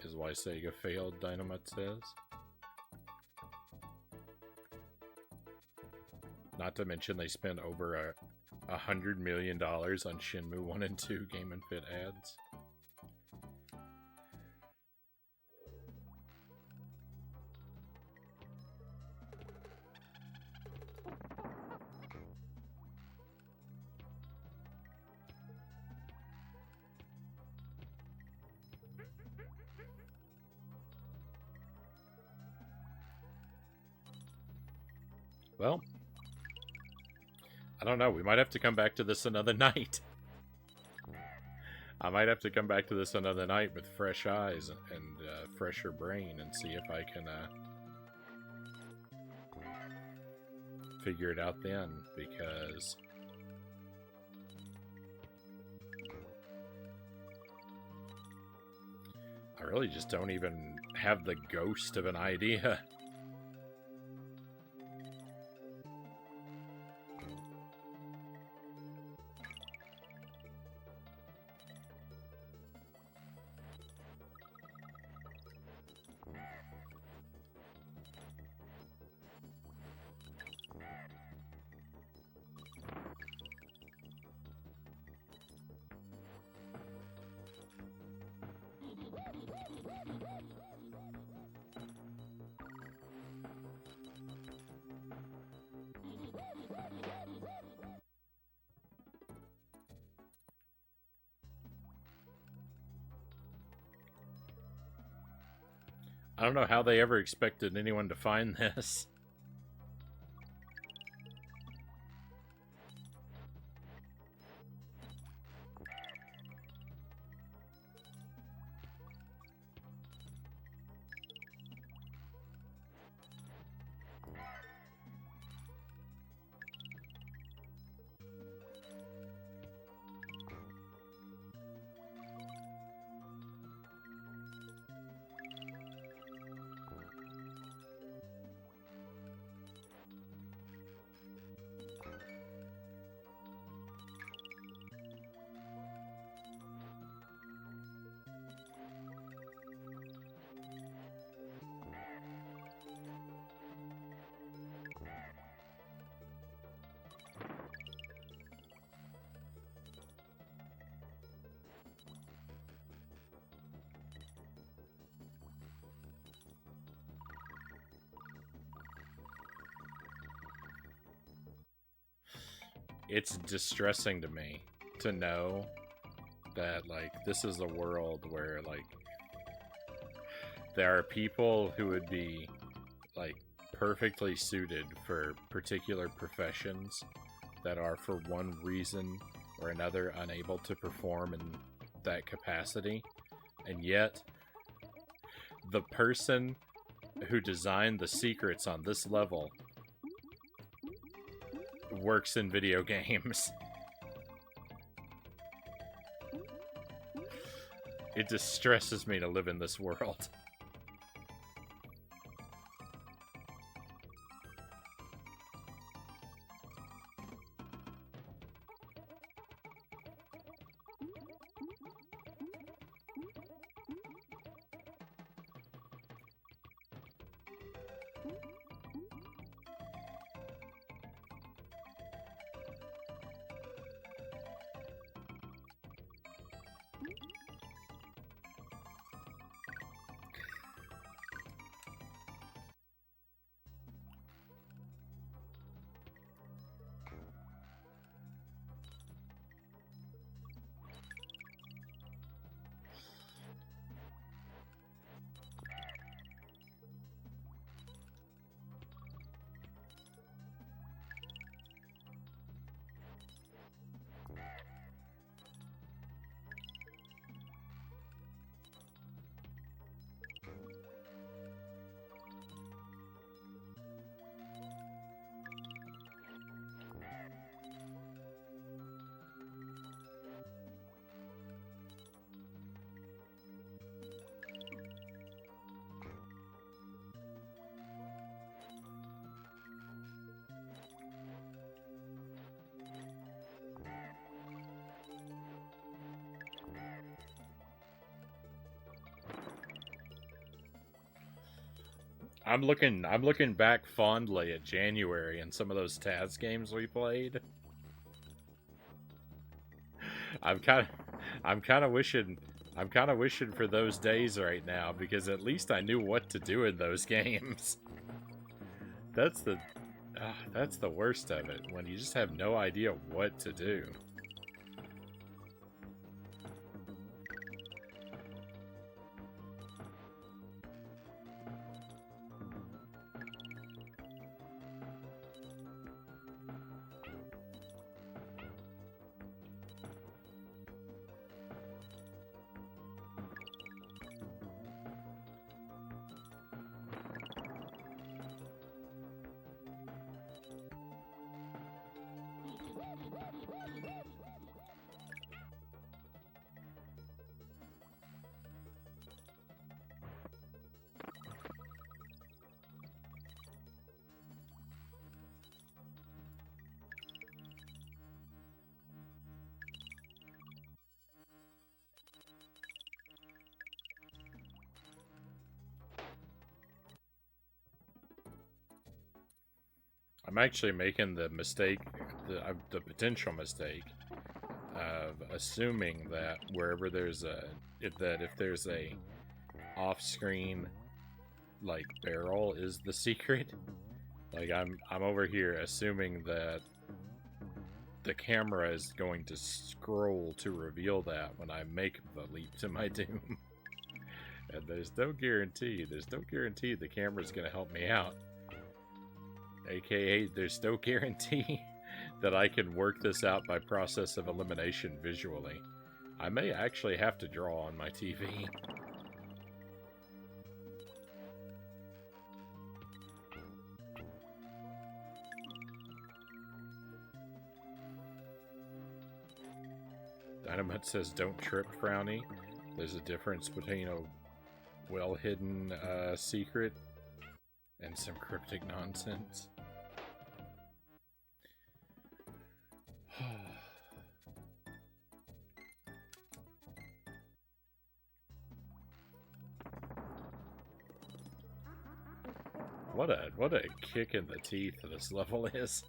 is why Sega failed, Dynamite says. Not to mention they spent over $100 million on Shenmue 1 and 2 Game & Fit ads. Well, I don't know. We might have to come back to this another night. I might have to come back to this another night with fresh eyes and fresher brain and see if I can figure it out then, because I really just don't even have the ghost of an idea. I don't know how they ever expected anyone to find this. it's distressing to me to know that, like, this is a world where, like, there are people who would be, like, perfectly suited for particular professions that are, for one reason or another, unable to perform in that capacity. And yet, the person who designed the secrets on this level works in video games. It distresses me to live in this world. I'm looking back fondly at January and some of those Taz games we played. I'm kind of I'm kind of wishing for those days right now, because at least I knew what to do in those games. That's the worst of it, when you just have no idea what to do. I'm actually making the mistake, the potential mistake, of assuming that wherever there's if there's a off-screen, like, barrel is the secret. Like, I'm over here assuming that the camera is going to scroll to reveal that when I make the leap to my doom. And there's no guarantee the camera's gonna help me out. AKA, there's no guarantee that I can work this out by process of elimination visually. I may actually have to draw on my TV. Dynamite says, don't trip, Frownie. There's a difference between a well-hidden secret and some cryptic nonsense. What a kick in the teeth this level is.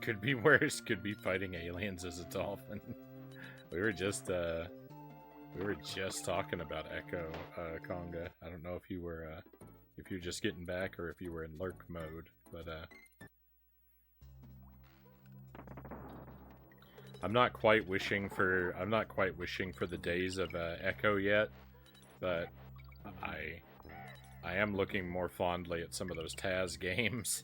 Could be worse. Could be fighting aliens as a dolphin. We were just talking about Echo Conga. I don't know if you were if you're just getting back or if you were in lurk mode, but I'm not quite wishing for the days of Echo yet, but I am looking more fondly at some of those Taz games.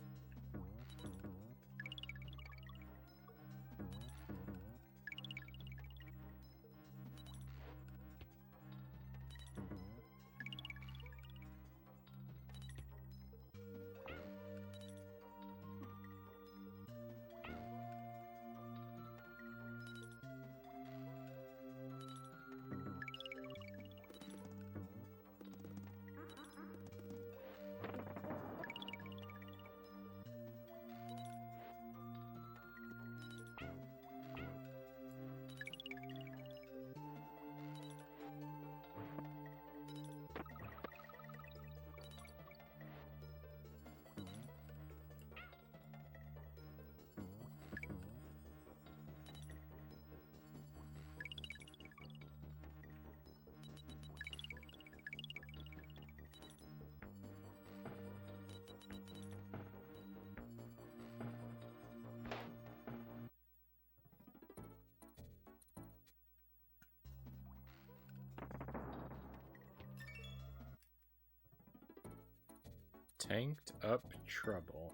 Tanked up trouble.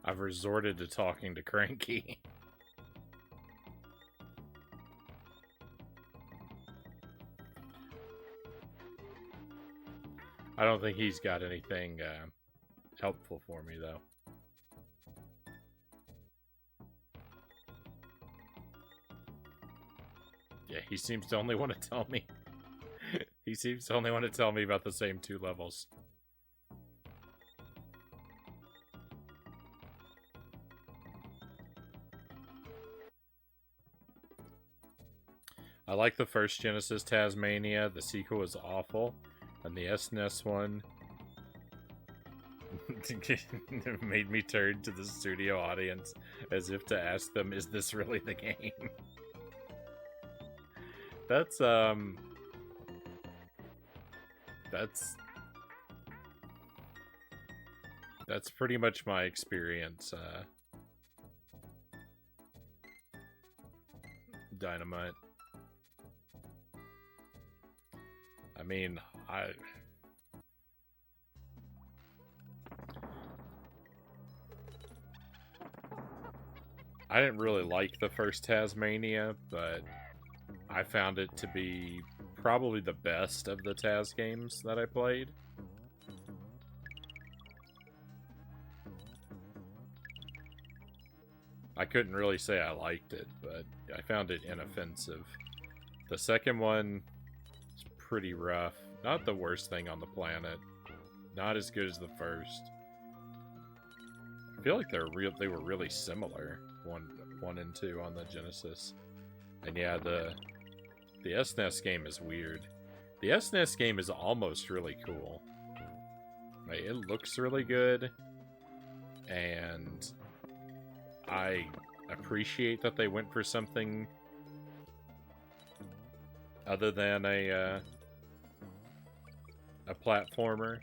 I've resorted to talking to Cranky. I don't think he's got anything helpful for me, though. Yeah, he seems to only want to tell me. He seems to only want to tell me about the same 2 levels. I like the first Genesis Tasmania. The sequel was awful. And the SNES one made me turn to the studio audience as if to ask them, is this really the game? That's pretty much my experience, Dynamite. I mean, I didn't really like the first Tasmania, but I found it to be probably the best of the Taz games that I played. I couldn't really say I liked it, but I found it inoffensive. The second one is pretty rough. Not the worst thing on the planet. Not as good as the first. I feel like they were really similar, one and 2 on the Genesis. And yeah, the SNES game is weird. The SNES game is almost really cool. Like, it looks really good, and I appreciate that they went for something other than a platformer,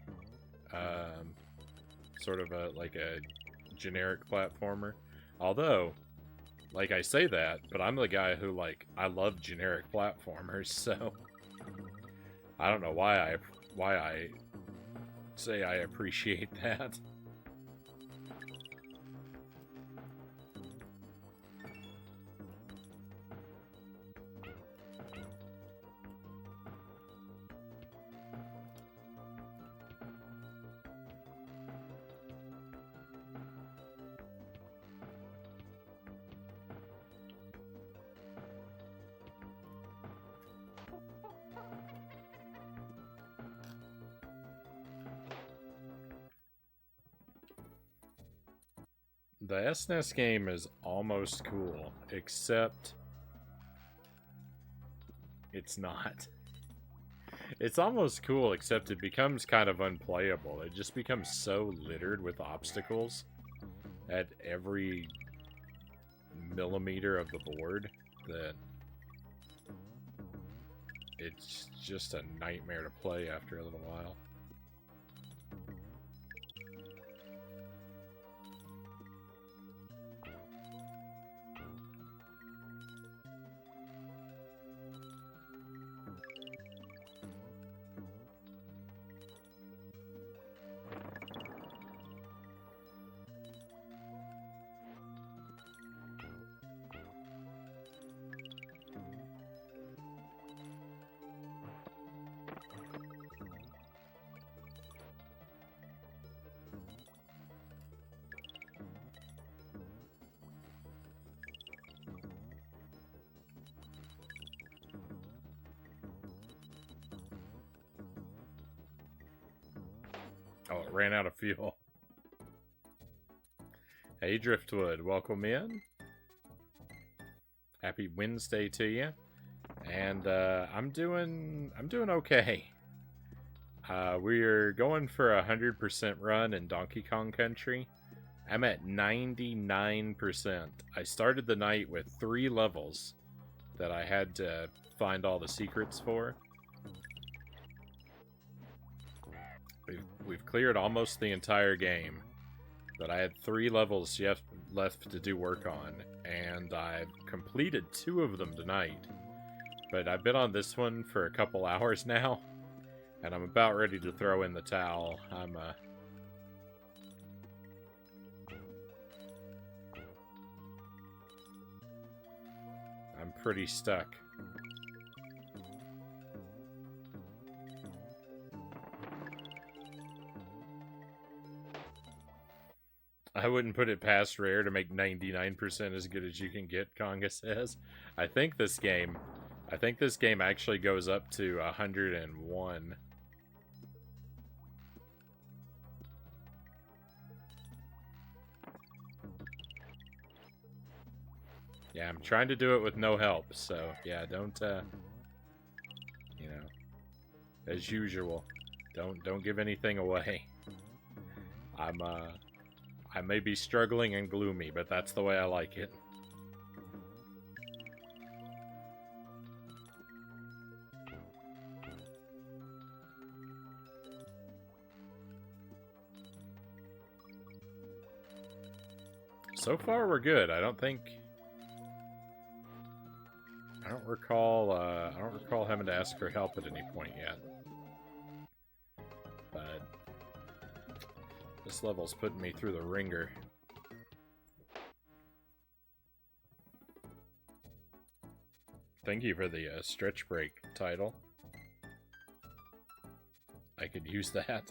sort of like a generic platformer. Although Like, I say that, but I'm the guy who, like, I love generic platformers, so I don't know why I say I appreciate that. The SNES game is almost cool, except it's not. It's almost cool, except it becomes kind of unplayable. It just becomes so littered with obstacles at every millimeter of the board that it's just a nightmare to play after a little while. Oh, it ran out of fuel. Hey, Driftwood, welcome in. Happy Wednesday to you. And I'm doing okay. We're going for 100% run in Donkey Kong Country. I'm at 99%. I started the night with 3 levels that I had to find all the secrets for. We've cleared almost the entire game, but I had 3 levels left to do work on, and I've completed 2 of them tonight. But I've been on this one for a couple hours now, and I'm about ready to throw in the towel. I'm pretty stuck. I wouldn't put it past Rare to make 99% as good as you can get, Conga says. I think this game actually goes up to 101. Yeah, I'm trying to do it with no help, so yeah, don't you know, as usual, don't give anything away. I may be struggling and gloomy, but that's the way I like it. So far, we're good. I don't recall having to ask for help at any point yet. But this level's putting me through the ringer. Thank you for the stretch break title. I could use that.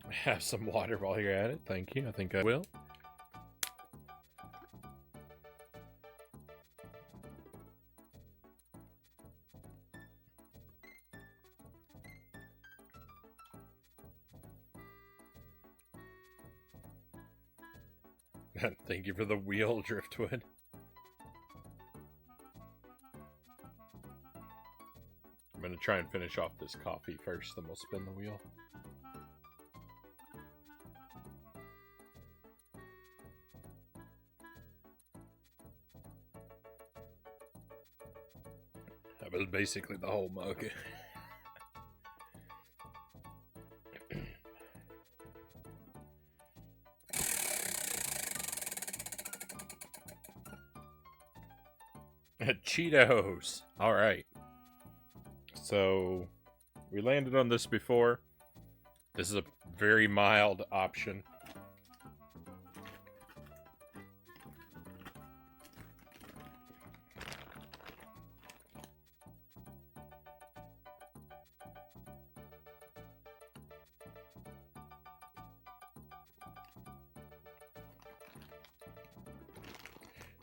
Have some water while you're at it. Thank you. I think I will. Thank you for the wheel, Driftwood. I'm going to try and finish off this coffee first, then we'll spin the wheel. That was basically the whole mug. Cheetos! Alright. So, we landed on this before. This is a very mild option.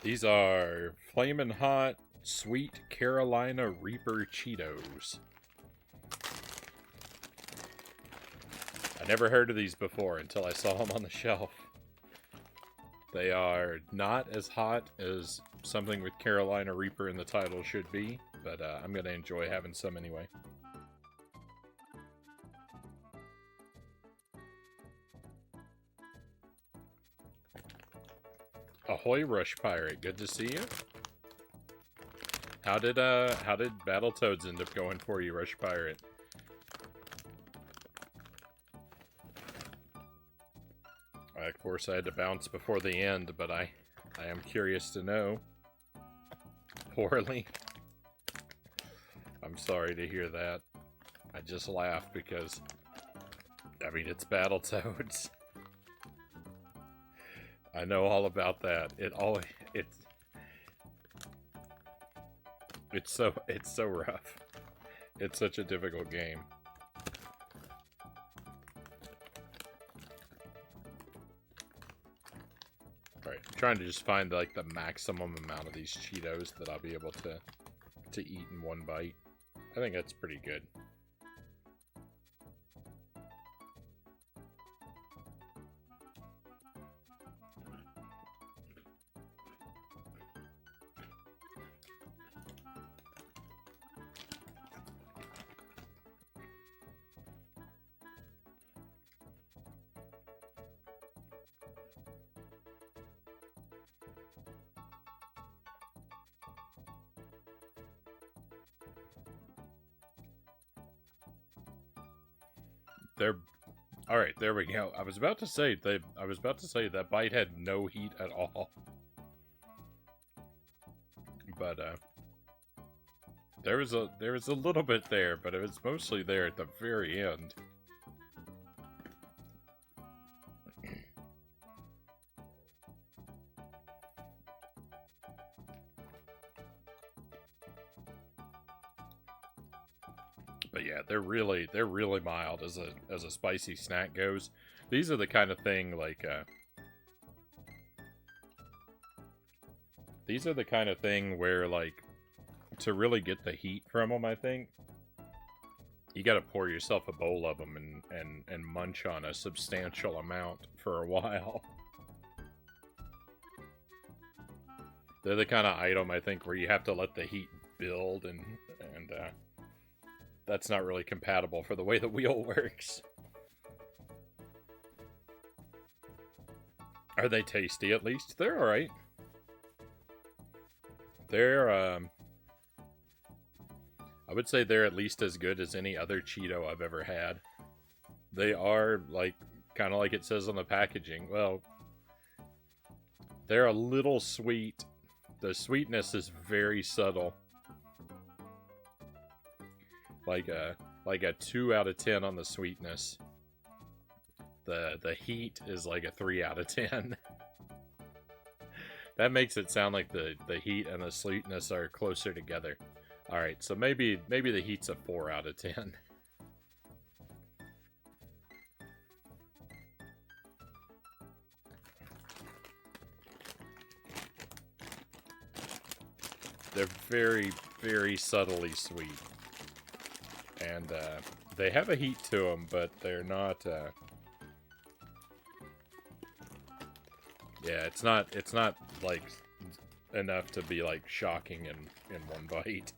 These are Flamin' Hot Sweet Carolina Reaper Cheetos. I never heard of these before until I saw them on the shelf. They are not as hot as something with Carolina Reaper in the title should be, but I'm going to enjoy having some anyway. Ahoy, Rush Pirate. Good to see you. How did Battletoads end up going for you, Rush Pirate? Of course, I had to bounce before the end, but I am curious to know. Poorly. I'm sorry to hear that. I just laughed because, I mean, it's Battletoads. I know all about that. It's so rough. It's such a difficult game. Alright, I'm trying to just find like the maximum amount of these Cheetos that I'll be able to eat in one bite. I think that's pretty good. All right, there we go. I was about to say that bite had no heat at all. But there was a little bit there, but it was mostly there at the very end. But yeah, they're really mild as a spicy snack goes. These are the kind of thing like these are the kind of thing where like to really get the heat from them, I think you got to pour yourself a bowl of them and munch on a substantial amount for a while. They're the kind of item I think where you have to let the heat build and that's not really compatible for the way the wheel works. Are they tasty at least? They're alright. They're, I would say they're at least as good as any other Cheeto I've ever had. They are, like, kind of like it says on the packaging. Well, they're a little sweet. The sweetness is very subtle. Like a 2 out of 10 on the sweetness. The heat is like a 3 out of 10. That makes it sound like the heat and the sweetness are closer together. Alright, so maybe the heat's a 4 out of 10. They're very, very subtly sweet. And they have a heat to them, but they're not... yeah, it's not like enough to be like shocking in one bite.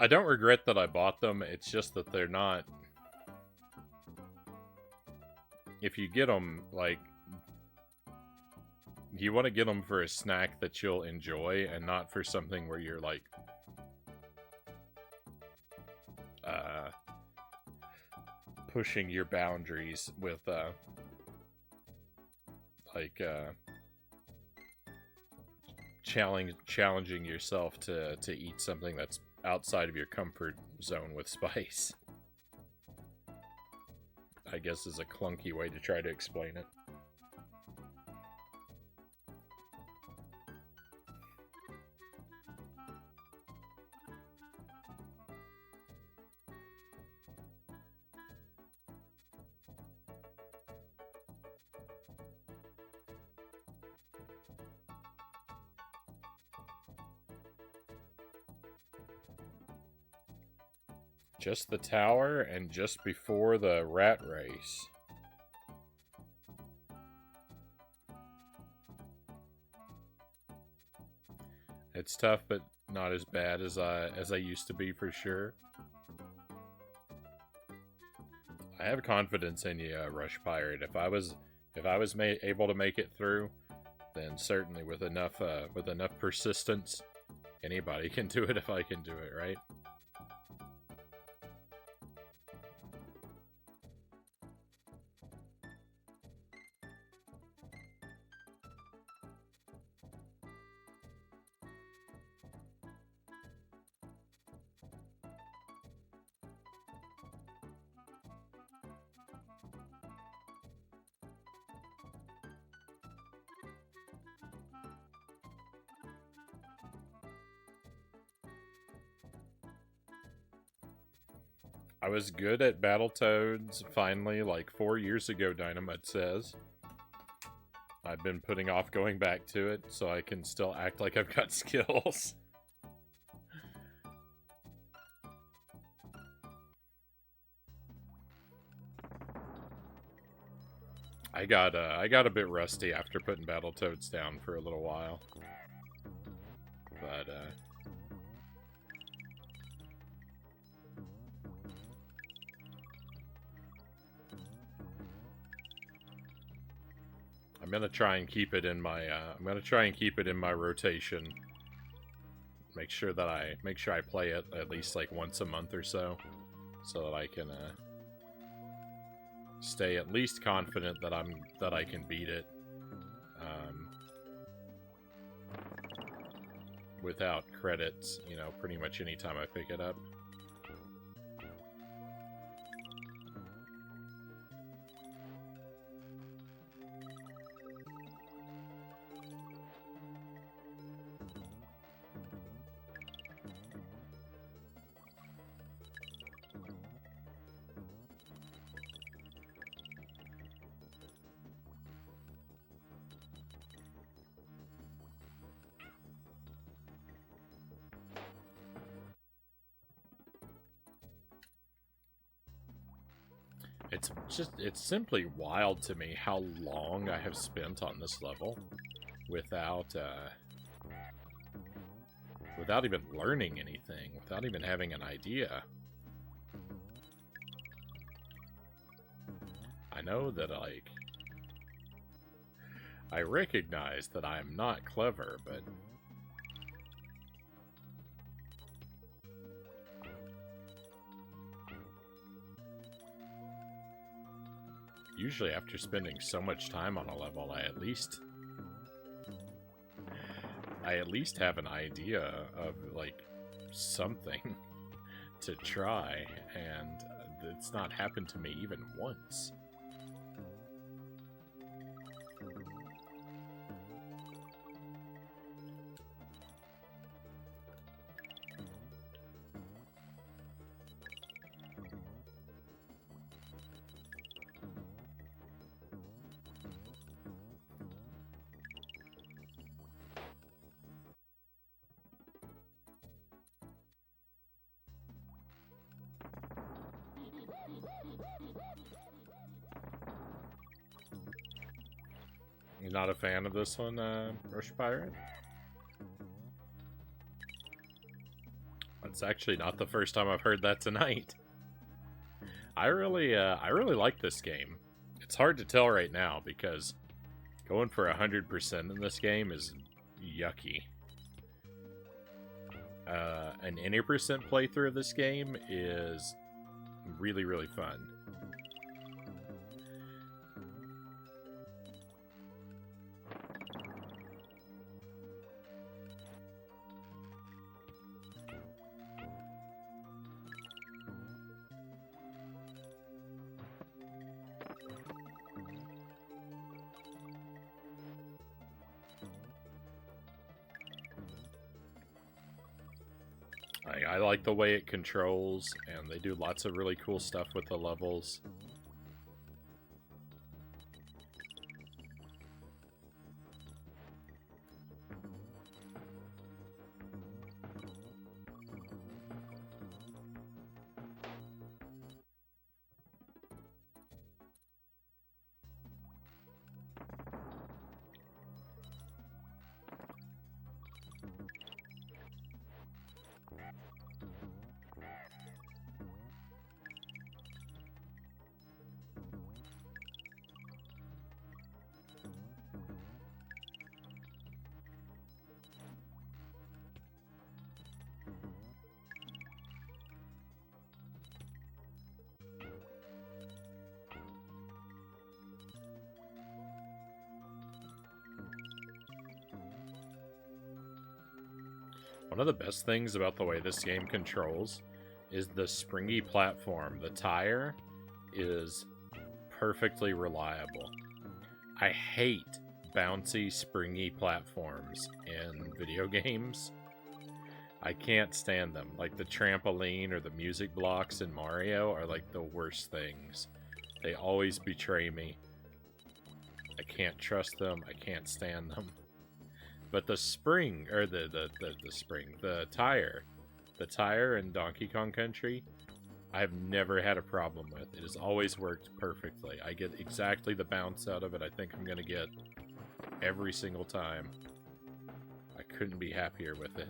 I don't regret that I bought them. It's just that they're not... if you get them, like... you want to get them for a snack that you'll enjoy and not for something where you're, like... pushing your boundaries with, like, challenging yourself to eat something that's outside of your comfort zone with spice. I guess is a clunky way to try to explain it. Just the tower and just before the rat race. It's tough, but not as bad as I used to be for sure. I have confidence in you, Rush Pirate. If I was able to make it through, then certainly with enough persistence, anybody can do it if I can do it, right? I was good at Battletoads, finally, like 4 years ago, Dynamite says. I've been putting off going back to it, so I can still act like I've got skills. I got a bit rusty after putting Battletoads down for a little while. But, I'm gonna try and keep it in my rotation. Make sure I play it at least like once a month or so that I can stay at least confident that I can beat it without credits, you know, pretty much anytime I pick it up. It's simply wild to me how long I have spent on this level without even learning anything, without even having an idea. I know that, like, I recognize that I'm not clever, but usually after spending so much time on a level, I at least have an idea of, like, something to try, and it's not happened to me even once. You're not a fan of this one, Rush Pirate? It's actually not the first time I've heard that tonight. I really like this game. It's hard to tell right now because going for 100% in this game is yucky. An any percent playthrough of this game is really, really fun. I like the way it controls, and they do lots of really cool stuff with the levels. One of the best things about the way this game controls is the springy platform. The tire is perfectly reliable. I hate bouncy, springy platforms in video games. I can't stand them. Like the trampoline or the music blocks in Mario are like the worst things. They always betray me. I can't trust them. I can't stand them. But the spring, or the tire in Donkey Kong Country, I've never had a problem with. It has always worked perfectly. I get exactly the bounce out of it I think I'm going to get every single time. I couldn't be happier with it.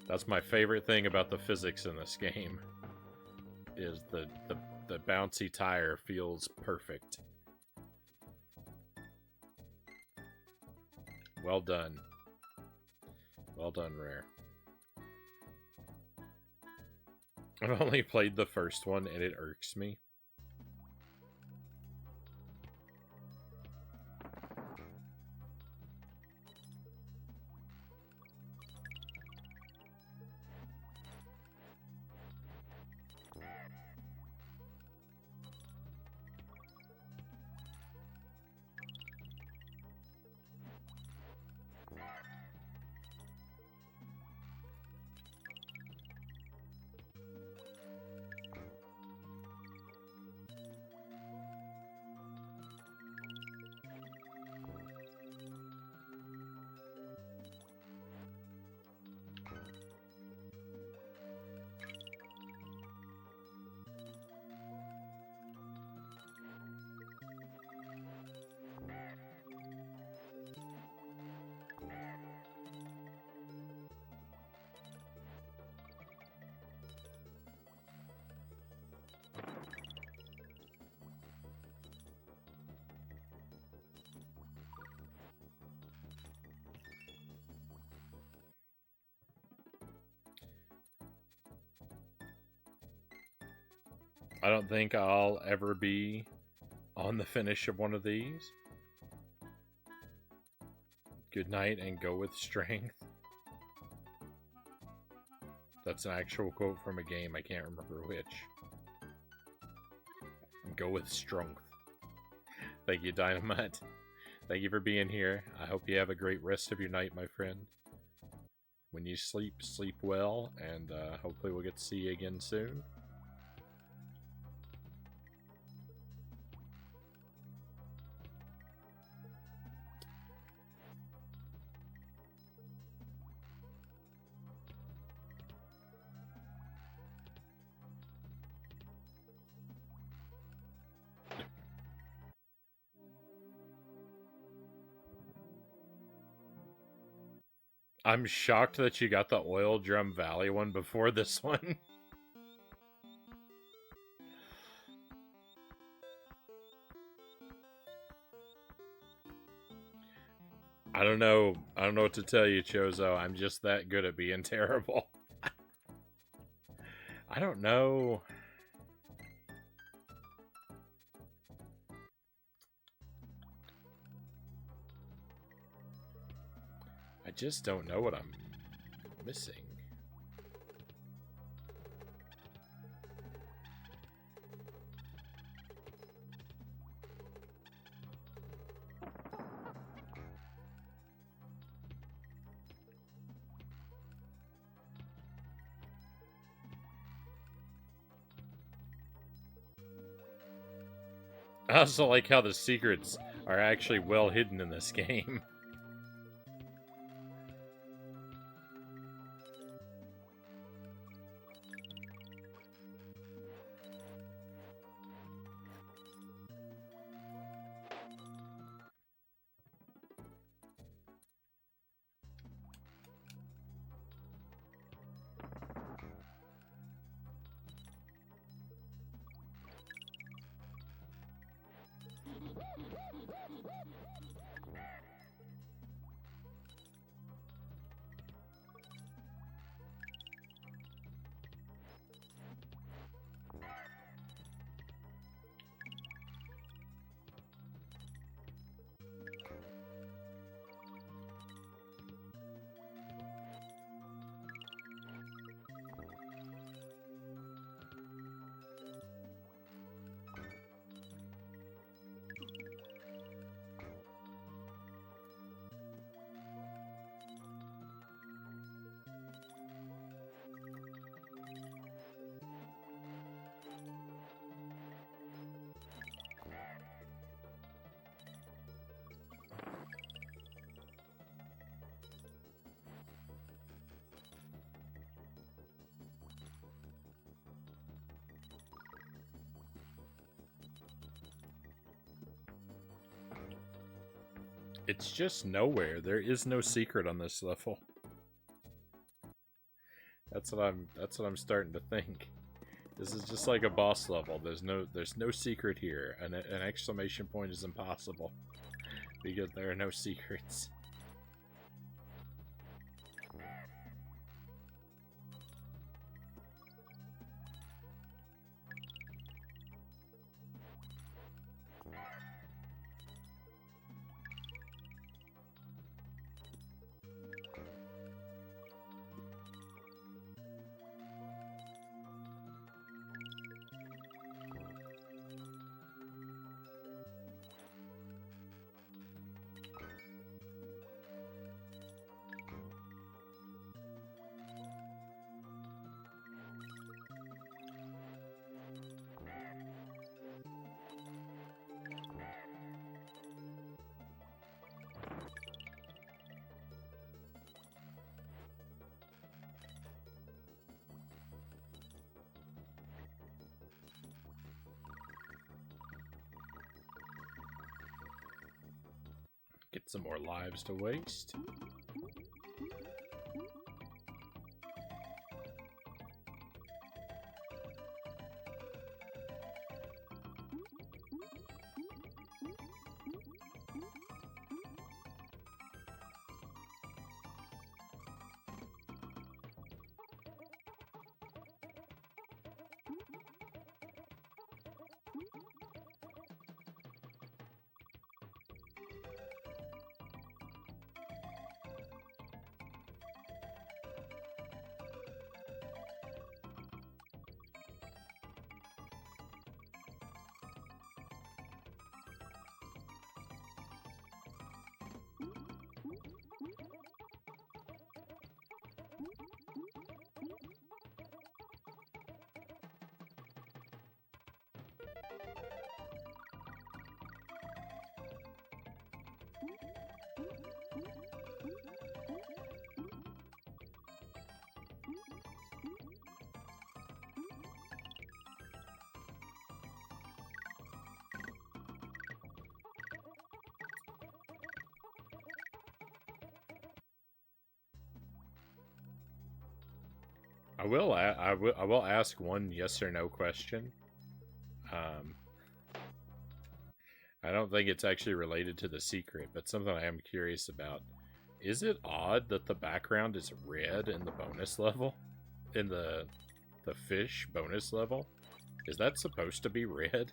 That's my favorite thing about the physics in this game, is the bouncy tire feels perfect. Well done. Well done, Rare. I've only played the first one, and it irks me. I don't think I'll ever be on the finish of one of these. Good night and go with strength. That's an actual quote from a game. I can't remember which. Go with strength. Thank you, Dynamite. Thank you for being here. I hope you have a great rest of your night, my friend. When you sleep, sleep well, and hopefully we'll get to see you again soon. I'm shocked that you got the Oil Drum Valley one before this one. I don't know. I don't know what to tell you, Chozo. I'm just that good at being terrible. I don't know. I just don't know what I'm missing. I also like how the secrets are actually well hidden in this game. It's just nowhere. There is no secret on this level. That's what I'm starting to think. This is just like a boss level. There's no secret here. An exclamation point is impossible because there are no secrets. Get some more lives to waste. I will ask one yes or no question. Um, I don't think it's actually related to the secret, but something I am curious about. Is it odd that the background is red in the bonus level? In the fish bonus level? Is that supposed to be red?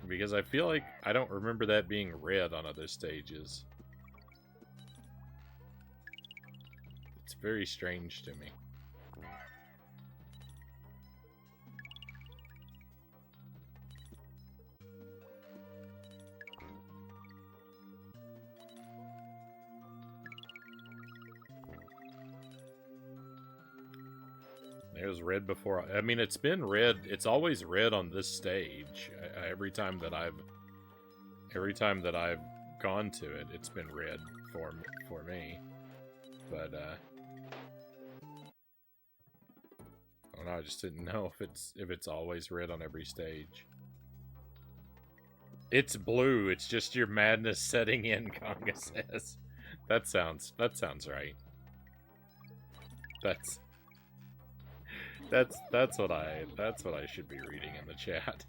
Because I feel like I don't remember that being red on other stages. It's very strange to me. It was red before. I mean, it's been red. It's always red on this stage. Every time that I've gone to it, it's been red for me. But I don't know. I just didn't know if it's always red on every stage. It's blue. It's just your madness setting in. Conga says. That sounds right. That's what I should be reading in the chat.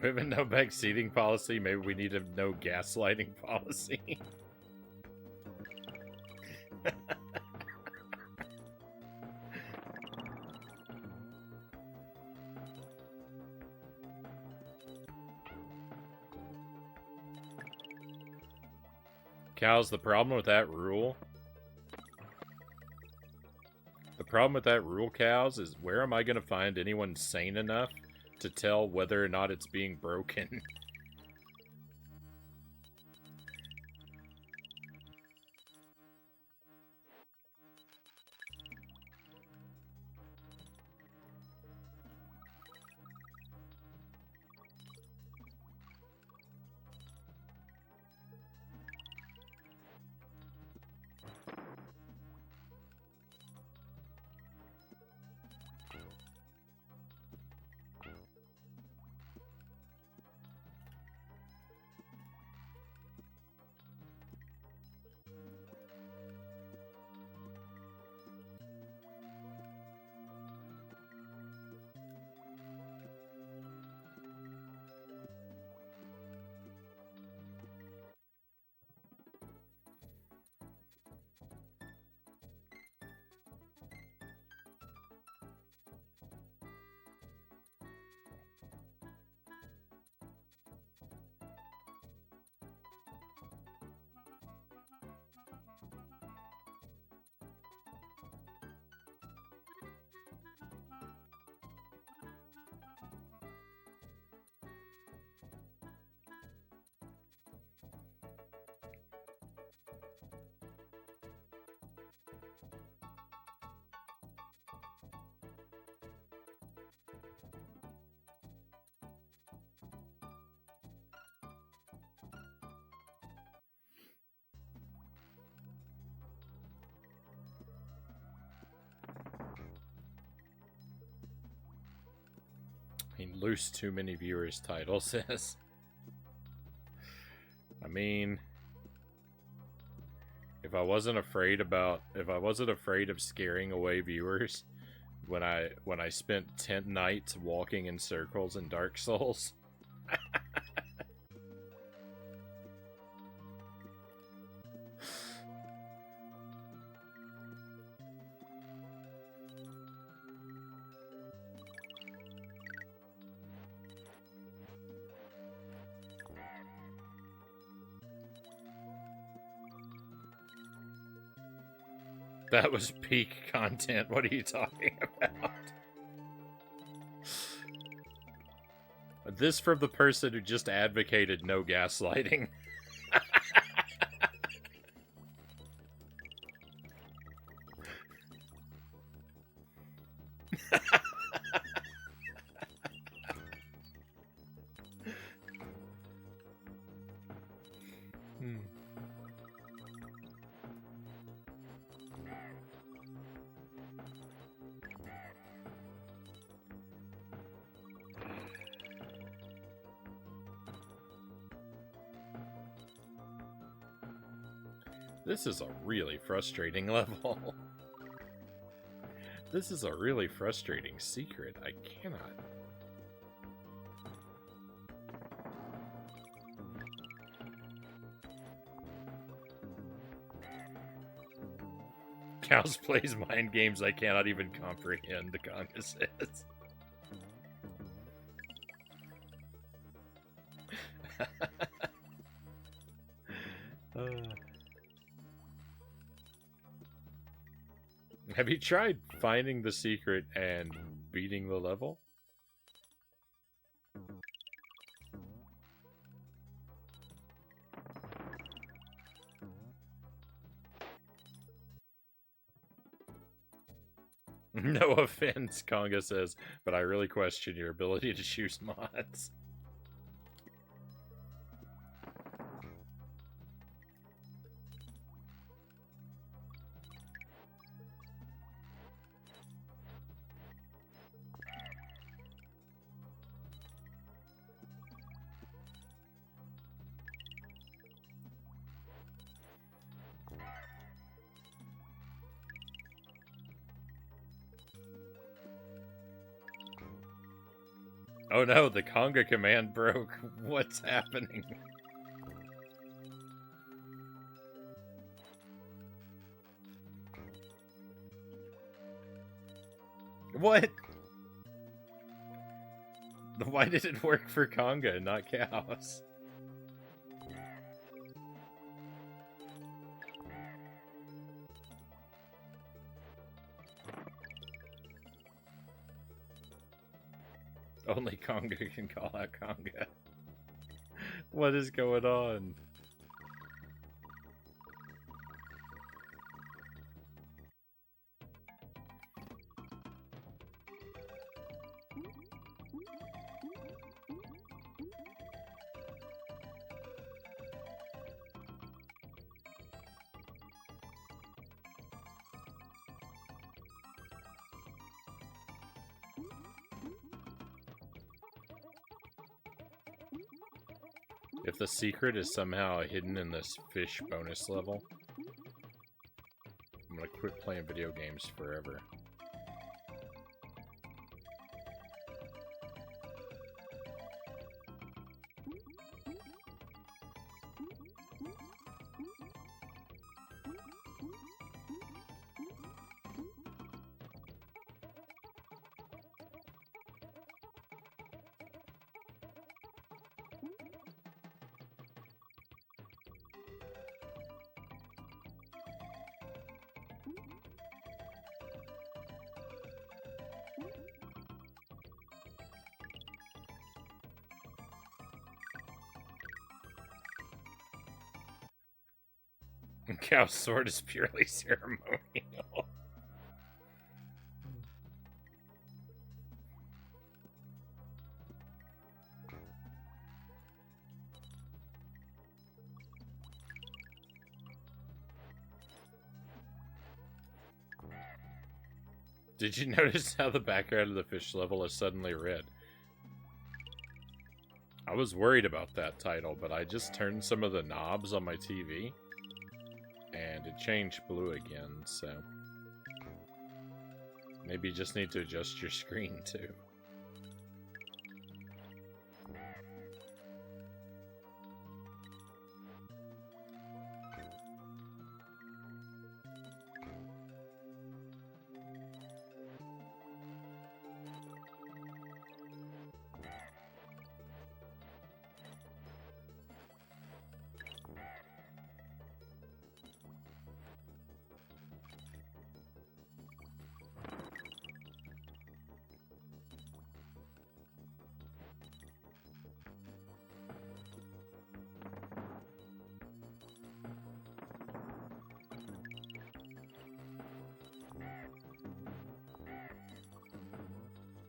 We have a no back seating policy. Maybe we need a no gaslighting policy. Cows, the problem with that rule... The problem with that rule, Cows, is where am I going to find anyone sane enough to tell whether or not it's being broken? mean, loose too many viewers title says. I mean, if I wasn't afraid of scaring away viewers when I spent 10 nights walking in circles in Dark Souls. That was peak content. What are you talking about? This from the person who just advocated no gaslighting. This is a really frustrating level. This is a really frustrating secret. I cannot. Cows plays mind games I cannot even comprehend, the Conga says. Have you tried finding the secret and beating the level? No offense, Conga says, but I really question your ability to choose mods. Oh no, the Conga command broke. What's happening? What? Why did it work for Conga and not cows? Only Conga can call out Conga. What is going on? If the secret is somehow hidden in this fish bonus level, I'm gonna quit playing video games forever. Cow's sword is purely ceremonial. Did you notice how the background of the fish level is suddenly red? I was worried about that title, but I just turned some of the knobs on my TV, and it changed blue again, so... Maybe you just need to adjust your screen, too.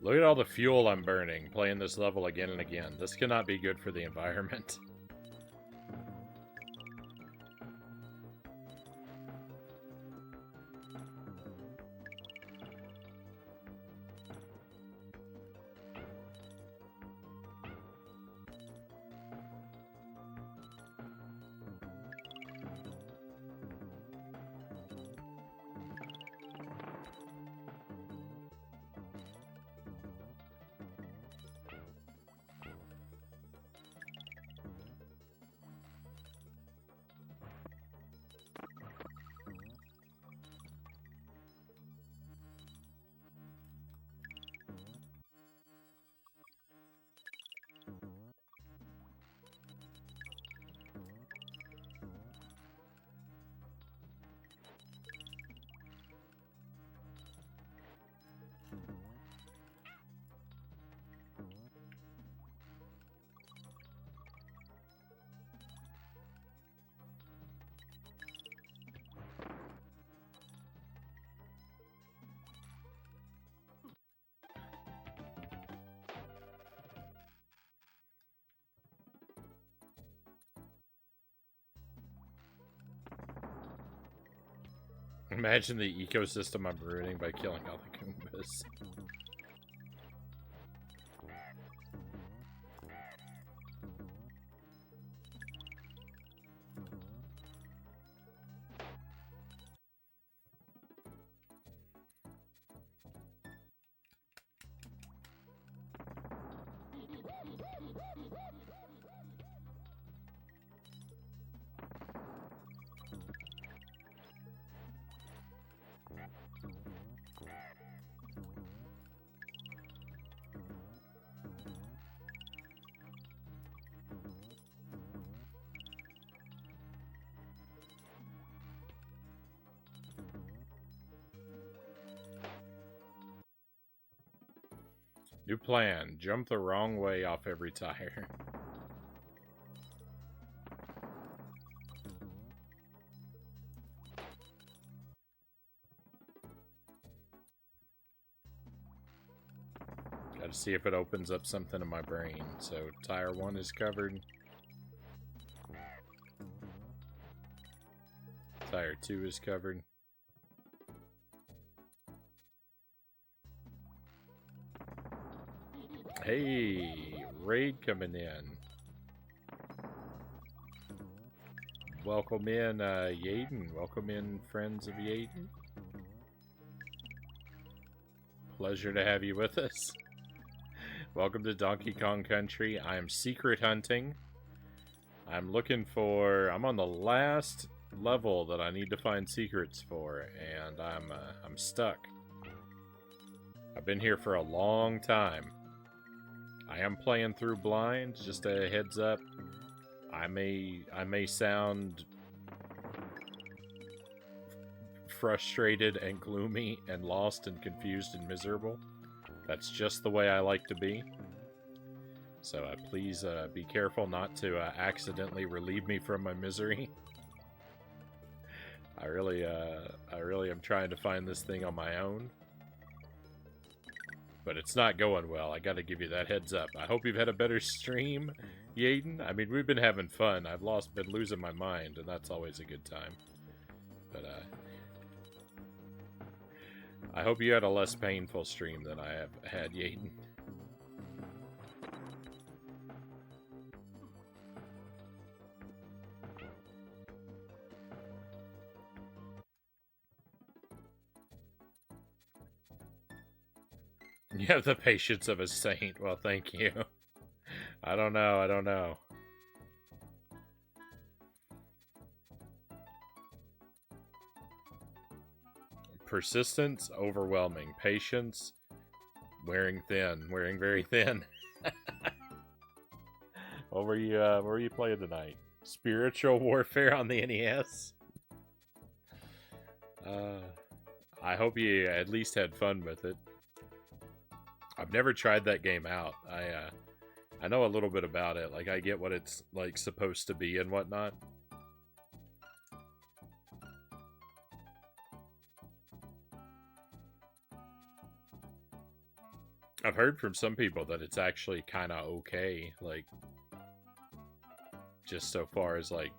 Look at all the fuel I'm burning, playing this level again and again. This cannot be good for the environment. Imagine the ecosystem I'm ruining by killing all the Goombas. New plan. Jump the wrong way off every tire. Gotta see if it opens up something in my brain. So, tire 1 is covered. Tire 2 is covered. Hey, raid coming in. Welcome in, Yaden. Welcome in, friends of Yaden. Pleasure to have you with us. Welcome to Donkey Kong Country. I am secret hunting. I'm looking for... I'm on the last level that I need to find secrets for, and I'm stuck. I've been here for a long time. I am playing through blind, just a heads up. I may sound frustrated and gloomy and lost and confused and miserable. That's just the way I like to be. So please be careful not to accidentally relieve me from my misery. I really am trying to find this thing on my own. But it's not going well. I gotta give you that heads up. I hope you've had a better stream, Yaden. I mean, we've been having fun. I've been losing my mind, and that's always a good time. But, I hope you had a less painful stream than I have had, Yaden. You have the patience of a saint. Well, thank you. I don't know. I don't know. Persistence, overwhelming. Patience, wearing thin. Wearing very thin. What were you playing tonight? Spiritual Warfare on the NES? I hope you at least had fun with it. I've never tried that game out. I know a little bit about it. Like, I get what it's like supposed to be and whatnot. I've heard from some people that it's actually kind of okay, like, just so far as, like,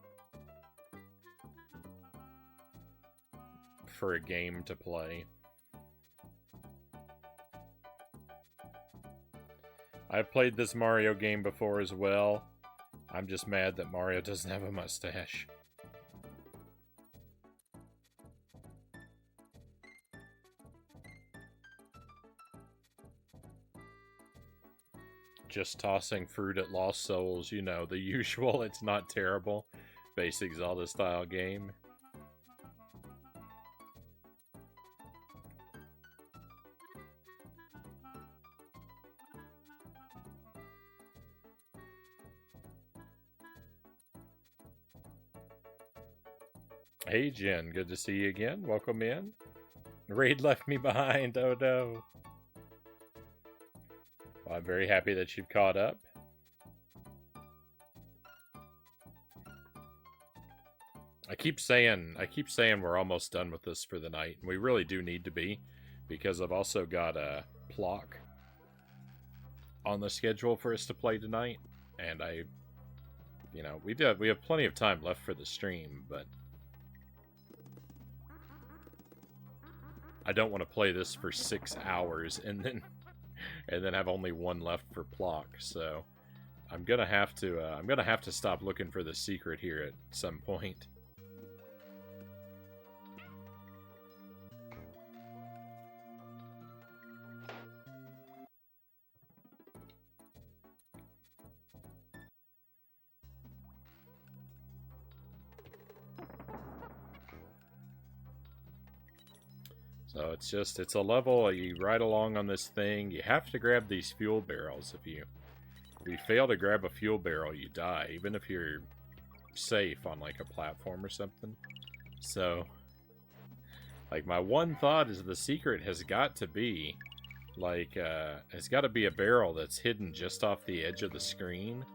for a game to play. I've played this Mario game before as well. I'm just mad that Mario doesn't have a mustache. Just tossing fruit at lost souls, you know, the usual. It's not terrible. Basic Zelda style game. Hey Jen, good to see you again. Welcome in. Raid left me behind, oh no. Well, I'm very happy that you've caught up. I keep saying we're almost done with this for the night. We really do need to be, because I've also got a Plock on the schedule for us to play tonight, and we have plenty of time left for the stream, but I don't want to play this for 6 hours and then have only one left for Plock. So I'm gonna have to stop looking for the secret here at some point. So it's a level, you ride along on this thing, you have to grab these fuel barrels. If you fail to grab a fuel barrel, you die, even if you're safe on like a platform or something. So, like, my one thought is the secret has got to be, like, it's got to be a barrel that's hidden just off the edge of the screen,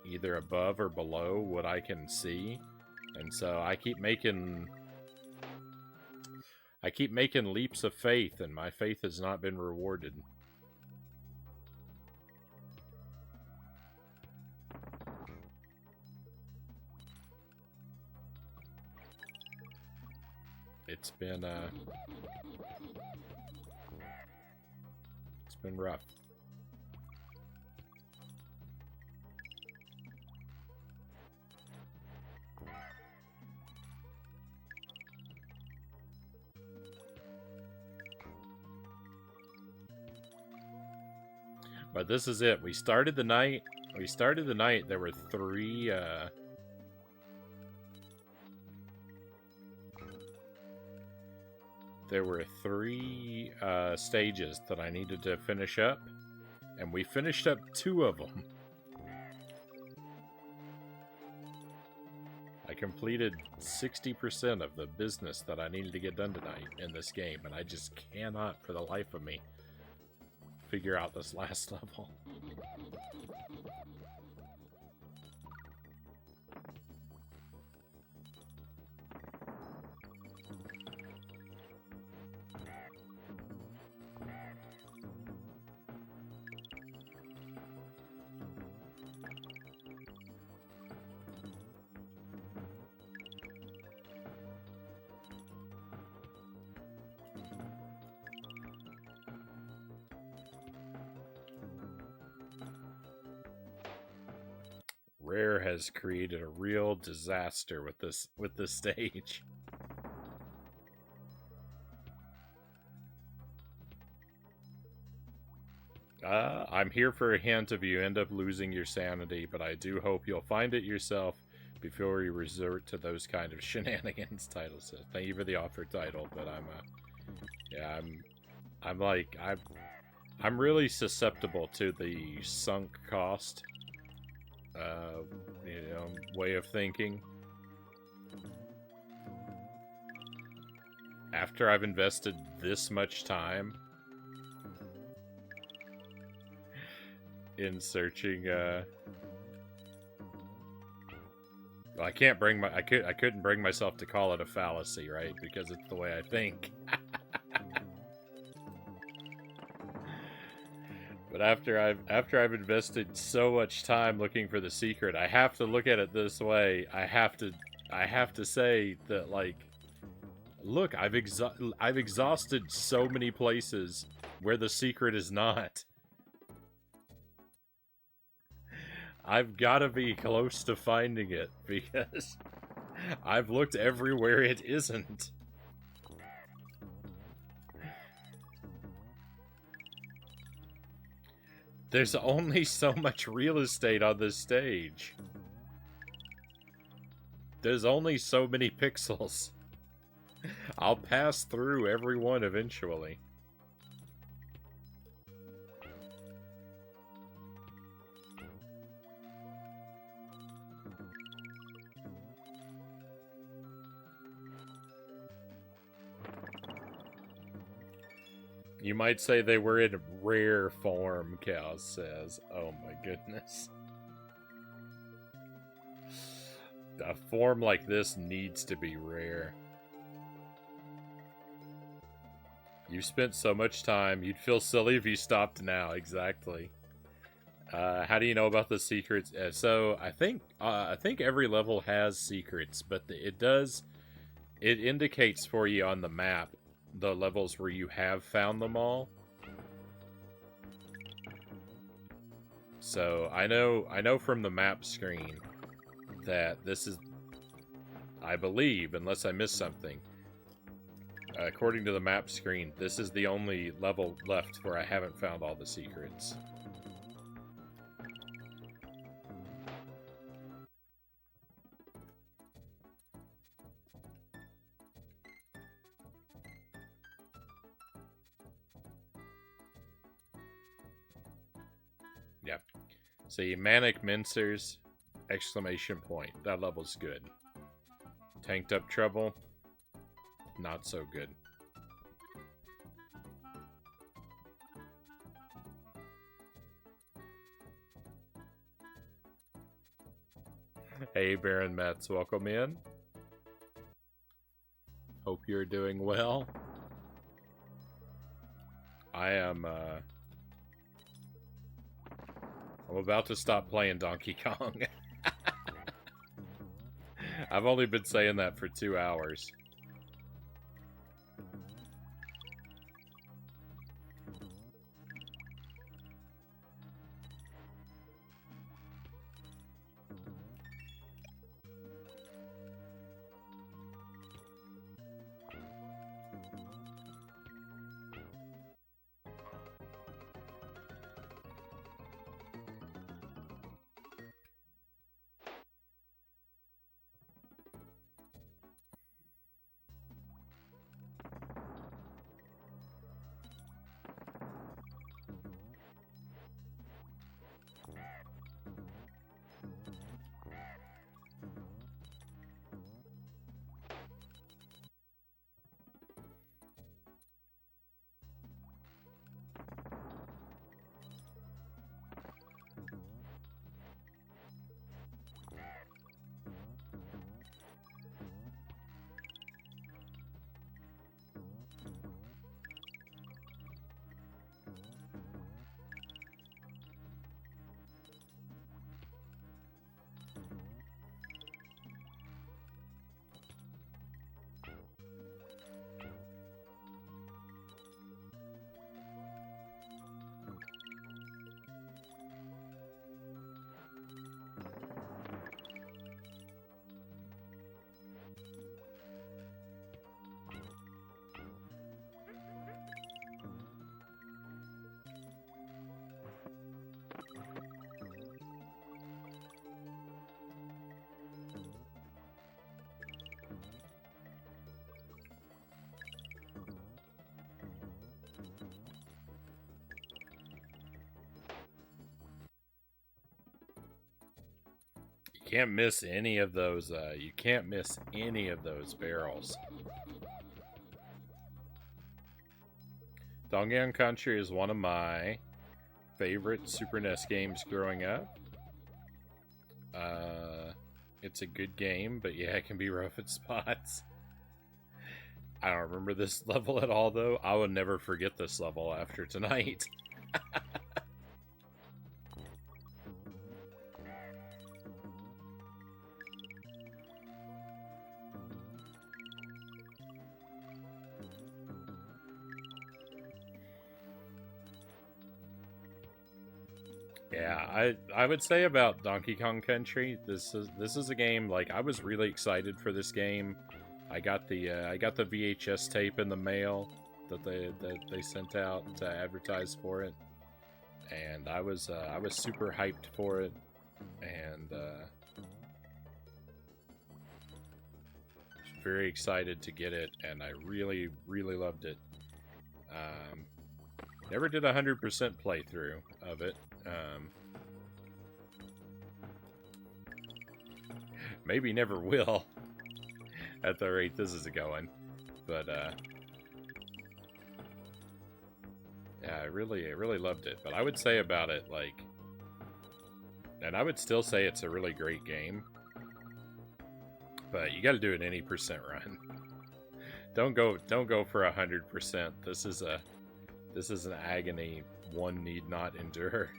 either above or below what I can see. And so I keep making leaps of faith, and my faith has not been rewarded. It's been rough. But this is it. We started the night. There were three. There were three stages that I needed to finish up, and we finished up 2 of them. I completed 60% of the business that I needed to get done tonight in this game, and I just cannot, for the life of me, figure out this last level. Rare has created a real disaster with this stage. I'm here for a hint if you end up losing your sanity, but I do hope you'll find it yourself before you resort to those kind of shenanigans. Title says, "Thank you for the offer, title." But yeah, I'm like, I'm really susceptible to the sunk cost, uh, way of thinking. After I've invested this much time in searching, well, I couldn't bring myself to call it a fallacy, right? Because it's the way I think. But after I've invested so much time looking for the secret, I have to look at it this way. I have to say that, like, look, I've exhausted so many places where the secret is not. I've got to be close to finding it because I've looked everywhere it isn't. There's only so much real estate on this stage. There's only so many pixels. I'll pass through every one eventually. You might say they were in rare form, Chaos says. Oh my goodness. A form like this needs to be rare. You've spent so much time, you'd feel silly if you stopped now, exactly. How do you know about the secrets? So I think every level has secrets, but it indicates for you on the map the levels where you have found them all. So I know from the map screen that this is, I believe, unless I missed something, according to the map screen, this is the only level left where I haven't found all the secrets. Yep. See, Manic Mincers, exclamation point. That level's good. Tanked Up Trouble, not so good. Hey, Baron Metz, welcome in. Hope you're doing well. I'm about to stop playing Donkey Kong. I've only been saying that for 2 hours. can't miss any of those. You can't miss any of those barrels. Donkey Kong Country is one of my favorite Super NES games growing up. It's a good game, but yeah, it can be rough at spots. I don't remember this level at all, though. I would never forget this level after tonight. Yeah, I would say about Donkey Kong Country, this is a game, like, I was really excited for this game. I got the VHS tape in the mail that they sent out to advertise for it, and I was super hyped for it, and very excited to get it, and I really loved it. Never did a 100% playthrough of it. Maybe never will at the rate this is going, but yeah, I really loved it. But I would say about it, like, and I would still say it's a really great game, but you got to do an any percent run. Don't go for 100%. This is an agony one need not endure.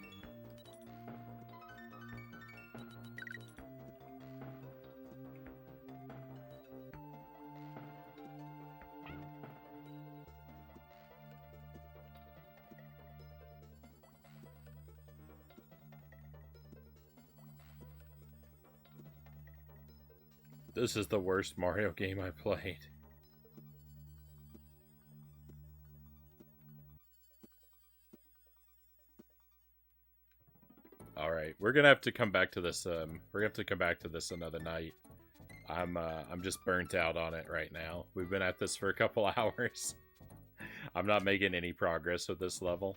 This is the worst Mario game I played. All right, we're gonna have to come back to this. We're gonna have to come back to this another night. I'm just burnt out on it right now. We've been at this for a couple hours. I'm not making any progress with this level.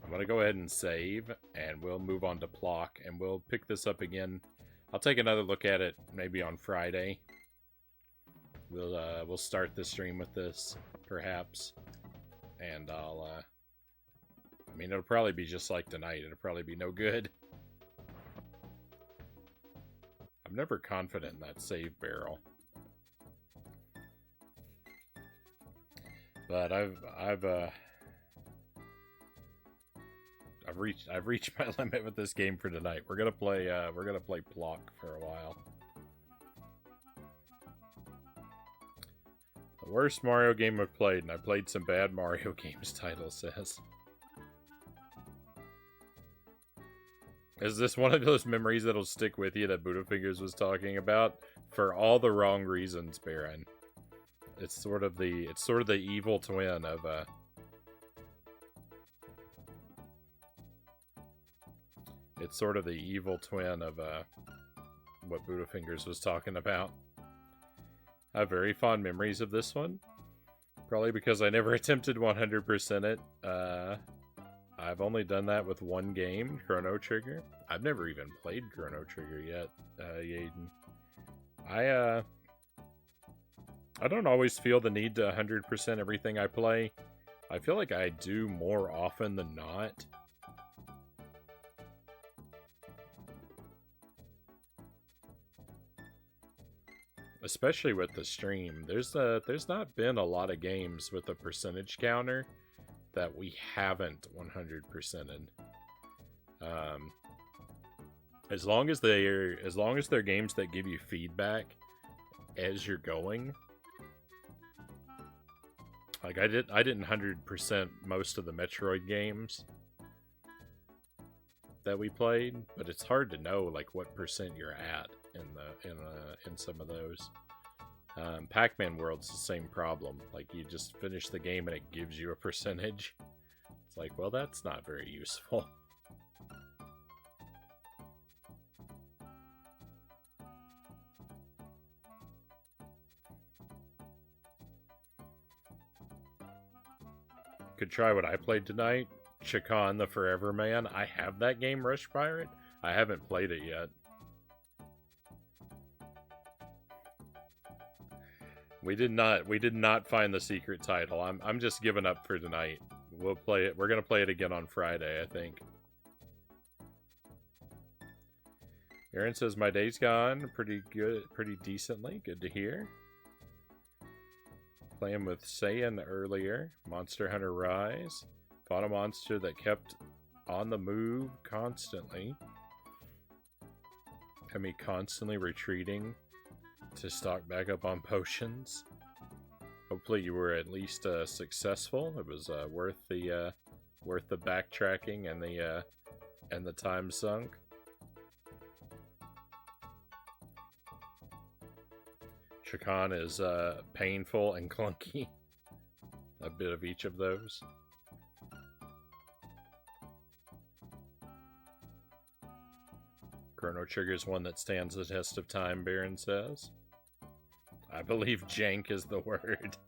I'm gonna go ahead and save, and we'll move on to Plock, and we'll pick this up again. I'll take another look at it maybe on Friday. We'll start the stream with this, perhaps, and I mean, it'll probably be just like tonight. It'll probably be no good. I'm never confident in that save barrel. But I've reached my limit with this game for tonight. We're gonna play Plock for a while. The worst Mario game I've played, and I played some bad Mario games, title says. Is this one of those memories that'll stick with you that Budafingers was talking about? For all the wrong reasons, Baron. It's sort of the evil twin of it's sort of the evil twin of what Budafingers was talking about. I have very fond memories of this one. Probably because I never attempted 100% it. I've only done that with one game, Chrono Trigger. I've never even played Chrono Trigger yet, Yaden. I don't always feel the need to 100% everything I play. I feel like I do more often than not. Especially with the stream. There's not been a lot of games with a percentage counter that we haven't 100%ed. As long as they're games that give you feedback as you're going. Like I didn't 100% most of the Metroid games that we played, but it's hard to know like what percent you're at in some of those. Pac-Man World's the same problem. Like, you just finish the game and it gives you a percentage. It's like, well, that's not very useful. Could try what I played tonight. Chakan the Forever Man. I have that game, Rush Pirate. I haven't played it yet. We did not find the secret title. I'm just giving up for tonight. We'll play it. We're gonna play it again on Friday, I think. Aaron says my day's gone pretty good, pretty decently. Good to hear. Playing with Saiyan earlier. Monster Hunter Rise. Fought a monster that kept on the move constantly. Had me constantly retreating to stock back up on potions. Hopefully you were at least successful. It was worth the backtracking and the time sunk. Chakan is painful and clunky. A bit of each of those. Chrono Trigger is one that stands the test of time, Baron says. I believe jank is the word.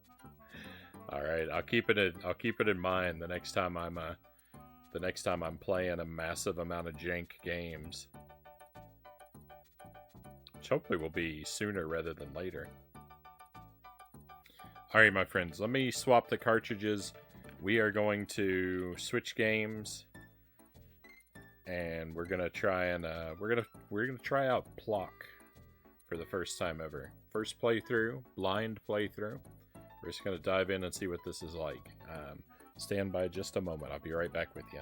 All right, I'll keep it in mind the next time I'm playing a massive amount of jank games. Which hopefully will be sooner rather than later. Alright, my friends, let me swap the cartridges. We are going to switch games. And we're gonna try and we're gonna try out Plock for the first time ever. First playthrough, blind playthrough. We're just gonna dive in and see what this is like. Stand by just a moment. I'll be right back with you.